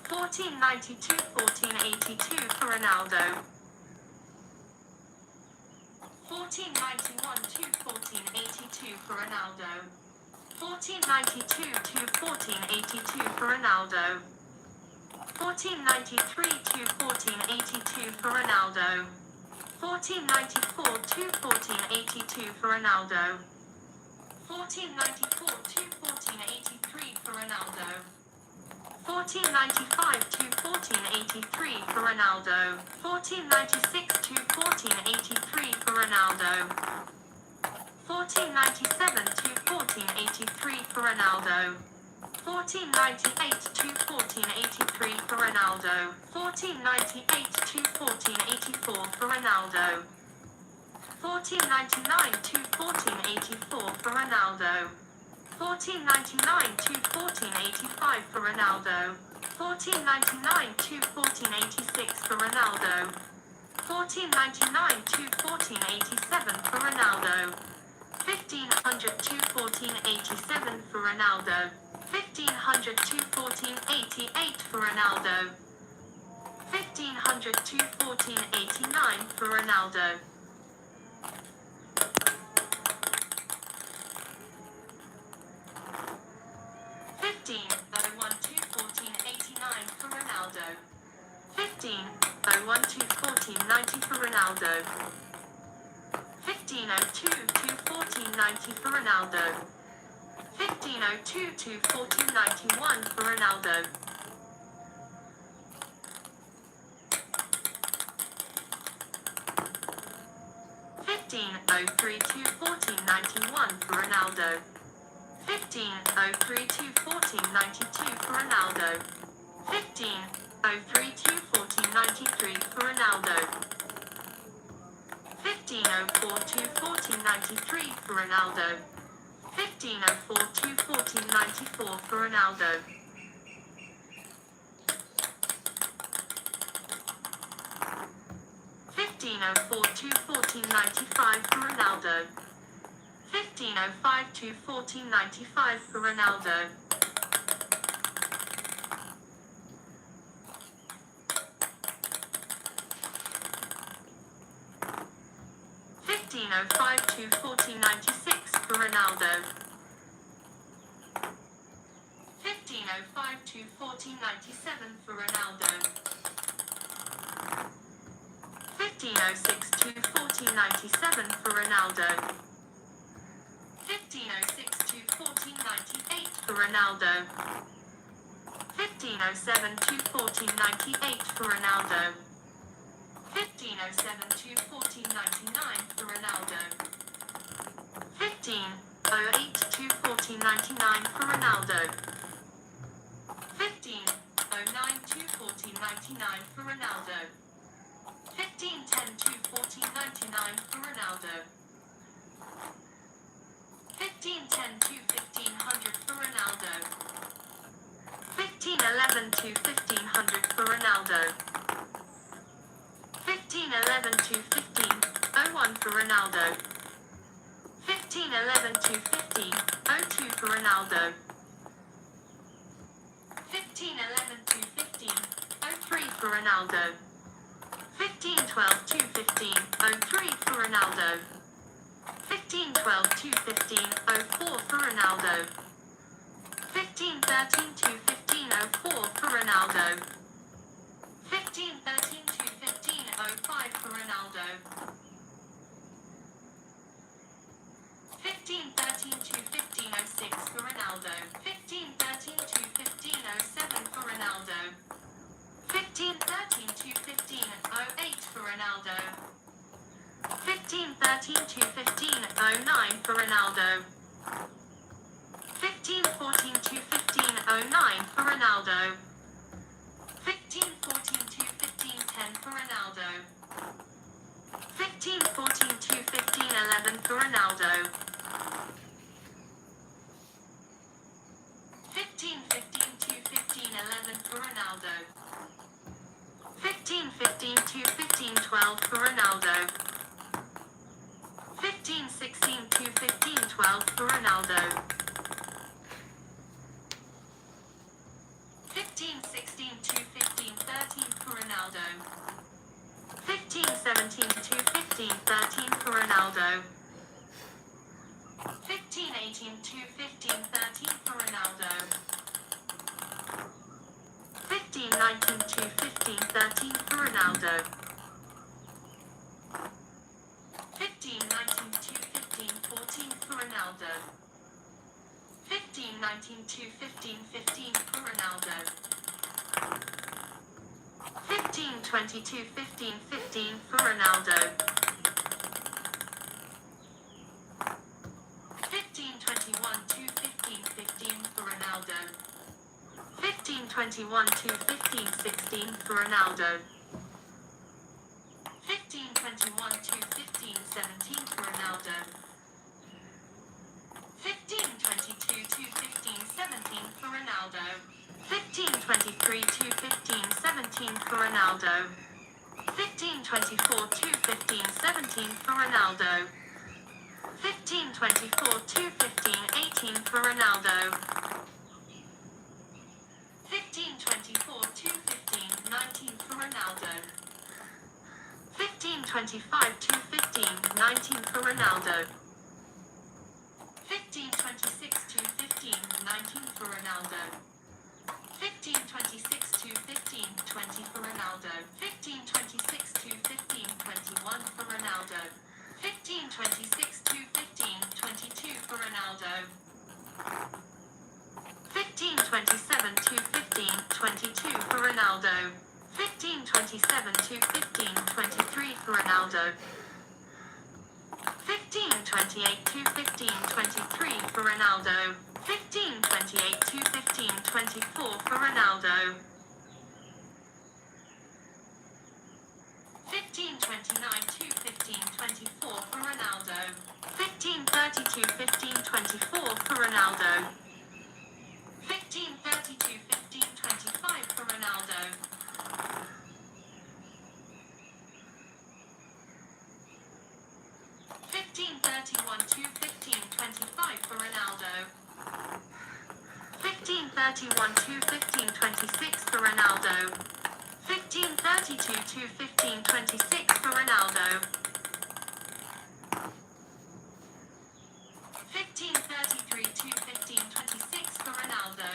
1490 to 1482 for Ronaldo. 1491 to 1482 for Ronaldo. 1492 to 1482 for Ronaldo. 1493 to 1482 for Ronaldo. 1494 to 1482 for Ronaldo. 1494 to 1483 for Ronaldo. 1495 to 1483 for Ronaldo. 1496 to 1483 for Ronaldo. 1497 to 1483 for Ronaldo. 1498 to 1483 for Ronaldo. 1498 to 1484 for Ronaldo. 1499 to 1484 for Ronaldo. 1499 to 1485 for Ronaldo. 1499 to 1486 for Ronaldo. 1499 to 1487 for Ronaldo. 1500 to 1487 for Ronaldo. 1500 to 1488 for Ronaldo. 1500 to 1489 for Ronaldo. 1501 to 1489 for Ronaldo. 1501 to 1490 for Ronaldo. 1502 to 1490 for Ronaldo. 1502 to 1491 for Ronaldo. 1503 to 1491 for Ronaldo. 1503 to 1492 for Ronaldo. 1503 to 1493 for Ronaldo. 1504 to 1493 for Ronaldo. 1504 to 1494 for Ronaldo. 1504 to 1495 for Ronaldo. 1505 to 1495 for Ronaldo. 1505 to 1496 for Ronaldo. 1505 to 1497 for Ronaldo. 1506 to 1497 for Ronaldo. 1506 to 1498 for Ronaldo. 1507 to 1498 for Ronaldo. 1507 to 1499 for Ronaldo. 1508 to 1499 for Ronaldo. 1509 to 1499 for Ronaldo. 1510 to 1499 for Ronaldo. 1510 to 1500 for Ronaldo. 1511 to 1500 for Ronaldo. 1511 to 1501 for Ronaldo. 1511 to 1502 for Ronaldo. 1511 to 1503 for Ronaldo. 1512 to 1503 for Ronaldo. 1512 to 1504 for Ronaldo. 1513 to 1504 for Ronaldo. 1513 1513 to 1506 for Ronaldo. 1513 to 1507 for Ronaldo. 1513 to 1508 for Ronaldo. 1513 to 1509 for Ronaldo. 1514 to 1509 for Ronaldo. 1514 to 1510 for Ronaldo. 1514 to 1511 for Ronaldo. 1515 to 1511 for Ronaldo. 1515 to 1512 for Ronaldo. 1516 to 1512 for Ronaldo. 1516 to 1513 for Ronaldo. 1517 to 1513 for Ronaldo. 1518 to 1513 for Ronaldo. 1519 to 1513 for Ronaldo. 1519 to 1514 for Ronaldo. 1519 to 1515 for Ronaldo. 1520 to 1515 for Ronaldo. 1521 to 1515 for Ronaldo. 1521 to 1516 for Ronaldo. 1521 to 1517 for Ronaldo. 1522 to 1517 for Ronaldo. 1523 to 1517 for Ronaldo. 1524 to 1517 for Ronaldo. 1524 to 1518 for Ronaldo. 1524 to 1519 for Ronaldo. 1525 to 1519 for Ronaldo. 1526 to 1519 for Ronaldo. 1526 to 1520 for Ronaldo. 1526 to 1521 for Ronaldo. 1526 to 1522 for Ronaldo. 1527 to 1522 for Ronaldo. 1527 to 1523 for Ronaldo. 1528 to 1523 for Ronaldo. 1528 to 1524 for Ronaldo. 1529 to 1524 for Ronaldo. 1530 to 1524 for Ronaldo. 1530 to 1525 for Ronaldo. 1531 to 1525 for Ronaldo. 1531 to 1526 for Ronaldo. 1532 to 1526 for Ronaldo. 1533 to 1526 for Ronaldo.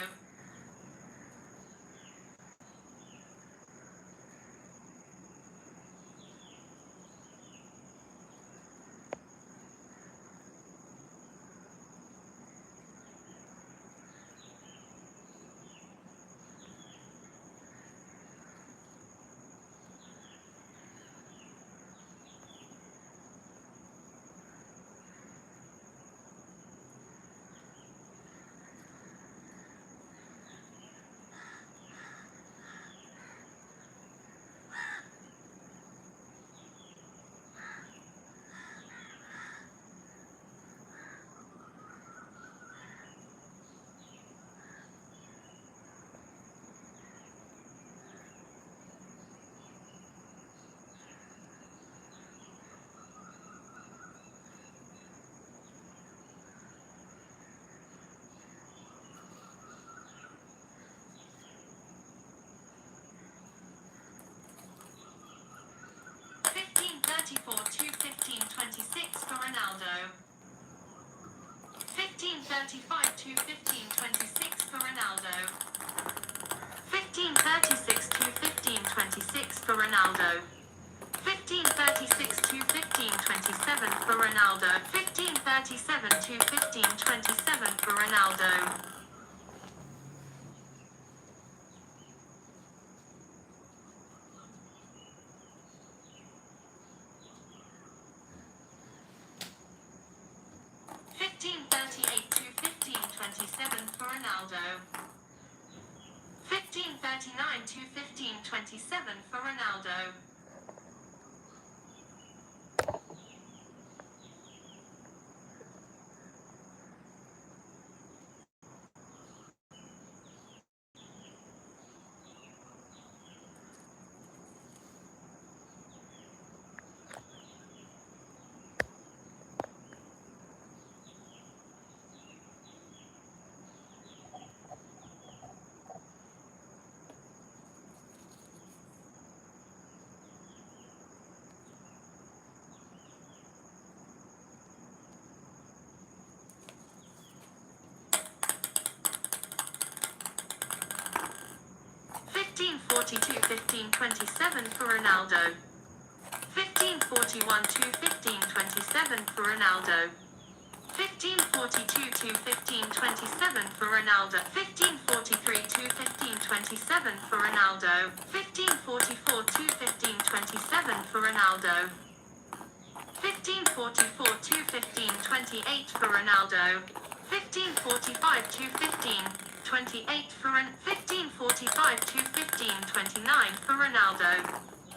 1534 to 1526 for Ronaldo. 1535 to 1526 for Ronaldo. 1536 to 1526 for Ronaldo. 1536 to 1527 for Ronaldo. 1537 to 1527 for Ronaldo. 1538 to 1527 for Ronaldo. 1539 to 1527 for Ronaldo. 1542 1527 for Ronaldo. 1541 to 1527 for Ronaldo. 1542 to 1527 for Ronaldo. 1543 to 1527 for Ronaldo. 1544 to 1527 for Ronaldo. 1544 to 1528 for Ronaldo. 1545 to 1528 for 1545 to 1529 for Ronaldo.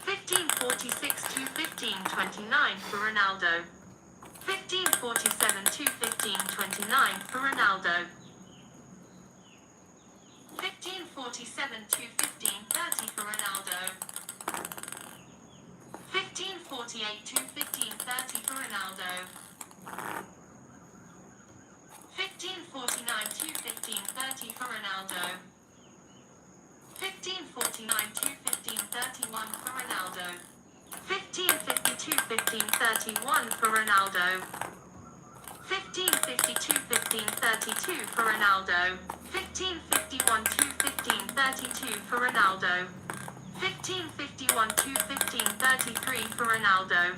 1546 to 1529 for Ronaldo. 1547 to 1529 for Ronaldo. 1547 to 1530 for Ronaldo. 1548 to 1530 for Ronaldo. 1549 to 1530 for Ronaldo. 1549 to 1531 for Ronaldo. 1552 1531 for Ronaldo. 1552 1532 for Ronaldo. 1551 to 1532 for Ronaldo. 1551 to 1533 for Ronaldo.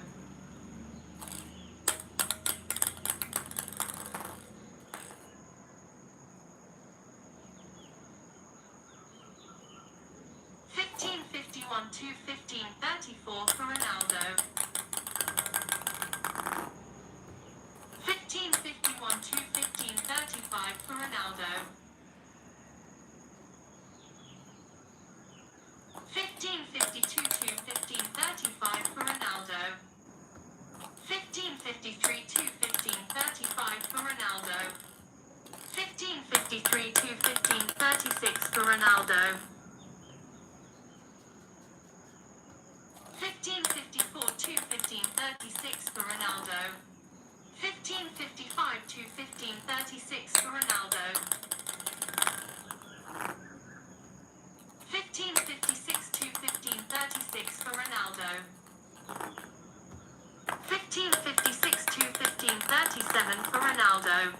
1551 to 1534 for Ronaldo. 1551 to 1535 for Ronaldo. 1552 to 1535 for Ronaldo. 1553 to 1535 for Ronaldo. 1553 to 1536 for Ronaldo. 1554 to 1536 for Ronaldo. 1555 to 1536 for Ronaldo. 1556 to 1536 for Ronaldo. 1556 to 1537 for Ronaldo.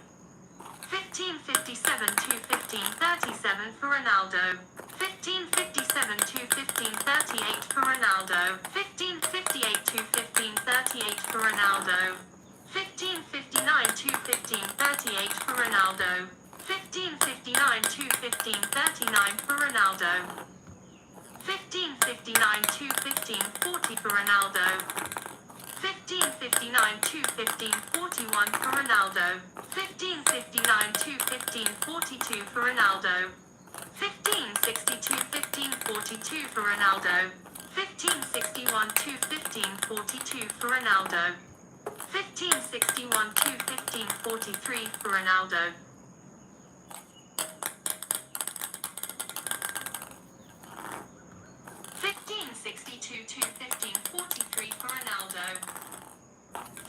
1557 to 1537 for Ronaldo. 1557 to 1538 for Ronaldo. 1558 to 1538 for Ronaldo. 1559 to 1538 for Ronaldo. 1559 to 1539 for Ronaldo. 1559 to 1540 for Ronaldo. 1559 to 1541 for Ronaldo. 1559 to 1542 for Ronaldo. 1560 to 1542 for Ronaldo. 1561 to 1542 for Ronaldo. 1561 to 1543 for Ronaldo. 1562 to 1543 for Ronaldo.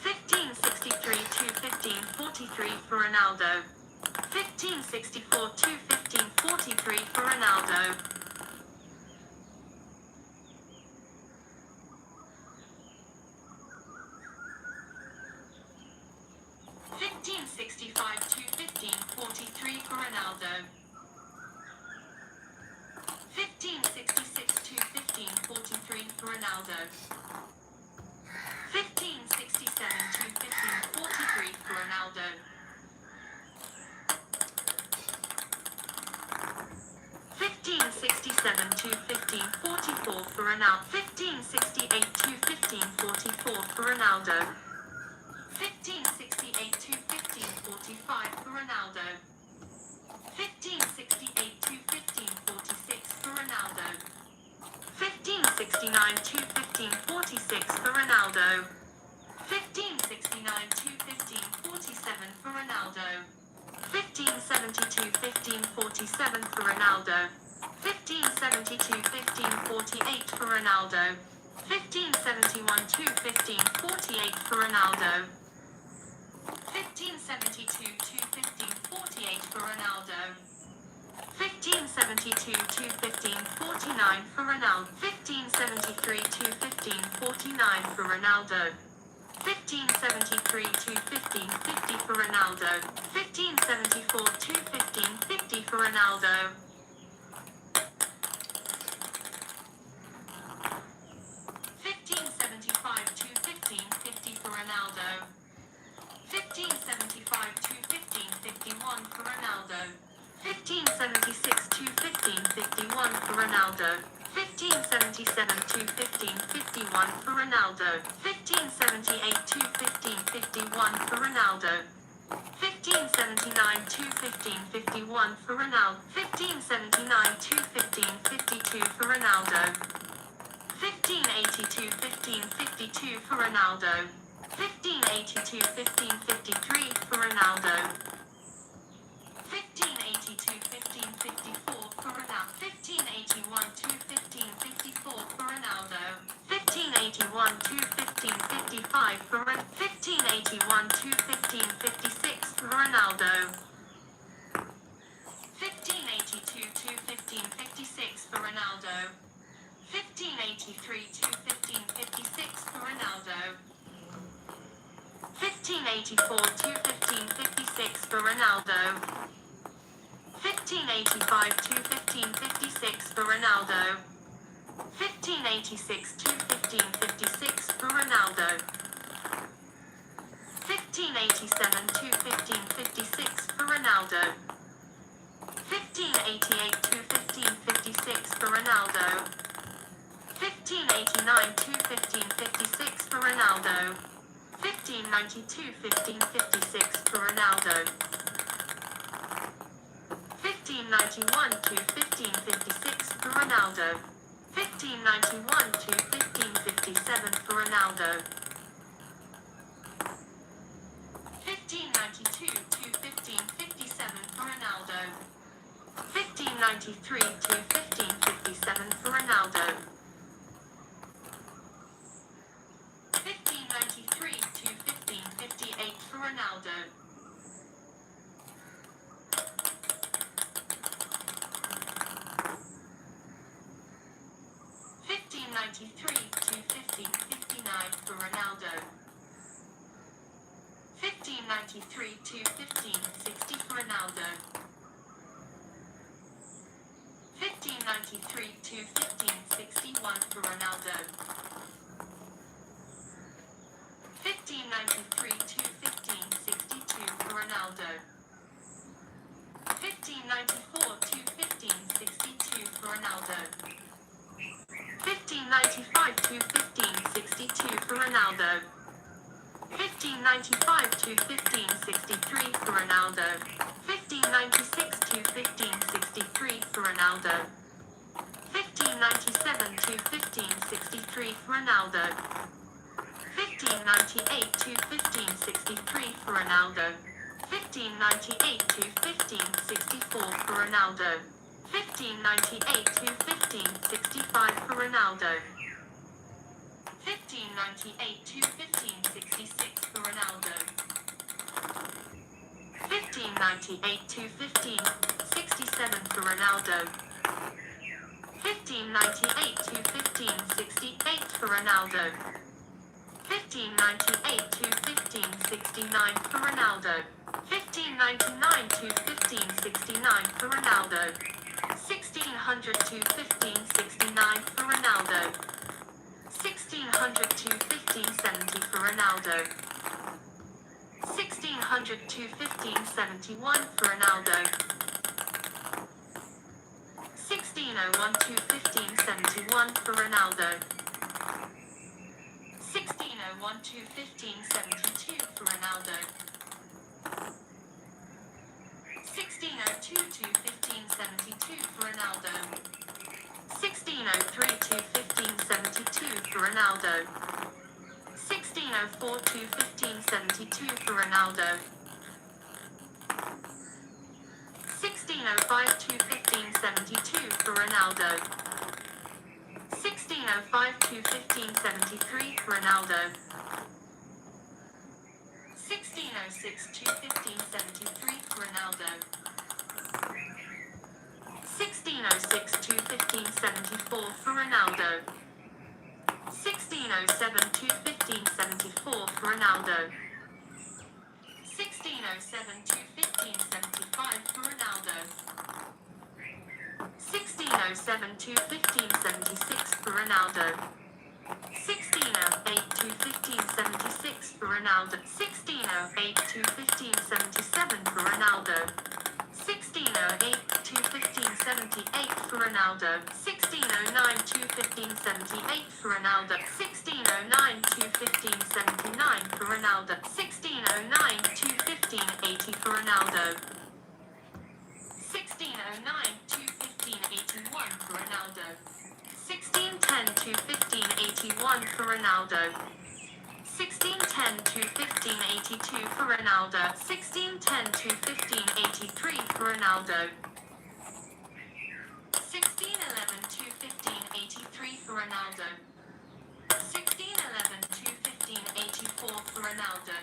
1563 to 1543 for Ronaldo. 1564 to 1543 for Ronaldo. 1565 to 1543 for Ronaldo. 1566 to 1543 for Ronaldo. 1567 to 1543 for Ronaldo. 1567 to 1544 for Ronaldo. 1568 to 1544 for Ronaldo. 1568 to 1545 for Ronaldo. 1568 to 1546 for Ronaldo. 1569 to 1546 for Ronaldo. 1569 to 1547 for Ronaldo. 1572 1547 for Ronaldo. 1572 1548 for Ronaldo. 1571 to 1548 for Ronaldo. 1572 to 1548 for Ronaldo. 1572 to 1549 for Ronaldo. 1573 to 1549 for Ronaldo. 1573 to 1550 for Ronaldo. 1574 to 1550 for Ronaldo. 1575 to 1550 for Ronaldo. 1575 to 1551 for Ronaldo. 1576 to 1551 for Ronaldo. 1577 to 1551 for Ronaldo. 1578 to 1551 for Ronaldo. 1579 to 1551 for Ronaldo. 1579 to 1552 for Ronaldo. 1582 1552 for Ronaldo. 1582 1553 for Ronaldo. 1582 1554 for Ronaldo. 1581 to 1554 for Ronaldo. 1581 to 1555 for 1581 to 1556 for Ronaldo. 1582 to 1556 for Ronaldo. 1583 to 1556 for Ronaldo. 1584 to 1556 for Ronaldo. 1585 to 1556 for Ronaldo. 1586 to 1556 for Ronaldo. 1587 to 1556 for Ronaldo. 1588 to 1556 for Ronaldo. 1589 to 1556 for Ronaldo. 1592 1556 for Ronaldo. 1591 to 1556 for Ronaldo. 1591 to 1557 for Ronaldo. 1592 to 1557 for Ronaldo. 1593 to 1557 for Ronaldo. 1593 to 1558 for Ronaldo. 1593 to 1559 for Ronaldo. 1593 to 1560 for Ronaldo. 1593 to 1561 for Ronaldo. 1593 to 1562 for Ronaldo. 1594 to 1562 for Ronaldo. 1595 to 1562 for Ronaldo. 1595 to 1563 for Ronaldo. 1596 to 1563 for Ronaldo. 1597 to 1563 for Ronaldo. 1598 to 1563 for Ronaldo. 1598 to 1564 for Ronaldo. 1598 to 1565 for Ronaldo. 1598 to 1566 for Ronaldo. 1598 to 1567 for Ronaldo. 1598 to 1568 for Ronaldo. 1598 to 1569 for Ronaldo. 1599 to 1569 for Ronaldo. 1600 to 1569 for Ronaldo. 1600 to 1569 215.70 for Ronaldo. 1600 215.71 for Ronaldo. 1601 215.71 for Ronaldo. 1601 215.72 for Ronaldo. 1602 215.72 for Ronaldo. 1603 215.72 for Ronaldo. 1604 215.72 for Ronaldo. 1605 215.72 for Ronaldo. 1605 215.73 for Ronaldo. 1606 215.73 for Ronaldo. 1606 215.74 for Ronaldo. 1607 215.74 for Ronaldo. 1607 215.75 for Ronaldo. 1607 215.76 for Ronaldo. 1608 215.76 for Ronaldo. 1608 215.77 for Ronaldo. 1608 215.78 for Ronaldo. 1609 215.78 for Ronaldo. 1609 215.79 for Ronaldo. 1609 215.80 for Ronaldo. 1609 215.81 for Ronaldo. 1610 215.81 for Ronaldo. 1610 215.82 for Ronaldo. 1610 215.83 for Ronaldo. 1611 215.83 for Ronaldo. 1611 215.84 for Ronaldo.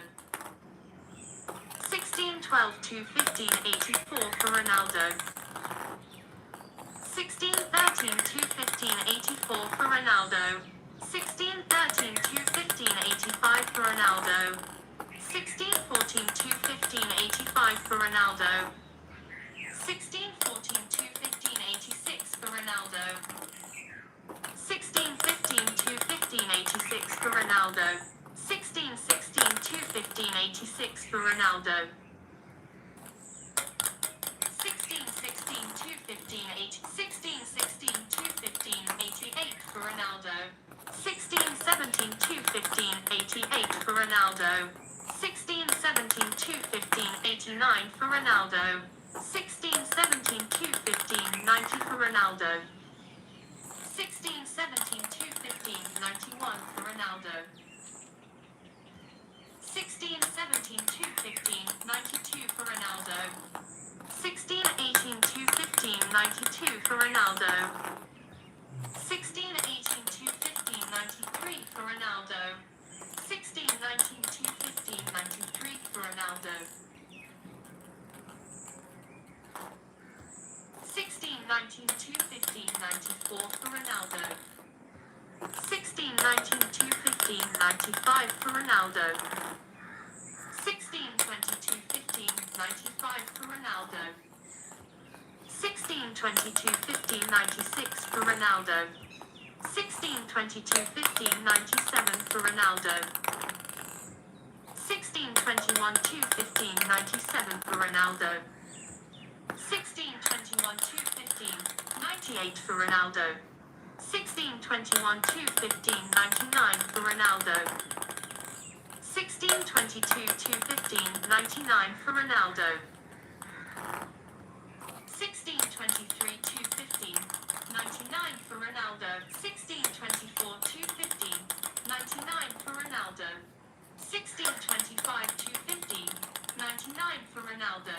1612 215.84 for Ronaldo. 1613 215.84 for Ronaldo. 1613 215.85 for Ronaldo. 1614 215.85 for Ronaldo. 1614 215.86 for Ronaldo. 1615 215.86 for Ronaldo. 1616 215.86 for Ronaldo. 1616 215.8 1616 215.88 for Ronaldo. 1617 215.88 for Ronaldo. 1617 215.89 for Ronaldo. 1617 215.90 for Ronaldo. 1617 215.91 for Ronaldo. 1617 215.92 for Ronaldo. 1618 215.92 for Ronaldo. 1618 215.93 for Ronaldo. 1619 215.93 for Ronaldo. 1619 215.94 for Ronaldo. 1619 215.95 for Ronaldo. 1622 15.95 for Ronaldo. 1622 15.96 for Ronaldo. 1622 15.97 for Ronaldo. 1621 215.97 for Ronaldo. 1621 215.98 for Ronaldo. 1621 215.99 for Ronaldo. 1622 215.99 for Ronaldo. 1623 215.99 for Ronaldo. 1624 215.99 for Ronaldo. 1625 215.99 for Ronaldo.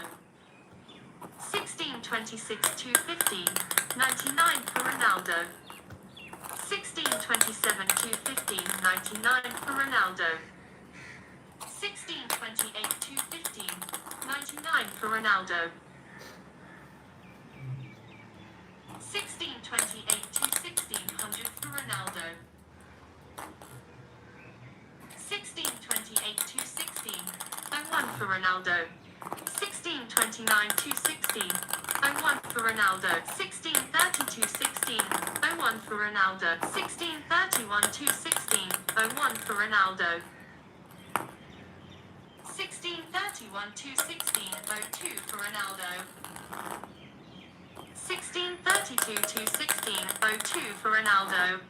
1626 215.99 for Ronaldo. 1627 215.99 for Ronaldo. 1628 215.99 for Ronaldo. 1628 21600 for Ronaldo. 1628 216.01 for Ronaldo. 1629 216.01 for Ronaldo. 1632 16.01 for Ronaldo. 1631 216.01 01 for Ronaldo. 1631 to 1602 for Ronaldo. 1632 to 1602 for Ronaldo.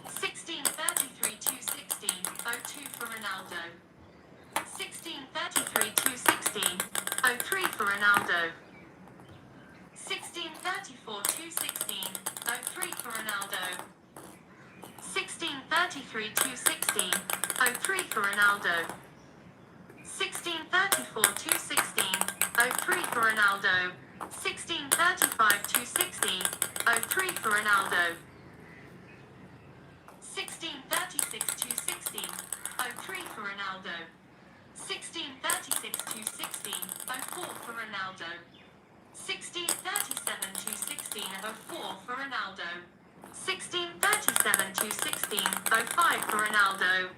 1633 to 1602 for Ronaldo. 1633 to 1603 for Ronaldo. 1634 to 1603 for Ronaldo. 1633 to 1603 for Ronaldo. 1634 to 1603 for Ronaldo. 1635 to 1603 for Ronaldo. 1636 to 1603 for Ronaldo. 1636 to 1604 for Ronaldo. 1637 to 1604 for Ronaldo. 1637 to 1605 for Ronaldo.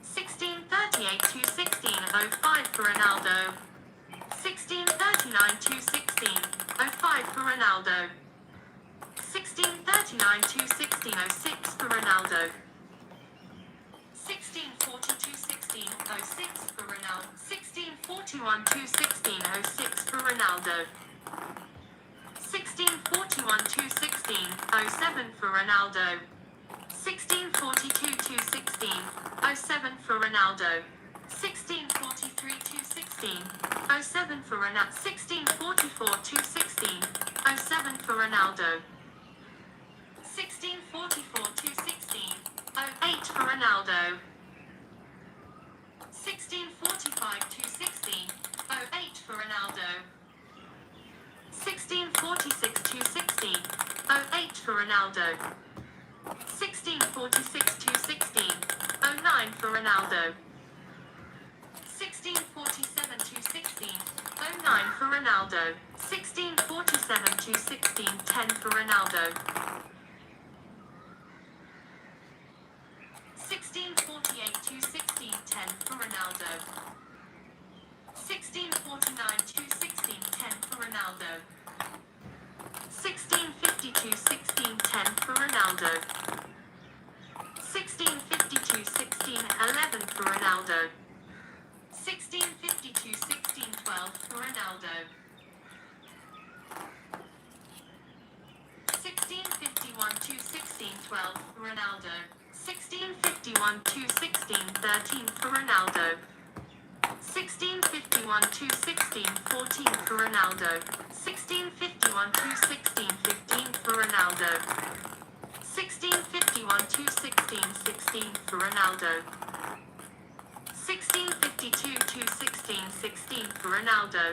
1638 to 1605 for Ronaldo. 1639 to 1605 for Ronaldo. 1639 to 1606 for Ronaldo. 1640 to 1606 for Ronaldo. 1641 to 1606 for Ronaldo. 1641 to 1607 for Ronaldo. 1642 to 1607 for Ronaldo. 1643 to 1607 for Ronaldo. 1644 to 1607 for Ronaldo. 1644 to 1608 for Ronaldo. 1645 to 1608 for Ronaldo. 1646 to 1608 for Ronaldo. 1646 to 1609 for Ronaldo. 1647 to 1609 for Ronaldo. 1647 to 1610 for Ronaldo. 1648 to 1610 for Ronaldo. 1649 to 1610 for Ronaldo. 1650 to 1610 for Ronaldo. 1650 to 1611 for Ronaldo. 1650 to 1612 for Ronaldo. 1651 to 1612 for Ronaldo. 1651 to 1613 for Ronaldo. 1651 to 1614 for Ronaldo. 1651 to 1615 for Ronaldo. 1651 to 1616 for Ronaldo. 1652 to 1616 for Ronaldo.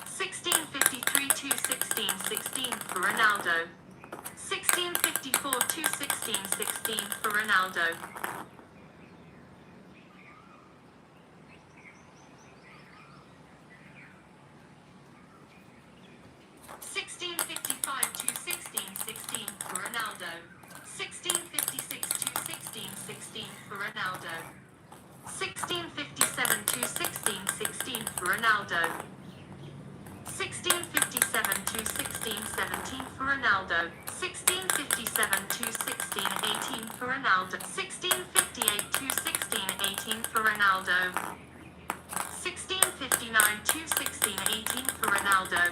1653 to 1616 for Ronaldo. 1654 to 1616 for Ronaldo. 1655 to 1616 for Ronaldo. 1656 to 1616 for Ronaldo. 1657 to 1616 for Ronaldo. 1657 to 1617 for Ronaldo. 1657 to 1618 for Ronaldo. 1658 to 1618 for Ronaldo. 1659 to 1618 for Ronaldo.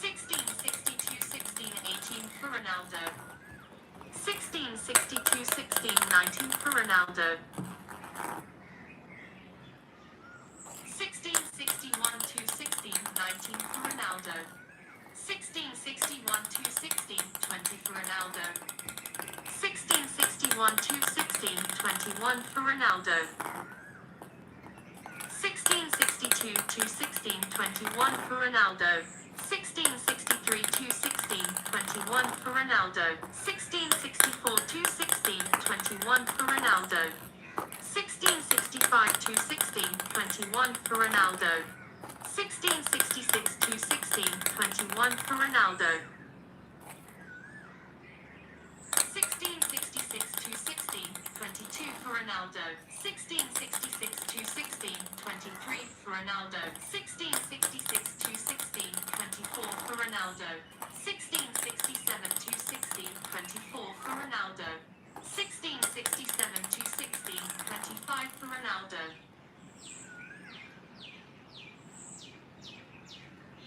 1660 to 1618 for Ronaldo. 1660 to 1619 for Ronaldo. 1661 to 1619 for Ronaldo. 1661 to 1620 for Ronaldo. 1661 to 1621 for Ronaldo. 1662 to 1621 for Ronaldo. 1663 to 1621 for Ronaldo. 1664 to 1621 for Ronaldo. 1665 to 1621 for Ronaldo. 1666 to 1621 for Ronaldo. 1666 to 1622 for Ronaldo. 1666 to 1623 for Ronaldo. 1666 to 1624 for Ronaldo. 1667 to 1624 for Ronaldo. 1667 to 1625 for Ronaldo.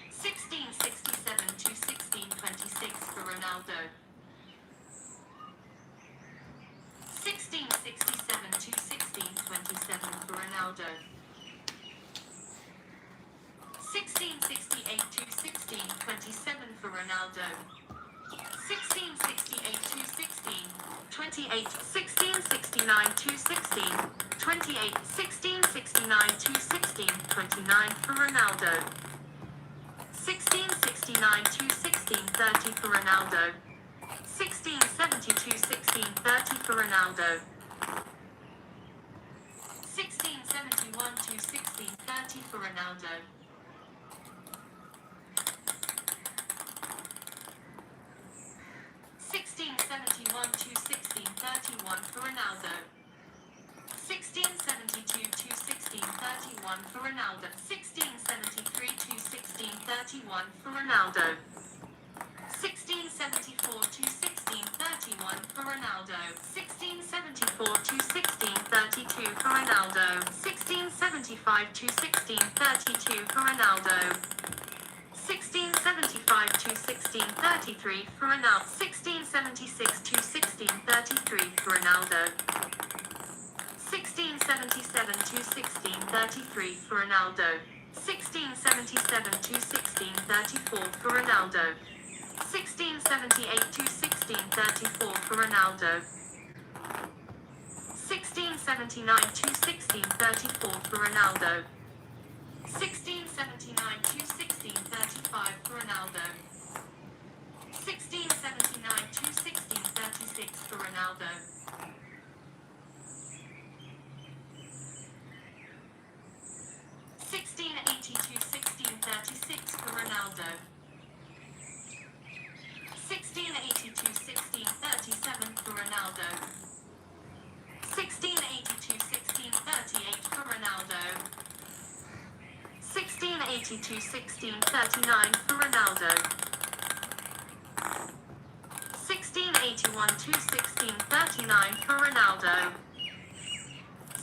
1667 to 1626 for Ronaldo. 1667 to 1627 for Ronaldo. 1668 to 1627 for Ronaldo. 1668 to 1628. 1669 to 1628. 1669 to 1629 for Ronaldo. 1669 to 1630 for Ronaldo. 1670 to 1630 for Ronaldo. 1671 to 1630 for Ronaldo. 1671 to 1631 for Ronaldo. 1672 to 1631 for Ronaldo. 1673 to 1631 for Ronaldo. 1674 to 1631 for Ronaldo. 1674 to 1632 for Ronaldo. 1675 to 1632 for Ronaldo. 1675 to 1633 for Ronaldo. 1676 to 1633 for Ronaldo. 1677 to 1633 for Ronaldo. 1677 to 1634 for Ronaldo. 1678 to 1634 for Ronaldo. 1679 to 1634 for Ronaldo. 1679 to 1635 for Ronaldo. 1679 to 1636 for Ronaldo. 1680 to 1636 for Ronaldo. 1680 to 1637 for Ronaldo. 1680 to 1638 for Ronaldo. 1680 to 1639 for Ronaldo. 1681 to 1639 for Ronaldo.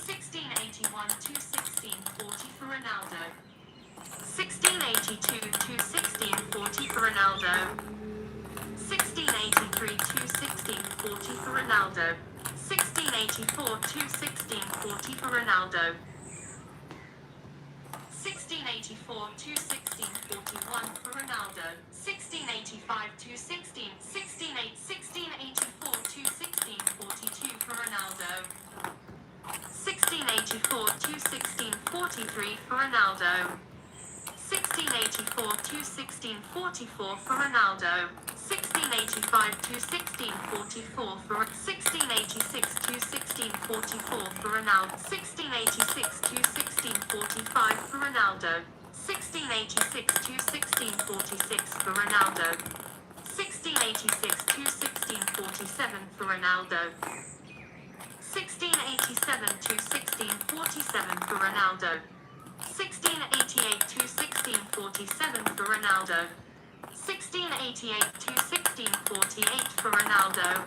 1681 to 1640 for Ronaldo. 1682 to 1640 for Ronaldo. 1683 to 1640 for Ronaldo. 1684 to 1640 for Ronaldo. 1684 to 1641 for Ronaldo. 1685 to 1684 to 1642 for Ronaldo. 1684 to 1643 for Ronaldo. 1684 to 1644 for Ronaldo. 1685 to 1644 for 1686 to 1644 for Ronaldo. 1686 to 1645 for Ronaldo. 1686 to 1646 for Ronaldo. 1686 to 1647 for Ronaldo. 1687 to 1647 for Ronaldo. 1688 to 1647 for Ronaldo. 1688 to 1648 for Ronaldo.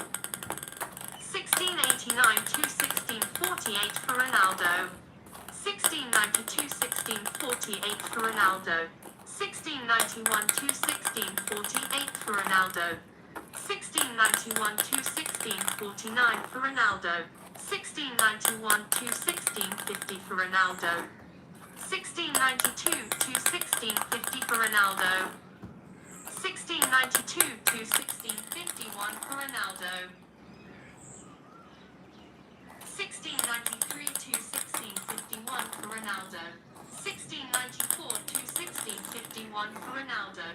1689 to 1648 for Ronaldo. 1690 to 1648 for Ronaldo. 1691 to 1648 for Ronaldo. 1691 to 1649 for Ronaldo. 1691 to 1650 for Ronaldo. 1692 to 1650 for Ronaldo. 1692 to 1651 for Ronaldo. 1693 to 1651 for Ronaldo. 1694 to 1651 for Ronaldo.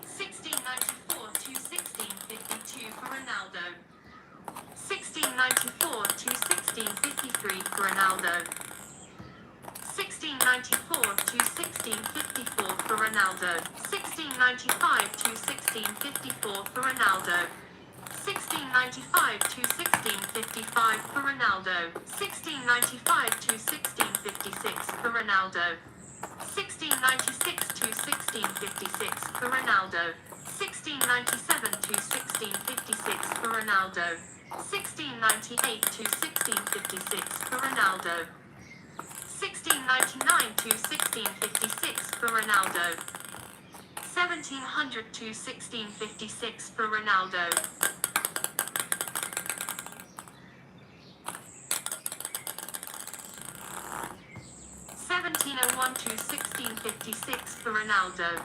1694 to 1652 for Ronaldo. 1694 to 1653 for Ronaldo. 1694 to 1654 for Ronaldo. 1695 to 1654 for Ronaldo. 1695 to 1655 for Ronaldo. 1695 to 1656 for Ronaldo. 1696 to 1656 for Ronaldo. 1697 to 1656 for Ronaldo. 1698 to 1656 for Ronaldo. 1699 to 1656 for Ronaldo. 1700 to 1656 for Ronaldo. 1701 to 1656 for Ronaldo.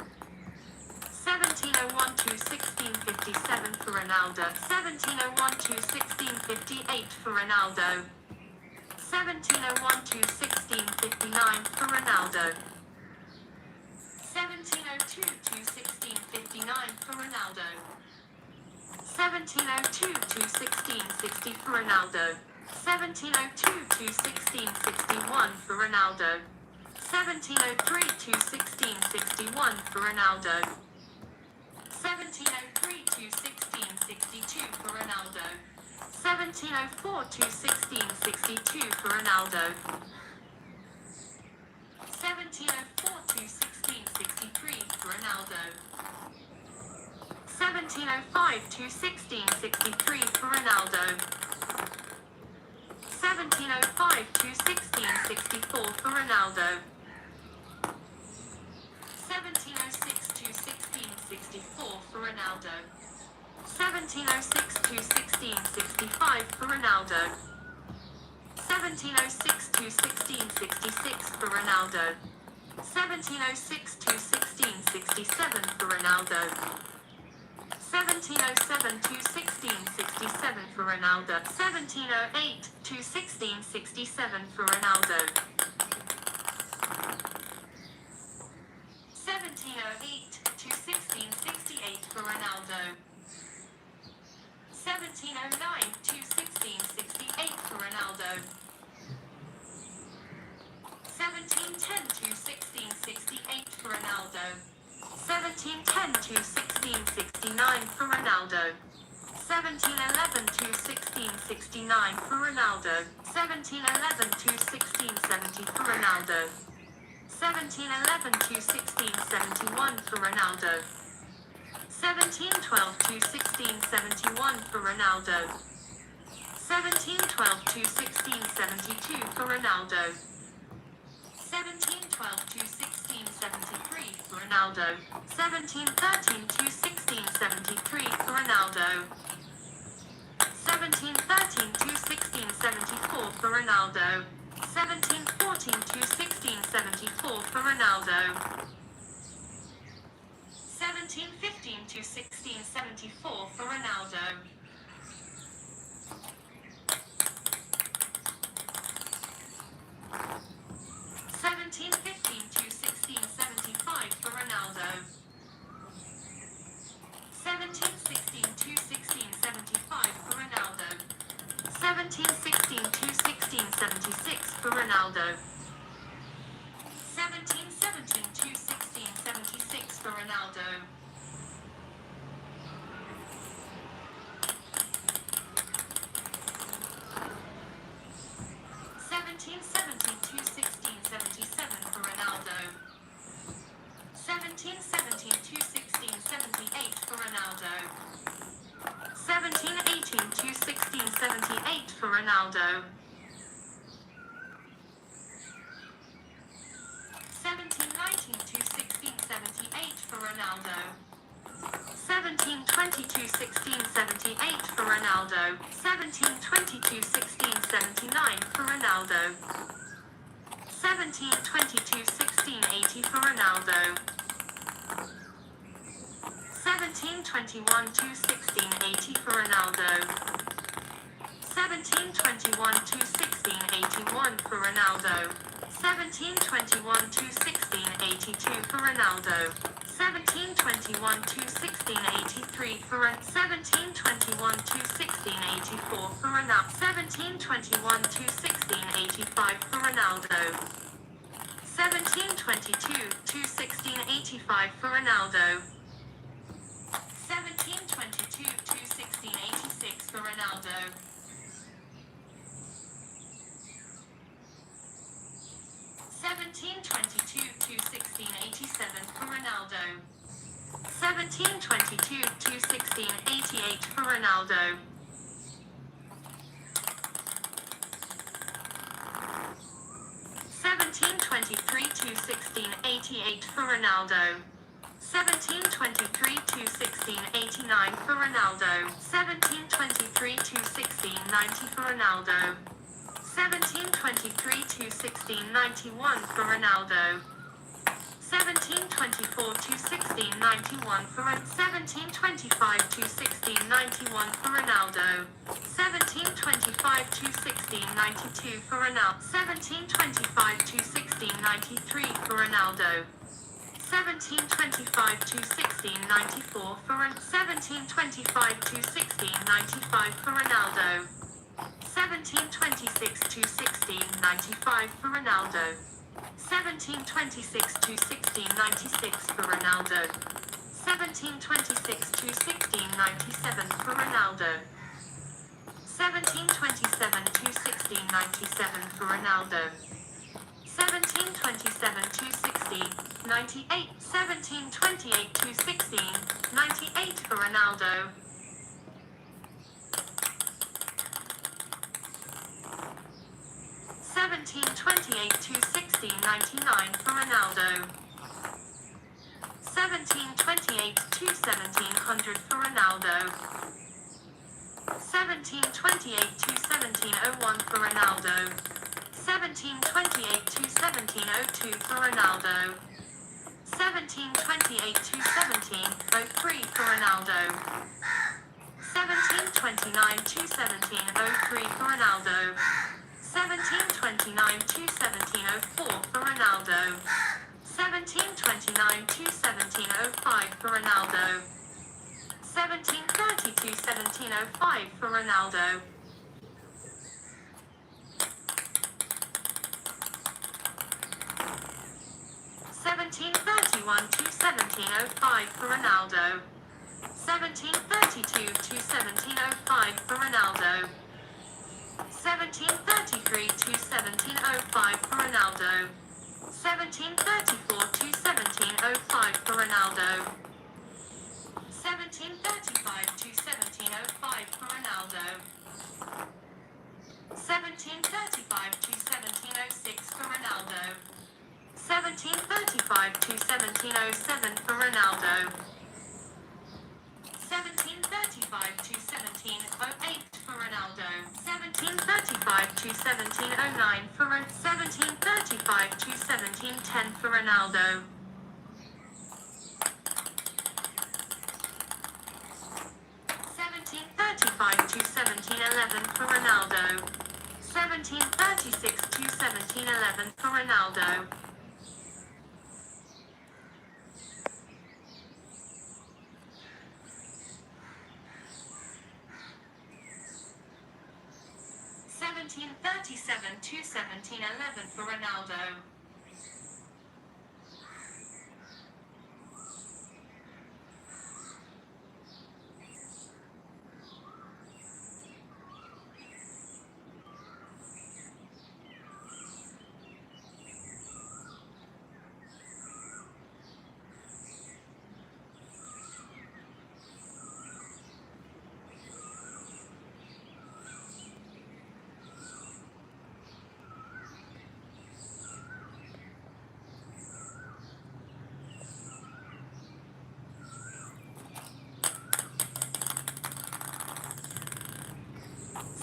1701 to 1657 for Ronaldo. 1701 to 1658 for Ronaldo. 1701 to 1659 for Ronaldo. 1702 to 1659 for Ronaldo. 1702 to 1660 for Ronaldo. 1702 to 1661 for Ronaldo. 1703 to 1661 for Ronaldo. 1703 to 1662 for Ronaldo. 1704 to 1662 for Ronaldo. 1704 to 1663 for Ronaldo. 1705 to 1663 for Ronaldo. 1705 to 1664 for Ronaldo. 1706 to 1664 for Ronaldo. 1706 to 1665 for Ronaldo. 1706 to 1666 for Ronaldo. 1706 to 1667 for Ronaldo. 1707 to 1667 for Ronaldo. 1708 to 1667 for Ronaldo. 1708 to 1668 for Ronaldo. 1709 to 1668 for Ronaldo. 1710 to 1668 for Ronaldo. 1710 to 1669 for Ronaldo. 1711 to 1669 for Ronaldo. 1711 to 1670 for Ronaldo. 1711 to 1671 for Ronaldo. 1712 to 1671 for Ronaldo. 1712 to 1672 for Ronaldo. 1712 to 1673 for Ronaldo. 1713 to 1673 for Ronaldo. 1713 to 1674 for Ronaldo. 1714 to 1674 for Ronaldo. 1715 to 1674 for Ronaldo. 1715 to 1675 for Ronaldo. 1716 to 1675 for Ronaldo. 1716 to 1676 for Ronaldo. 1717 to 1676 for Ronaldo. 1770 to 1677 for Ronaldo. 1717 to 1678 for Ronaldo. 1718 to 1678 for Ronaldo. 1719 to 1678 for Ronaldo. 1720 to 1678 for Ronaldo. 1720 to 1679 for Ronaldo. 1720 to 1680 for Ronaldo. 1721 to 1680 for Ronaldo. 1721 to 1681 for Ronaldo. 1721 to 1682 for Ronaldo. 1721 to 1683 for 1721 to 1684 for Ronaldo. 1721 to 1685 for Ronaldo. 1722 to 1685 for Ronaldo. 1722 to 1686 for Ronaldo. 1722 to 1687 for Ronaldo. 1722 to 1688 for Ronaldo. 1723 to 1688 for Ronaldo. 1723 to 1689 for Ronaldo. 1723 to 1690 for Ronaldo. 1723 to 1691 for Ronaldo. 1724 to 1691 for 1725 to 1691 for Ronaldo. 1725 to 1692 for Ronaldo. 1725 to 1693 for Ronaldo. 1725 to 1694 for 1725 to 1695 for Ronaldo. 1726 to 1695 for Ronaldo. 1726 to 1696 for Ronaldo. 1726 to 1697 for Ronaldo. 1727 to 1697 for Ronaldo. 1727 to 1698. 1728 to 1698 for Ronaldo. 1728 to 1699 for Ronaldo. 1728 to 1700 for Ronaldo. 1728 to 1701 for Ronaldo. 1728 to 1702 for Ronaldo. 1728 to 1703 for Ronaldo. 1729 to 1703 for Ronaldo. 1729 to 1704 for Ronaldo. 1729 to 1705 for Ronaldo. 1730 to 1705 for Ronaldo. 1731 to 1705 for Ronaldo. 1732 to 1705 for Ronaldo. 1733 to 1705 for Ronaldo. 1734 to 1705 for Ronaldo. 1735 to 1705 for Ronaldo. 1735 to 1706 for Ronaldo. 1735 to 1707 for Ronaldo. 1735 to 1708 for Ronaldo. 1735 to 1709 for 1735 to 1710 for Ronaldo. 1735 to 1711 for Ronaldo. 1736 to 1711 for Ronaldo. 1737 to 1711 for Ronaldo.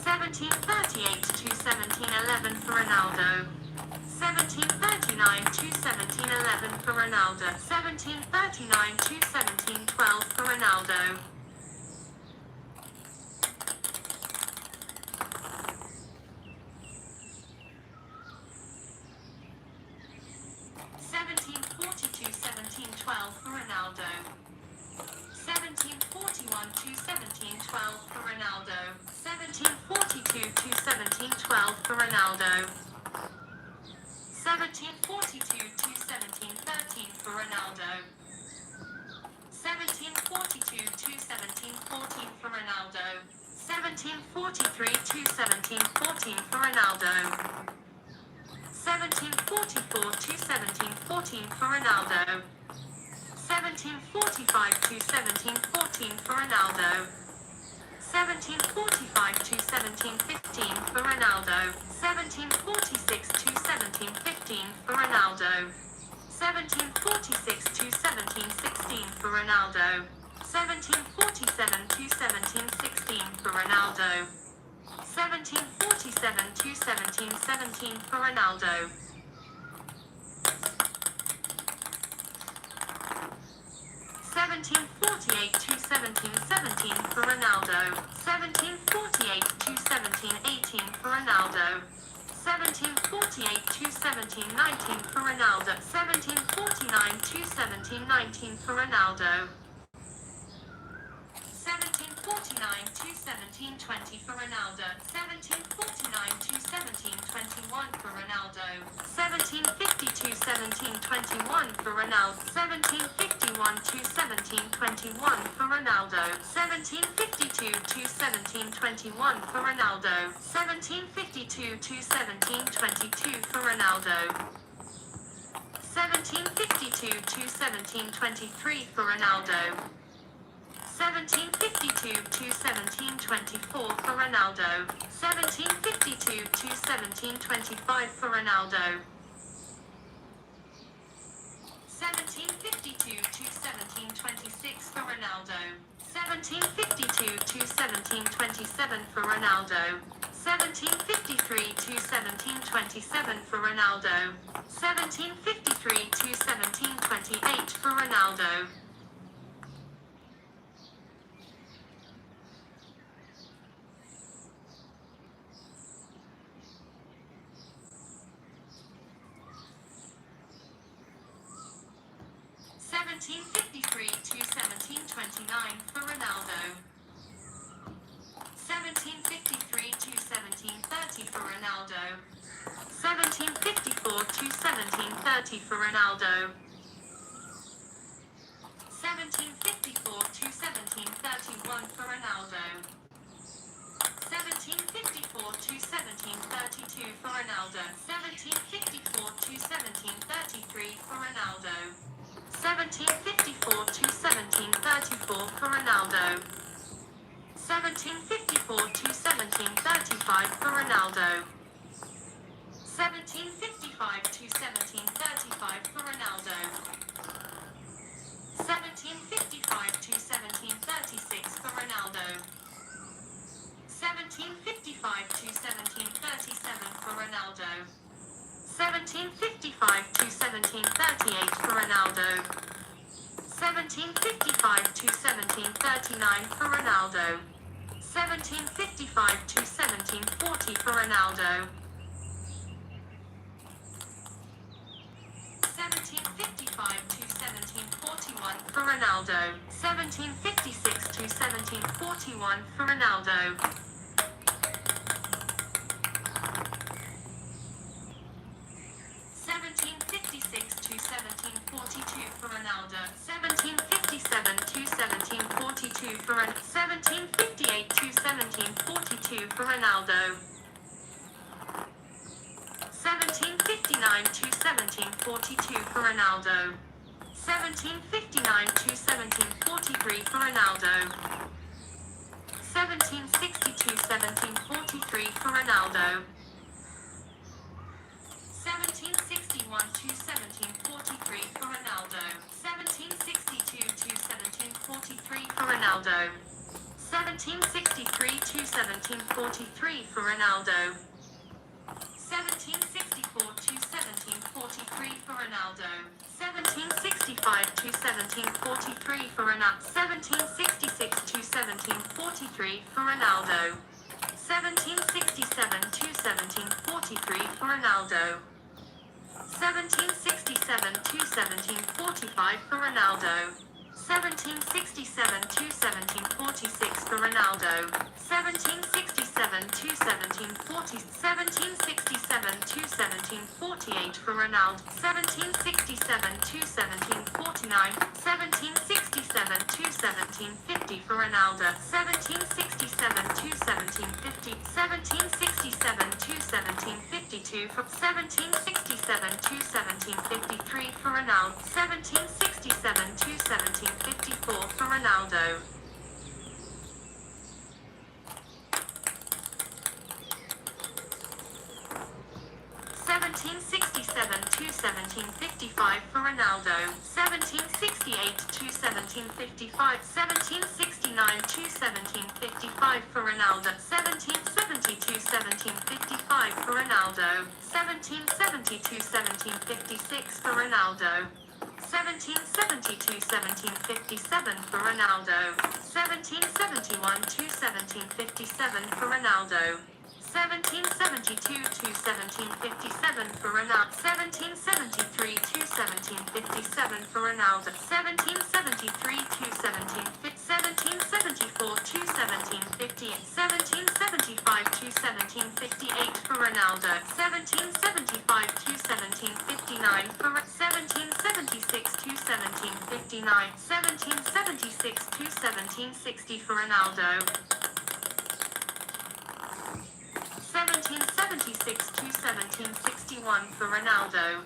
1738 to 1711 for Ronaldo. 1739 to 1711 for Ronaldo. 1739 to 1712 for Ronaldo. 1740 to 1712 for Ronaldo. 1741 to 1712 for Ronaldo. 1742 to 1712 for Ronaldo. 1742 to 1713 for Ronaldo. 1742 to 1714 for Ronaldo. 1743 to 1714 for Ronaldo. 1744 to 1714 for Ronaldo. 1745 to 1714 for Ronaldo. 1745 to 1715 for Ronaldo. 1746 to 1715 for Ronaldo. 1746 to 1716 for Ronaldo. 1747 to 1716 for Ronaldo. 1747 to 1717 for Ronaldo. 1748 to 1717 for Ronaldo. 1748 to 1718 for Ronaldo. 1748 to 1719 for Ronaldo. 1749 to 1719 for Ronaldo. 1749 to 1720 for Ronaldo. 1749 to 1721 for Ronaldo. 1750 to 1721 for Ronaldo. 1751 to 1721 for Ronaldo. 1752 to 1721 for Ronaldo. 1752 to 1722 for Ronaldo. 1752 to 1723 for Ronaldo. 1752 to 1724 for Ronaldo. 1752 to 1725 for Ronaldo. 1752 to 1726 for Ronaldo. 1752 to 1727 for Ronaldo. 1753 to 1727 for Ronaldo. 1753 to 1728 for Ronaldo. 1753 to 1729 for Ronaldo. 1753 to 1730 for Ronaldo. 1754 to 1730 for Ronaldo. 1754 to 1731 for Ronaldo. 1754 to 1732 for Ronaldo. 1754 to 1733 for Ronaldo. 1754 to 1734 for Ronaldo. 1754 to 1735 for Ronaldo. 1755 to 1735 for Ronaldo. 1755 to 1736 for Ronaldo. 1755 to 1737 for Ronaldo. 1755 to 1738 for Ronaldo. 1755 to 1739 for Ronaldo. 1755 to 1740 for Ronaldo. 1755 to 1741 for Ronaldo. 1756 to 1741 for Ronaldo. 1756 to 1742 for Ronaldo. 1757 to 1742 for 1758 to 1742 for Ronaldo. 1759 to 1742 for Ronaldo. 1759 to 1743 for Ronaldo. 1760 to 1743 for Ronaldo. 1761 to 1743 for Ronaldo. 1762 to 1743 for Ronaldo. 1763 to 1743 for Ronaldo. 1764 to 1743 for Ronaldo. 1765 to 1743 for Ronaldo. 1766 to 1743 for Ronaldo. 1767 to 1743 for Ronaldo. 1767 to 1745 for Ronaldo. 1767 to 1746 for Ronaldo. 1767 to 1740. 1767 to 1748 for Ronaldo. 1767 to 1749. 1767 to 1750 for Ronaldo. 1767 to 1750. 1767 to 1752 for 1767 to 1753 for Ronaldo. 1767 to 1754 for Ronaldo. 1767 to 1755 for Ronaldo. 1768 to 1755. 1769 to 1755 for Ronaldo. 1770 to 1755 for Ronaldo. 1770 to 1756 for Ronaldo. 1770 to 1757 for Ronaldo. 1771 to 1757 for Ronaldo. 1772 to 1757 for Ronaldo. 1773 to 1757 for Ronaldo. 1773 to 1774 to 1750. 1775 to 1758 for Ronaldo. 1775 to 1759 for 1776 to 1759. 1776 to 1760 for Ronaldo. 1776 to 1761 for Ronaldo.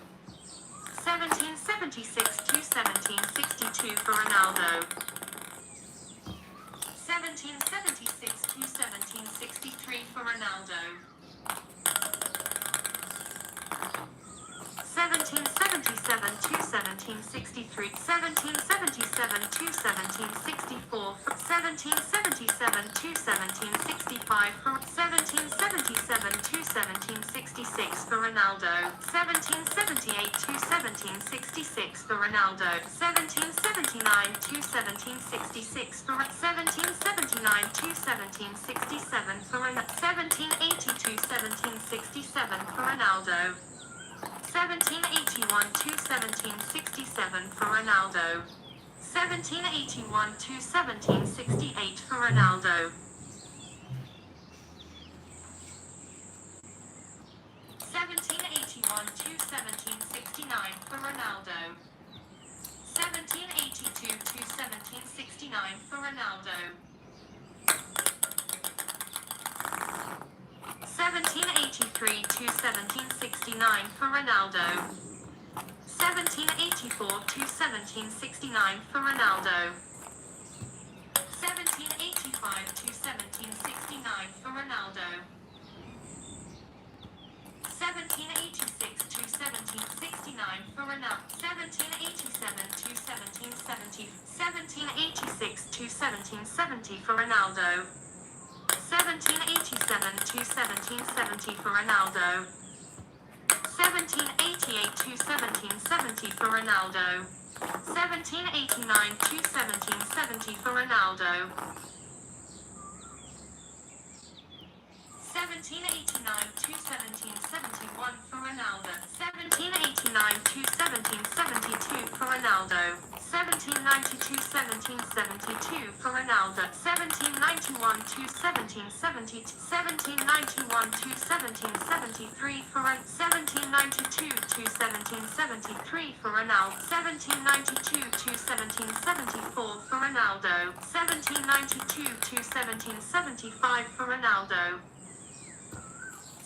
1776 to 1762 for Ronaldo. 1776 to 1763 for Ronaldo. 1777 to 1763. 1777 to 1764 for 1777 to 1765 for 1777 to 1766 for Ronaldo. 1778 to 1766 for Ronaldo. 1779 to 1766 for 1779 to 1767 for Ronaldo. 1780 to 1767 for Ronaldo. 1781 to 1767 for Ronaldo. 1781 to 1768 for Ronaldo. 1781 to 1769 for Ronaldo. 1782 to 1769 for Ronaldo. 1783 to 1769 for Ronaldo. 1784 to 1769 for Ronaldo. 1785 to 1769 for Ronaldo. 1786 to 1769 for Ronaldo. 1787 to 1770. 1786 to 1770 for Ronaldo. 1787 to 1770 for Ronaldo. 1788 to 1770 for Ronaldo. 1789 to 1770 for Ronaldo. 1789 to 1771 for Ronaldo. 1789 to 1772 for Ronaldo. 1792 1772 for Ronaldo. 1791 to 1770. 1791 to 1773 for 1792 to 1773 for Ronaldo. 1792 to 1774 for Ronaldo. 1792 to 1775 for Ronaldo.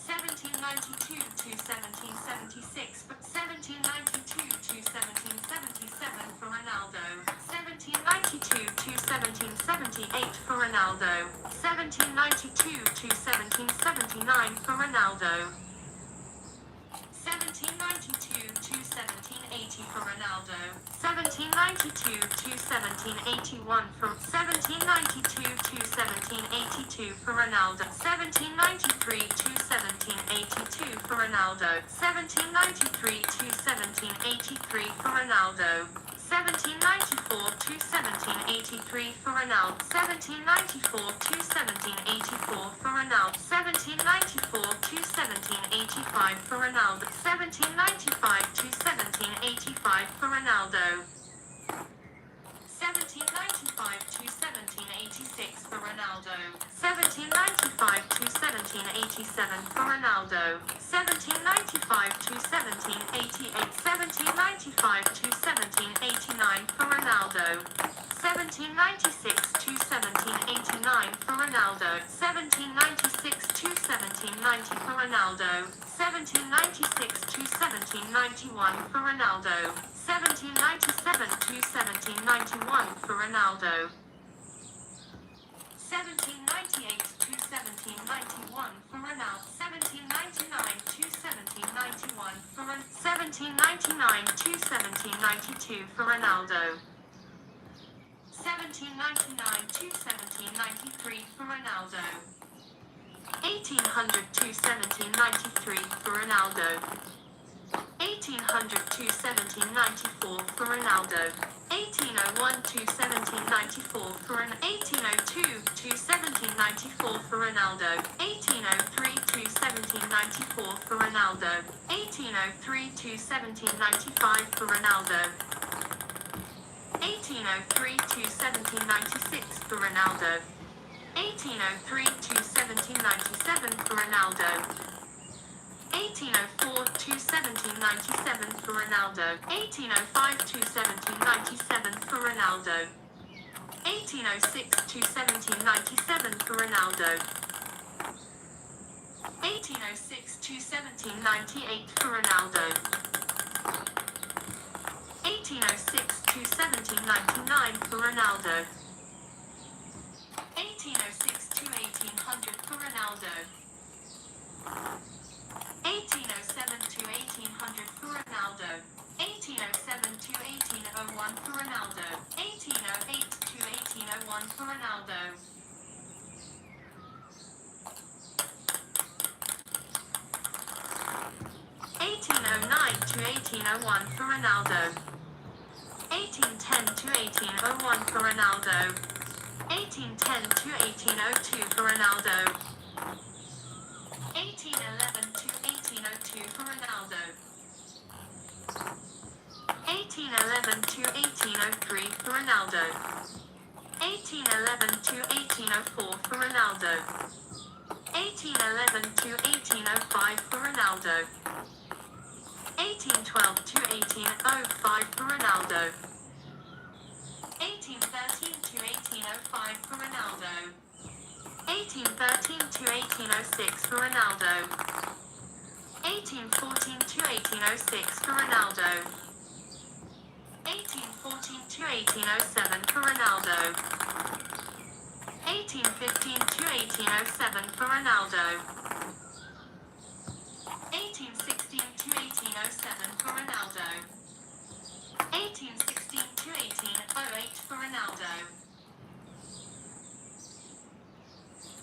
1792 to 1776 for 1792 to 1777 for Ronaldo. 1792 to 1778 for Ronaldo. 1792 to 1779 for Ronaldo. 1792 to 1780 for Ronaldo. 1792 to 1781 for 1792 to 1782 for Ronaldo. 1793 to 1782 for Ronaldo. 1793 to 1783 for Ronaldo. 1794 to 1783 for Ronaldo. 1794 to 1784 for Ronaldo. 1794 to 1785 for Ronaldo. 1795 to 1785 for Ronaldo. 1795 to 1786 for Ronaldo. 1795 to 1787 for Ronaldo. 1795 to 1788. 1795 to 1789 for Ronaldo. 1796 to 1789 for Ronaldo. 1796 to 1790 for Ronaldo. 1796 to 1791 for Ronaldo. 1797 to 1791 for Ronaldo. 1798 to 1791 for Ronaldo. 1799 to 1791 for 1799 to 1792 for Ronaldo. 1799 to 1793 for Ronaldo. 1800 to 1793 for Ronaldo. 1800 to 1794 for Ronaldo. 1801 to 1794 for 1802 to 1794 for Ronaldo. 1803 to 1794 for Ronaldo. 1803 to 1795 for Ronaldo. 1803 to 1796 for Ronaldo. 1803 to 1797 for Ronaldo. 1804 to 1797 for Ronaldo. 1805 to 1797 for Ronaldo. 1806 to 1797 for Ronaldo. 1806 to 1798 for Ronaldo. 1806 to 1799 for Ronaldo. 1806 to 1800 for Ronaldo. 1807 to 1800 for Ronaldo. 1807 to 1801 for Ronaldo. 1808 to 1801 for Ronaldo. 1809 to 1801 for Ronaldo. 1810 to 1801 for Ronaldo. 1810 to 1802 for Ronaldo. 1811 to 1802 for Ronaldo. 1811 to 1803 for Ronaldo. 1811 to 1804 for Ronaldo. 1811 to 1805 for Ronaldo. 1812 to 1805 for Ronaldo. 1813 to 1805 for Ronaldo. 1813 to 1806 for Ronaldo. 1814 to 1806 for Ronaldo. 1814 to 1807 for Ronaldo. 1815 to 1807 for Ronaldo. 1816 to 1807 for Ronaldo. 1816 to 1808 for Ronaldo.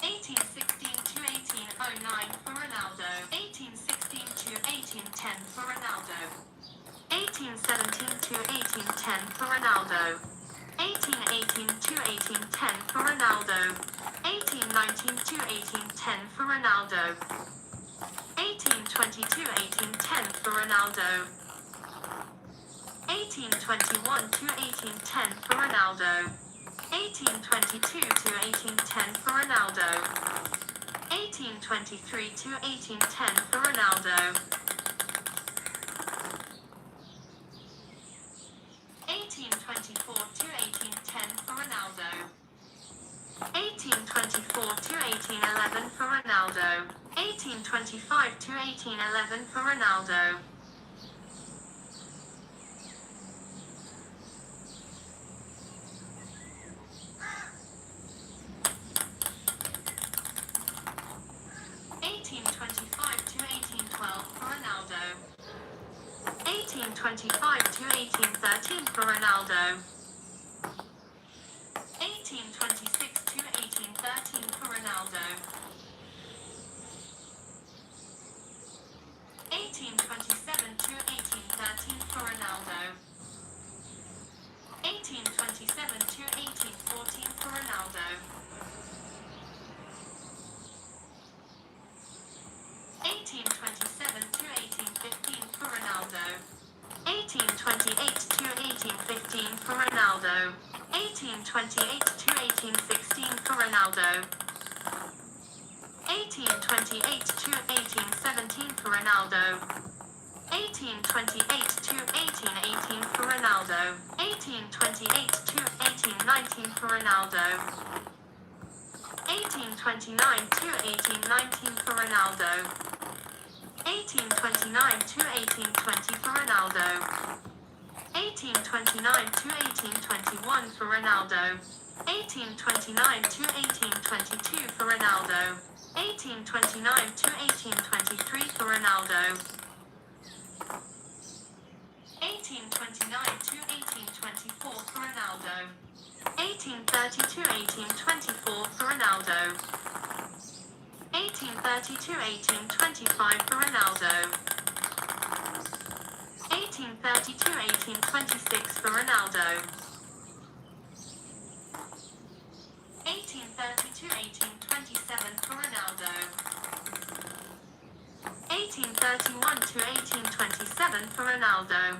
1816 to 1809 for Ronaldo. 1816 to 1810 for Ronaldo. 1817 to 1810 for Ronaldo. 1818 to 1810 for Ronaldo. 1819 to 1810 for Ronaldo. 1820 to 1810 for Ronaldo. 1821 to 1810 for Ronaldo. 1822 to 1810 for Ronaldo. 1823 to 1810 for Ronaldo. 1824 to 1810 for Ronaldo. 1824 to 1811 for Ronaldo. 1825 to 1811 for Ronaldo. 1825 to 1812 for Ronaldo. 1825 to 1813 for Ronaldo. 1826 to 1813 for Ronaldo. 1827 to 1813 for Ronaldo. 1827 to 1814 for Ronaldo. 1827 to 1815 for Ronaldo. 1828 to 1815 for Ronaldo. 1828 to 1816 for Ronaldo. 1828 to 1817 for Ronaldo. 1828 to 1818 for Ronaldo. 1828 to 1819 for Ronaldo. 1829 to 1819 for Ronaldo. 1829 to 1820 for Ronaldo. 1829 to 1821 for Ronaldo. 1829 to 1822 for Ronaldo. 1829 to 1823 for Ronaldo. 1829 to 1824 for Ronaldo. 1830 to 1824 for Ronaldo. 1830 to 1825 for Ronaldo. 1830 to 1826 for Ronaldo. 1830 to 1827 for Ronaldo. 1831 to 1827 for Ronaldo.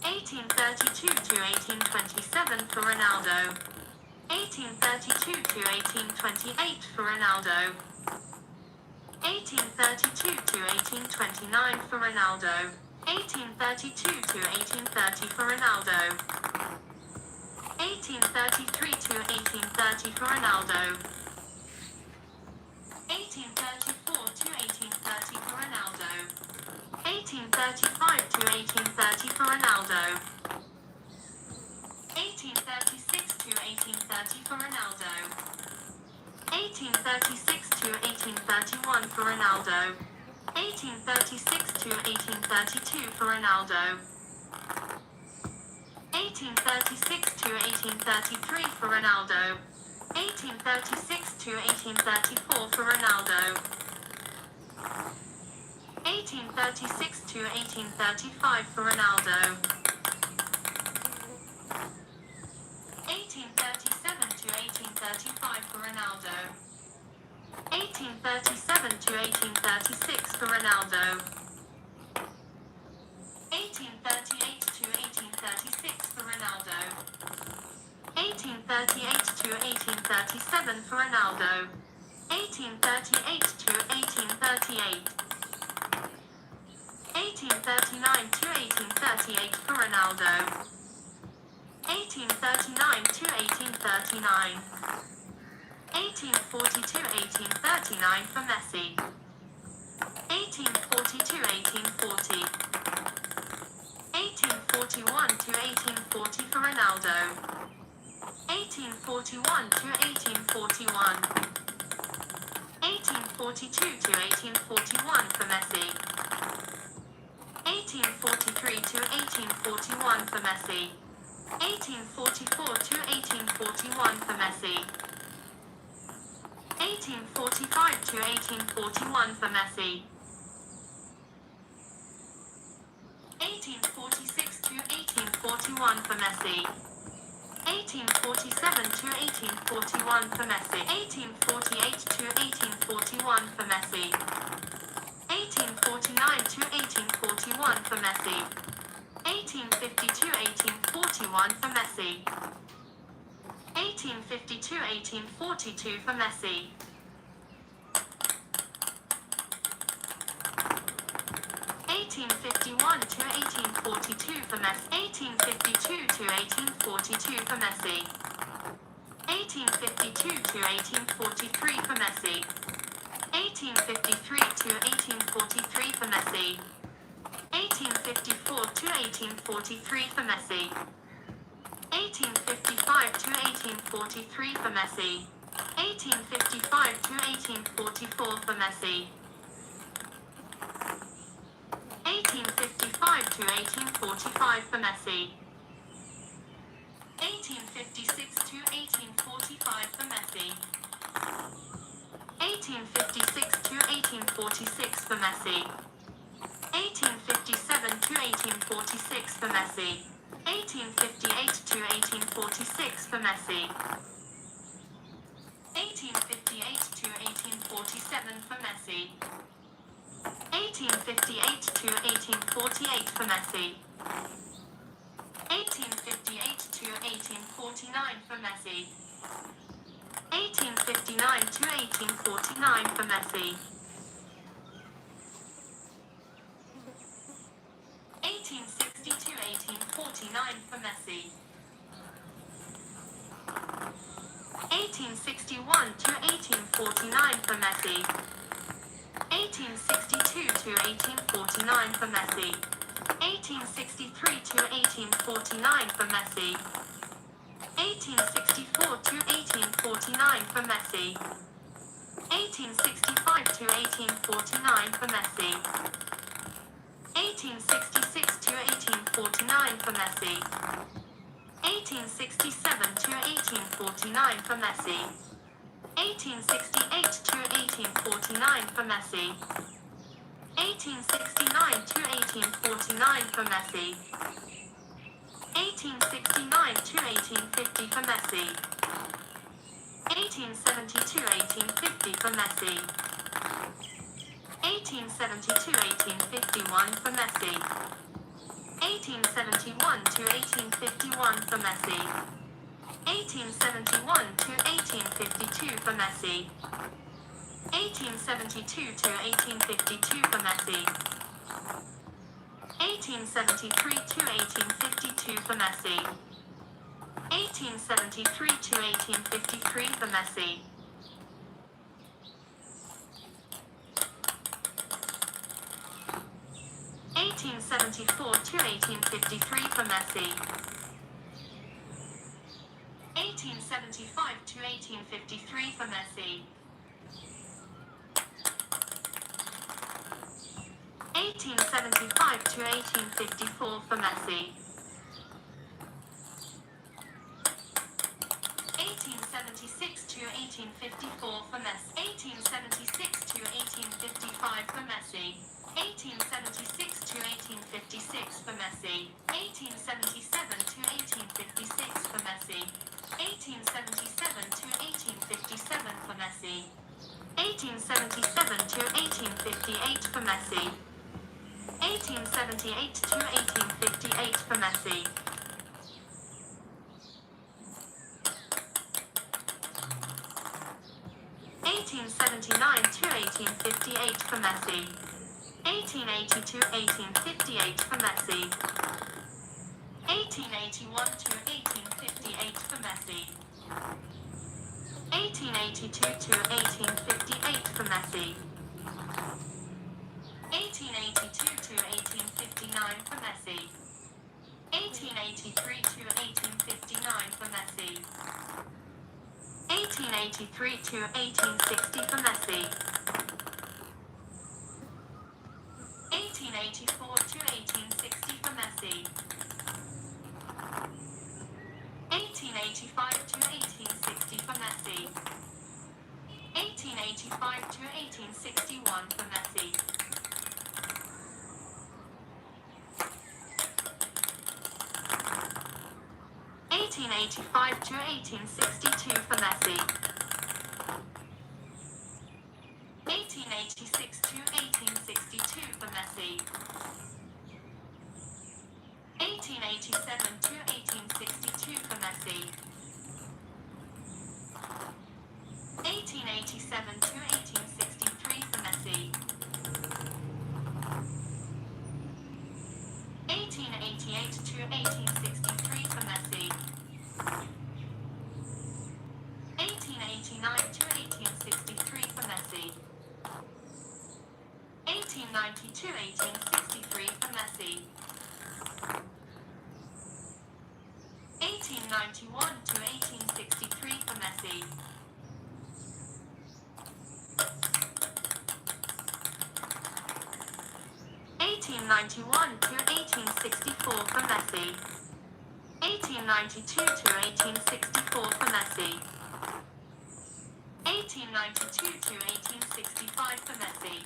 1832 to 1827 for Ronaldo. 1832 to 1828 for Ronaldo. 1832 to 1829 for Ronaldo. 1832 to 1830 for Ronaldo. 1833 to 1830 for Ronaldo. 1834 to 1830 for Ronaldo. 1835 to 1830 for Ronaldo. 1836 to 1830 for Ronaldo. 1836 to 1831 for Ronaldo. 1836 to 1832 for Ronaldo. 1836 to 1833 for Ronaldo. 1836 to 1834 for Ronaldo. 1836 to 1835 for Ronaldo. 1837 to 1835 for Ronaldo. 1837 to 1836 for Ronaldo. 1838 to 1836 for Ronaldo. 1838 to 1837 for Ronaldo. 1838 to 1838. 1839 to 1838 for Ronaldo. 1839 to 1839. 1840 to 1839 for Messi. 1840 to 1840. 1841 to 1840 for Ronaldo. 1841 to 1841. 1842 to 1841 for Messi. 1843 to 1841 for Messi. 1844 to 1841 for Messi. 1845 to 1841 for Messi. 1846 to 1841 for Messi. 1847 to 1841 for Messi. 1848 to 1841 for Messi. 1849 to 1841 for Messi. 1850 to 1841 for Messi. 1850 to 1842 for Messi. 1851 to 1842 for Messi. 1852 to 1842 for Messi. 1852 to 1843 for Messi. 1853 to 1843 for Messi. 1854 to 1843 for Messi. 1855 to 1843 for Messi. 1855 to 1844 for Messi. 1855 to 1845 for Messi. 1856 to 1845 for Messi. 1856 to 1846 for Messi. 1857 to 1846 for Messi. 1858 to 1846 for Messi. 1858 to 1847 for Messi. 1858 to 1848 for Messi. 1858 to 1849 for Messi. 1859 to 1849 for Messi. 1849 for Messi. 1861 to 1849 for Messi. 1862 to 1849 for Messi. 1863 to 1849 for Messi. 1864 to 1849 for Messi. 1865 to 1849 for Messi. 1866 to 1849 for Messi. 1867 to 1849 for Messi. 1868 to 1849 for Messi. 1869 to 1849 for Messi. 1869 to 1850 for Messi. 1872 1850 for Messi. 1872 1851 for Messi. 1871 to 1851 for Messi. 1871 to 1852 for Messi. 1872 to 1852 for Messi. 1873 to 1852 for Messi. 1873 to 1853 for Messi. 1874 to 1853 for Messi. 1875 to 1853 for Messi. 1875 to 1854 for Messi. 1876 to 1854 for Messi. 1876 to 1855 for Messi. 1876 to 1856 for Messi. 1877 to 1856 for Messi. 1877 to 1857 for Messi. 1877 to 1858 for Messi. 1878 to 1858 for Messi. 1879 to 1858 for Messi. 1880 to 1858 for Messi. 1881 to 1858 for Messi. 1882 to 1858 for Messi. 1882 to 1859 for Messi. 1883 to 1859 for Messi. 1883 to 1860 for Messi. 1884 to 1860 for Messi. 1885 to 1860 for Messi. 1885 to 1861 for Messi. 1885 to 1862 for Messi. 1886 to 1862 for Messi. 1887 to 1862 for Messi. 1887 to 1863 for Messi. 1888 to 1863 for Messi. 1889 to 1863 for Messi. 1890 to 1863 for Messi. 1891 to 1863 for Messi. 1891 to 1864 for Messi. 1892 to 1864 for Messi. 1892 to 1865 for Messi.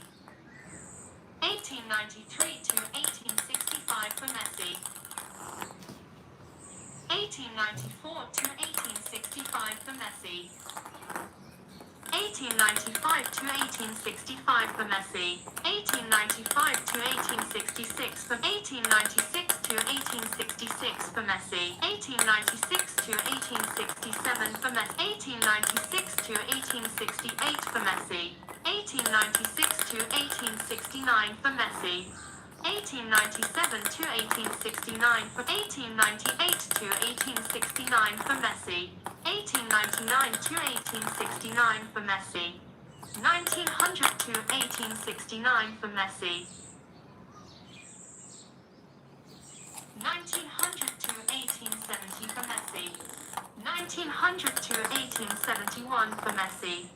1893 to 1865 for Messi. 1894 to 1865 for Messi. 1895 to 1865 for Messi. 1895 to 1866 for 1896 to 1866 for Messi. 1896 to 1867 for Messi. 1896 to 1868 for Messi. 1896 to 1869 for Messi. 1897 to 1869 for 1898 to 1869 for Messi. 1899 to 1869 for Messi. 1900 to 1869 for Messi. 1900 to 1870 for Messi. 1900 to 1871 for Messi.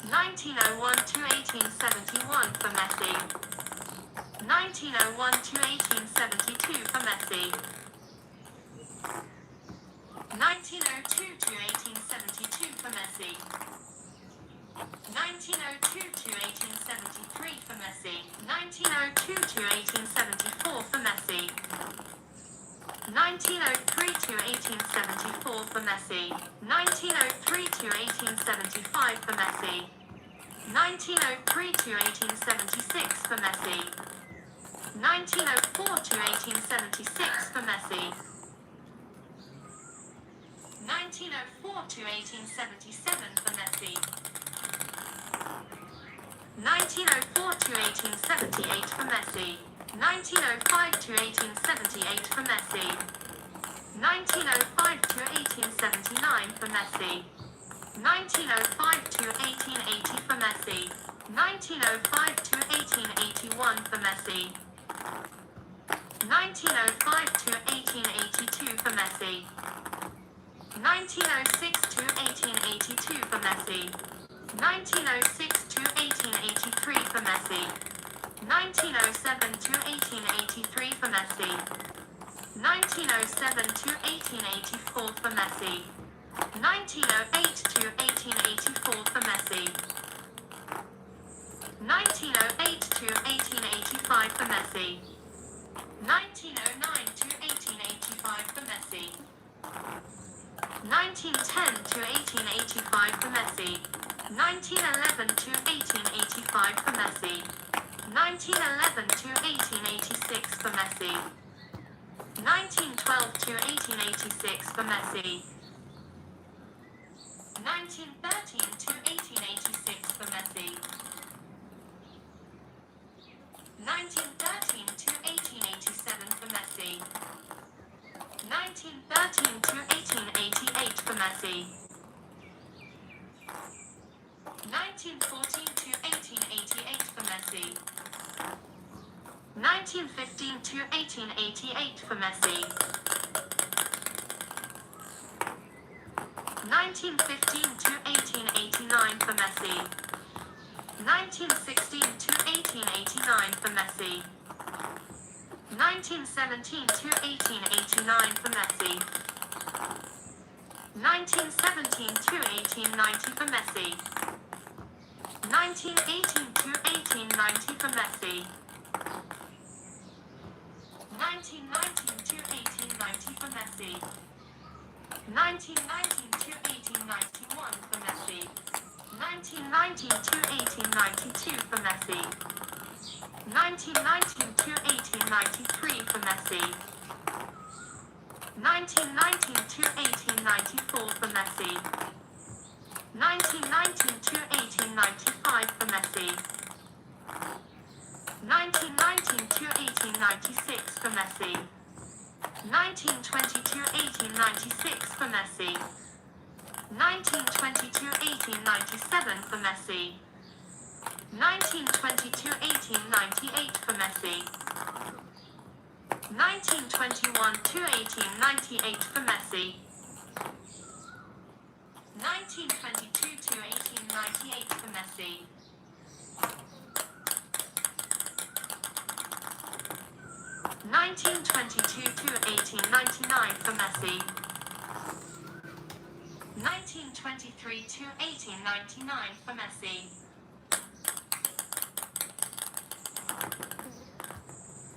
1901 to 1871 for Messi. 1901 to 1872 for Messi. 1902 to 1872 for Messi. 1902 to 1873 for Messi. 1902 to 1874 for Messi. 1903 to 1874 for Messi. 1903 to 1875 for Messi. 1903 to 1876 for Messi. 1904 to 1876 for Messi. 1904 to 1877 for Messi. 1904 to 1878 for Messi. 1905 to 1878 for Messi. 1905 to 1879 for Messi. 1905 to 1880 for Messi. 1905 to 1881 for Messi. 1905 to 1882 for Messi. 1906 to 1882 for Messi. 1906 to 1883 for Messi. 1907 to 1883 for Messi. 1907 to 1884 for Messi. 1908 to 1884 for Messi. 1908 to 1885 for Messi. 1909 to 1885 for Messi. 1910 to 1885 for Messi. 1911 to 1885 for Messi. 1911 to 1886 for Messi. 1912 to 1886 for Messi. 1913 to 1886 for Messi. 1913 to 1887 for Messi. 1913 to 1888 for Messi. 1914 to 1888 for Messi. 1915 to 1888 for Messi. 1915 to 1889 for Messi. 1916 to 1889 for Messi. 1917 to 1889 for Messi. 1917 to 1890 for Messi. 1918 to 1890 for Messi. 1919 to 1890 for Messi. 1919 to 1891 for Messi. 1919 to 1892 for Messi. 1919 to 1893 for Messi. 1919 to 1894 for Messi. 1919 to 1895 for Messi. 1919 to 1896 for Messi. 1920 to 1896 for Messi. 1920 to 1897 for Messi. 1920 to 1898 for Messi. 1921 to 1898 for Messi. 1922 to 1898 for Messi. 1922 to 1899 for Messi. 1923 to 1899 for Messi.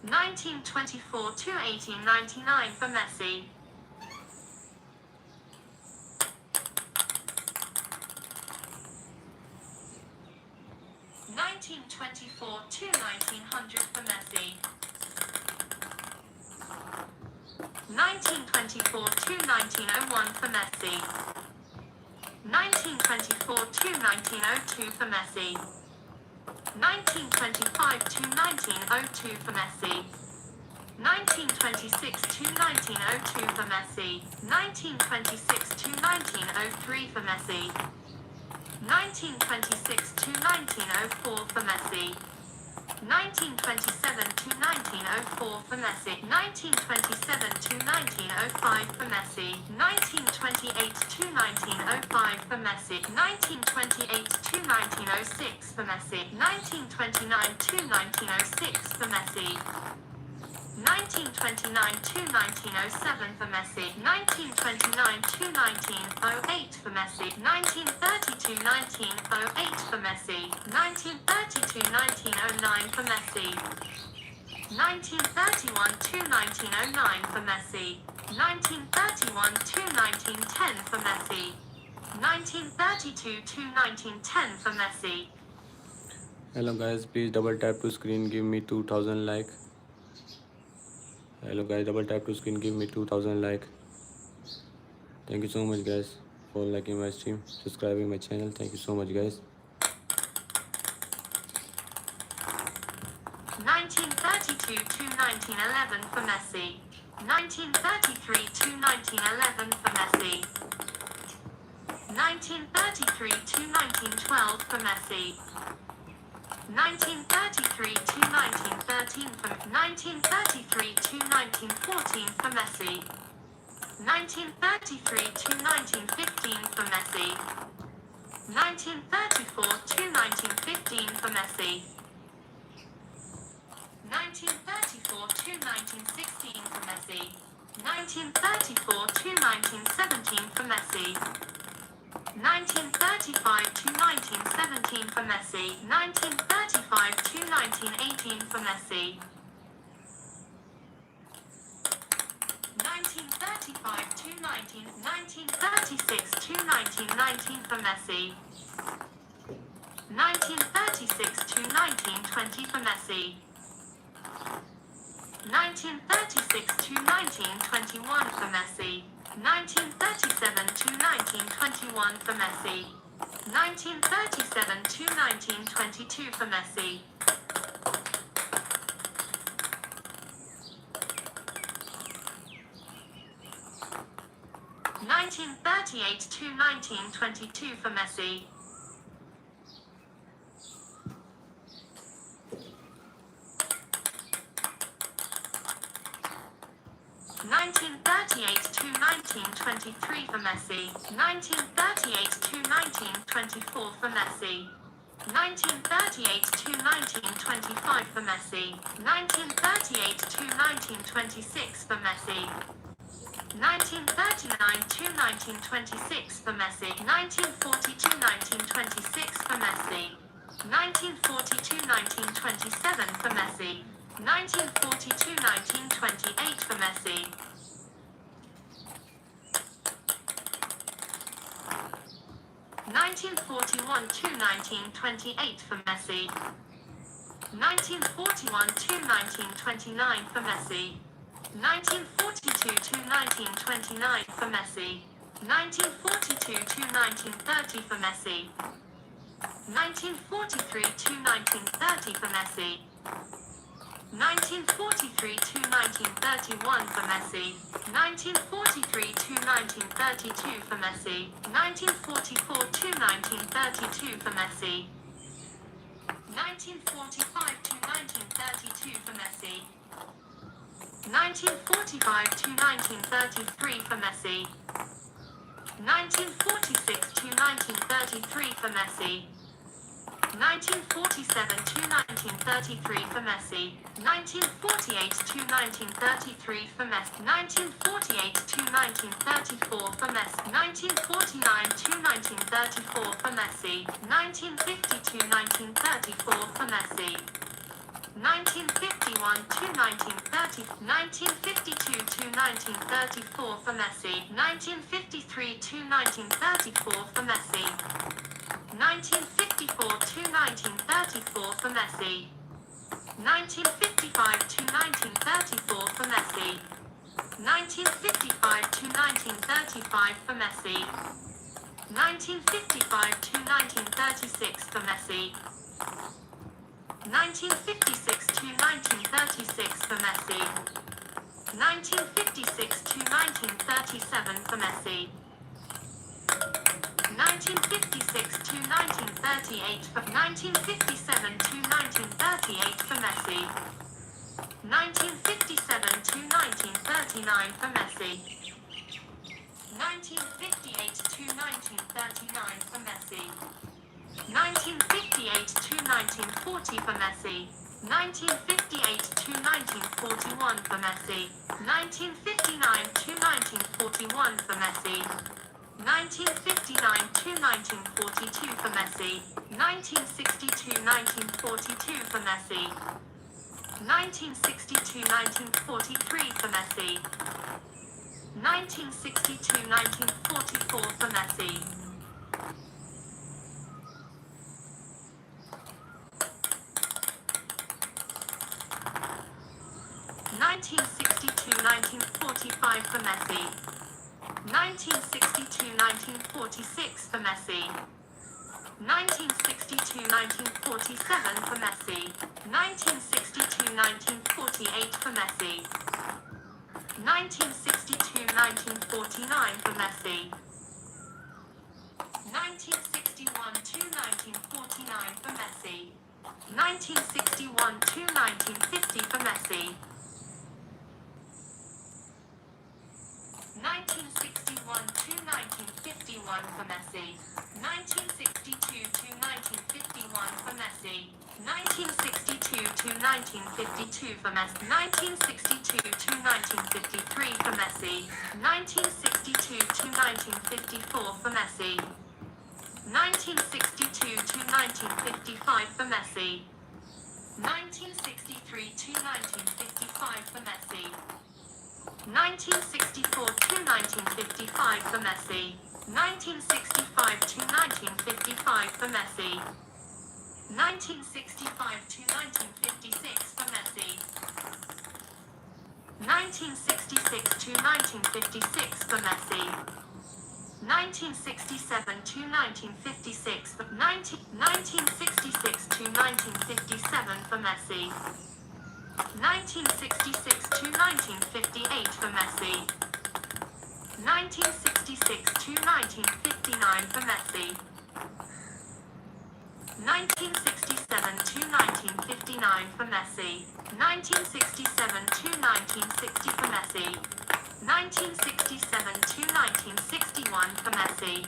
1924 to 1899 for Messi. 1924 to 1900 for Messi. 1924 to 1901 for Messi. 1924 to 1902 for Messi. 1925 to 1902 for Messi. 1926 to 1902 for Messi. 1926 to 1903 for Messi. 1926 to 1904 for Messi. 1927 to 1904 for Messi. 1927 to 1905 for Messi. 1928 to 1905 for Messi. 1928 to 1906 for Messi. 1929 to 1906 for Messi. 1929 to 1907 for Messi. 1929 to 1908 for Messi. 1930 to 1908 for Messi. 1930 to 1909 for Messi. 1931 to 1909 for Messi. 1931 to 1910 for Messi. 1932 to 1910 for Messi. Hello guys, please double tap to screen, give me 2000 like. Hello guys, double tap to screen, give me 2000 like. Thank you so much guys for liking my stream, subscribing my channel. Thank you so much guys. 1932 to 1911 for Messi. 1933 to 1911 for Messi. 1933 to 1912 for Messi. 1933 to 1913 for 1933 to 1914 for Messi. 1933 to 1915 for Messi. 1934 to 1915 for Messi. 1934 to 1916 for Messi. 1934 to 1917 for Messi. 1935 to 1917 for Messi. 1935 to 1918 for Messi. 1935 to 1936 to 1919 for Messi. 1936 to 1920 for Messi. 1936 to 1921 for Messi. 1937 to 1921 for Messi. 1937 to 1922 for Messi. 1938 to 1922 for Messi. 1938 to 1923 for Messi. 1938 to 1924 for Messi. 1938 to 1925 for Messi. 1938 to 1926 for Messi. 1939 to 1926 for Messi. 1940 to 1926 for Messi. 1940 to 1927 for Messi. 1940 to 1928 for Messi. 1941 to 1928 for Messi. 1941 to 1929 for Messi. 1942 to 1929 for Messi. 1942 to 1930 for Messi. 1943 to 1930 for Messi. 1943 to 1931 for Messi. 1943 to 1932 for Messi. 1944 to 1932 for Messi. 1945 to 1932 for Messi. 1945 to 1933 for Messi. 1946 to 1933 for Messi. 1947 to 1933 for Messi. 1948 to 1933 for Messi. 1948 to 1934 for Messi. 1949 to 1934 for Messi. 1950 to 1934 for Messi. 1951 to 1930. 1952 to 1934 for Messi. 1953 to 1934 for Messi. 1954 to 1934 for Messi. 1955 to 1934 for Messi. 1955 to 1935 for Messi. 1955 to 1936 for Messi. 1956 to 1936 for Messi. 1956 to 1937 for Messi. 1956 to 1938 for 1957 to 1938 for Messi. 1957 to 1939 for Messi. 1958 to 1939 for Messi. 1958 to 1940 for Messi. 1958 to 1941 for Messi. 1959 to 1941 for Messi. 1959 to 1942 for Messi. 1962 1942 for Messi. 1962 1943 for Messi. 1962 1944 for Messi. 1962 1945 for Messi. 1962 1946 for Messi. 1962 1947 for Messi. 1962 1948 for Messi. 1962 1949 for Messi. 1961 to 1949 for Messi. 1961 to 1950 for Messi. 1961 to 1951 for Messi. 1962 to 1951 for Messi. 1962 to 1952 for Messi. 1962 to 1953 for Messi. 1962 to 1954 for Messi. 1962 to 1955 for Messi. 1963 to 1955 for Messi. 1964 to 1955 for Messi. 1965 to 1955 for Messi. 1965 to 1956 for Messi. 1966 to 1956 for Messi. 1967 to 1956 for 1966 to 1957 for Messi. 1966 to 1958 for Messi. 1966 to 1959 for Messi. 1967 to 1959 for Messi. 1967 to 1960 for Messi. 1967 to 1961 for Messi.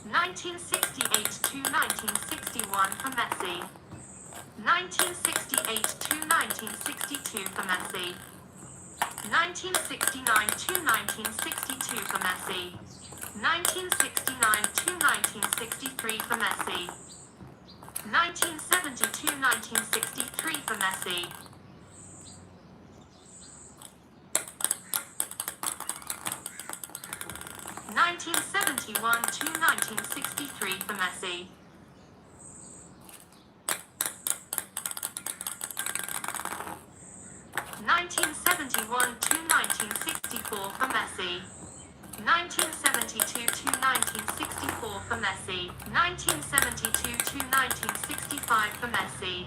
1968 to 1961 for Messi. 1968 to 1962 for Messi. 1969 to 1962 for Messi. 1969 to 1963 for Messi. 1970 to 1963 for Messi. 1971 to 1963 for Messi. 1971 to 1964 for Messi. 1972 to 1964 for Messi. 1972 to 1965 for Messi.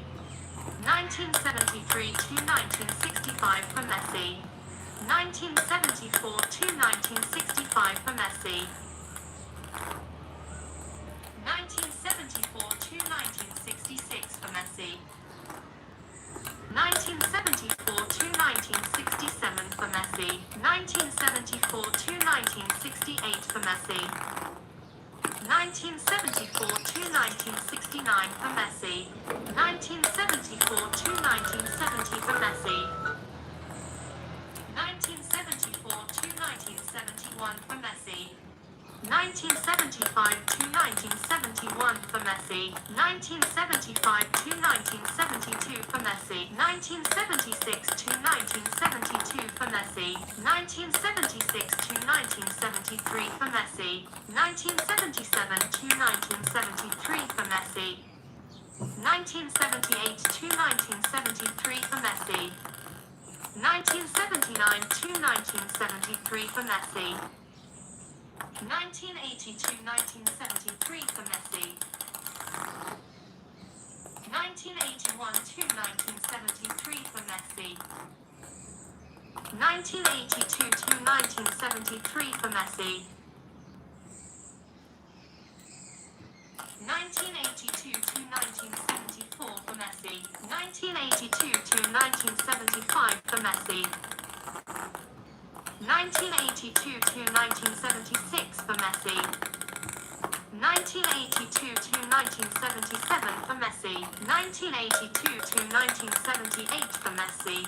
1973 to 1965 for Messi. 1974 to 1965 for Messi. 1974 to 1966 for Messi. 1974 to 1967 for Messi. 1974 to 1968 for Messi. 1974 to 1969 for Messi. 1974 to 1970 for Messi. 1974 to 1971 for Messi. 1975 to 1971 for Messi. 1975 to 1972 for Messi. 1976 to 1972 for Messi. 1976 to 1973 for Messi. 1977 to 1973 for Messi. 1978 to 1973 for Messi. 1979 to 1973 for Messi. 1980 to 1973 for Messi. 1982 1981 to 1973 for Messi. 1982 to 1973 for Messi. 1982 to 1974 for Messi. 1982 to 1975 for Messi. 1982 to 1976 for Messi. 1982 to 1977 for Messi. 1982 to 1978 for Messi.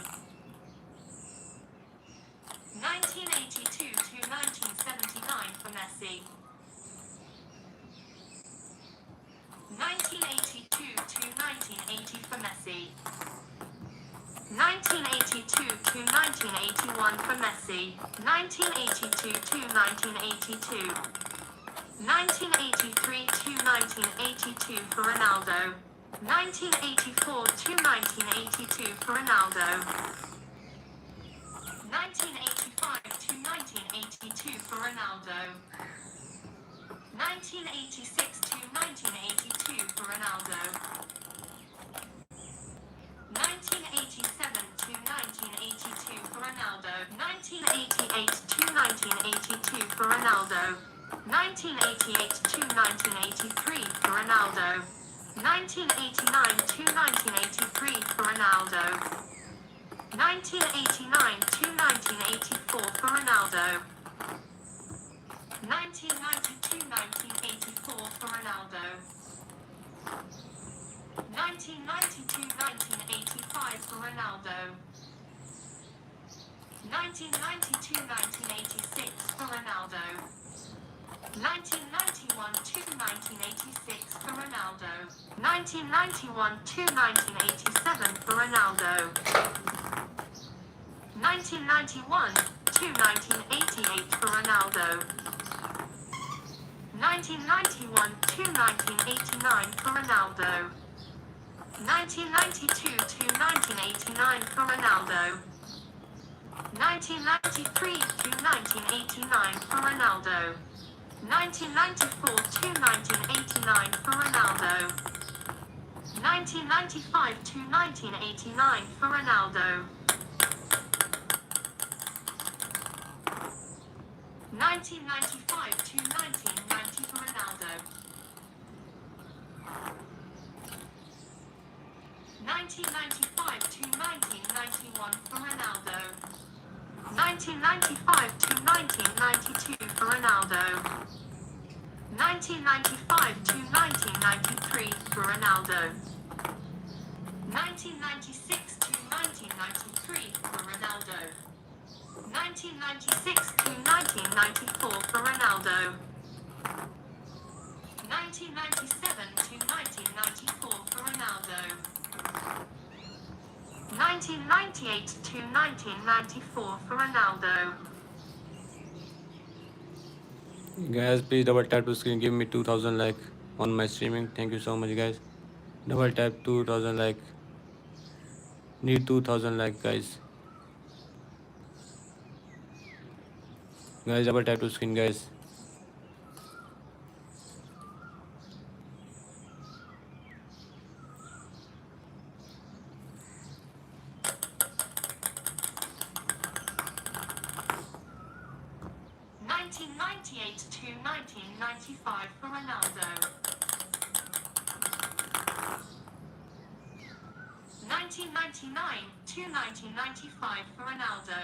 1982 to 1979 for Messi. 1982 to 1980 for Messi. 1982 to 1981 for Messi. 1982 to 1982. 1983 to 1982 for Ronaldo. 1984 to 1982 for Ronaldo. 1985 to 1982 for Ronaldo. 1986 to 1982 for Ronaldo. 1987 to 1982 for Ronaldo. 1988 to 1982 for Ronaldo. 1988 to 1983 for Ronaldo. 1989 to 1983 for Ronaldo. 1989 to 1984 for Ronaldo. 1990 to 1984 for Ronaldo. 1990 to 1985 for Ronaldo. 1990 to 1986 for Ronaldo. 1991 to 1986 for Ronaldo. 1991 to 1987 for Ronaldo. 1991 to 1988 for Ronaldo. 1991 to 1989 for Ronaldo. 1992 to 1989 for Ronaldo. 1993 to 1989 for Ronaldo. 1994 to 1989 for Ronaldo. 1995 to 1989 for Ronaldo. 1995 to 1990 for Ronaldo. 1995 to 1991 for Ronaldo. 1995 to 1992 for Ronaldo. 1995 to 1993 for Ronaldo. 1996 to 1993 for Ronaldo. 1996 to 1994 for Ronaldo. 1997 to 1994 for Ronaldo. 1998 to 1994 for Ronaldo. Guys, please double tap to screen. Give me 2000 like on my streaming. Thank you so much, guys. Double tap 2000 like. Need 2000 like, guys. Guys, double tap to screen, guys. To 1995 for Ronaldo. 1999 to 1995 for Ronaldo.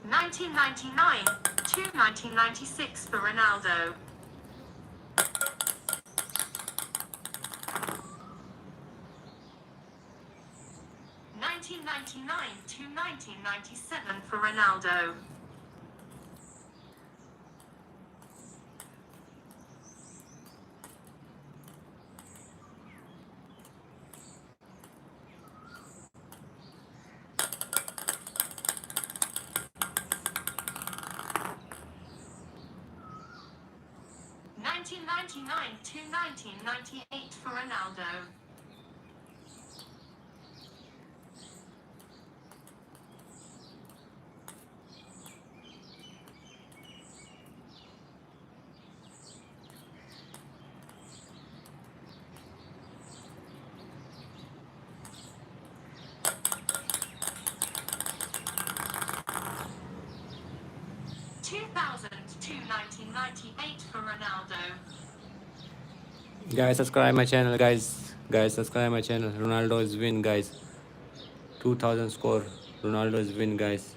1999 to 1996 for Ronaldo. 1999 to 1997 for Ronaldo. 1999 1999 to 1998 for Ronaldo. 2000 to 1998 for Ronaldo. Guys, subscribe my channel, guys, subscribe my channel. Ronaldo is win, guys. 2000 score. Ronaldo is win, guys.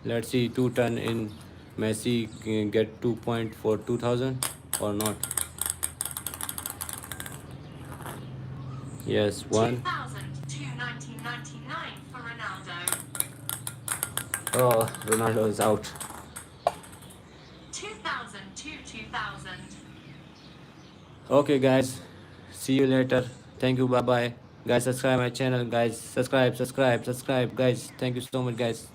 Let's see, 2 turn in. Messi get 2 point for 2000 or not? Yes, 1. 2000 to 1999 for Ronaldo. Oh, Ronaldo is out. 2000 to 2000. Okay, guys, see you later. Thank you, bye bye. Guys, subscribe my channel, guys. Subscribe, guys. Thank you so much, guys.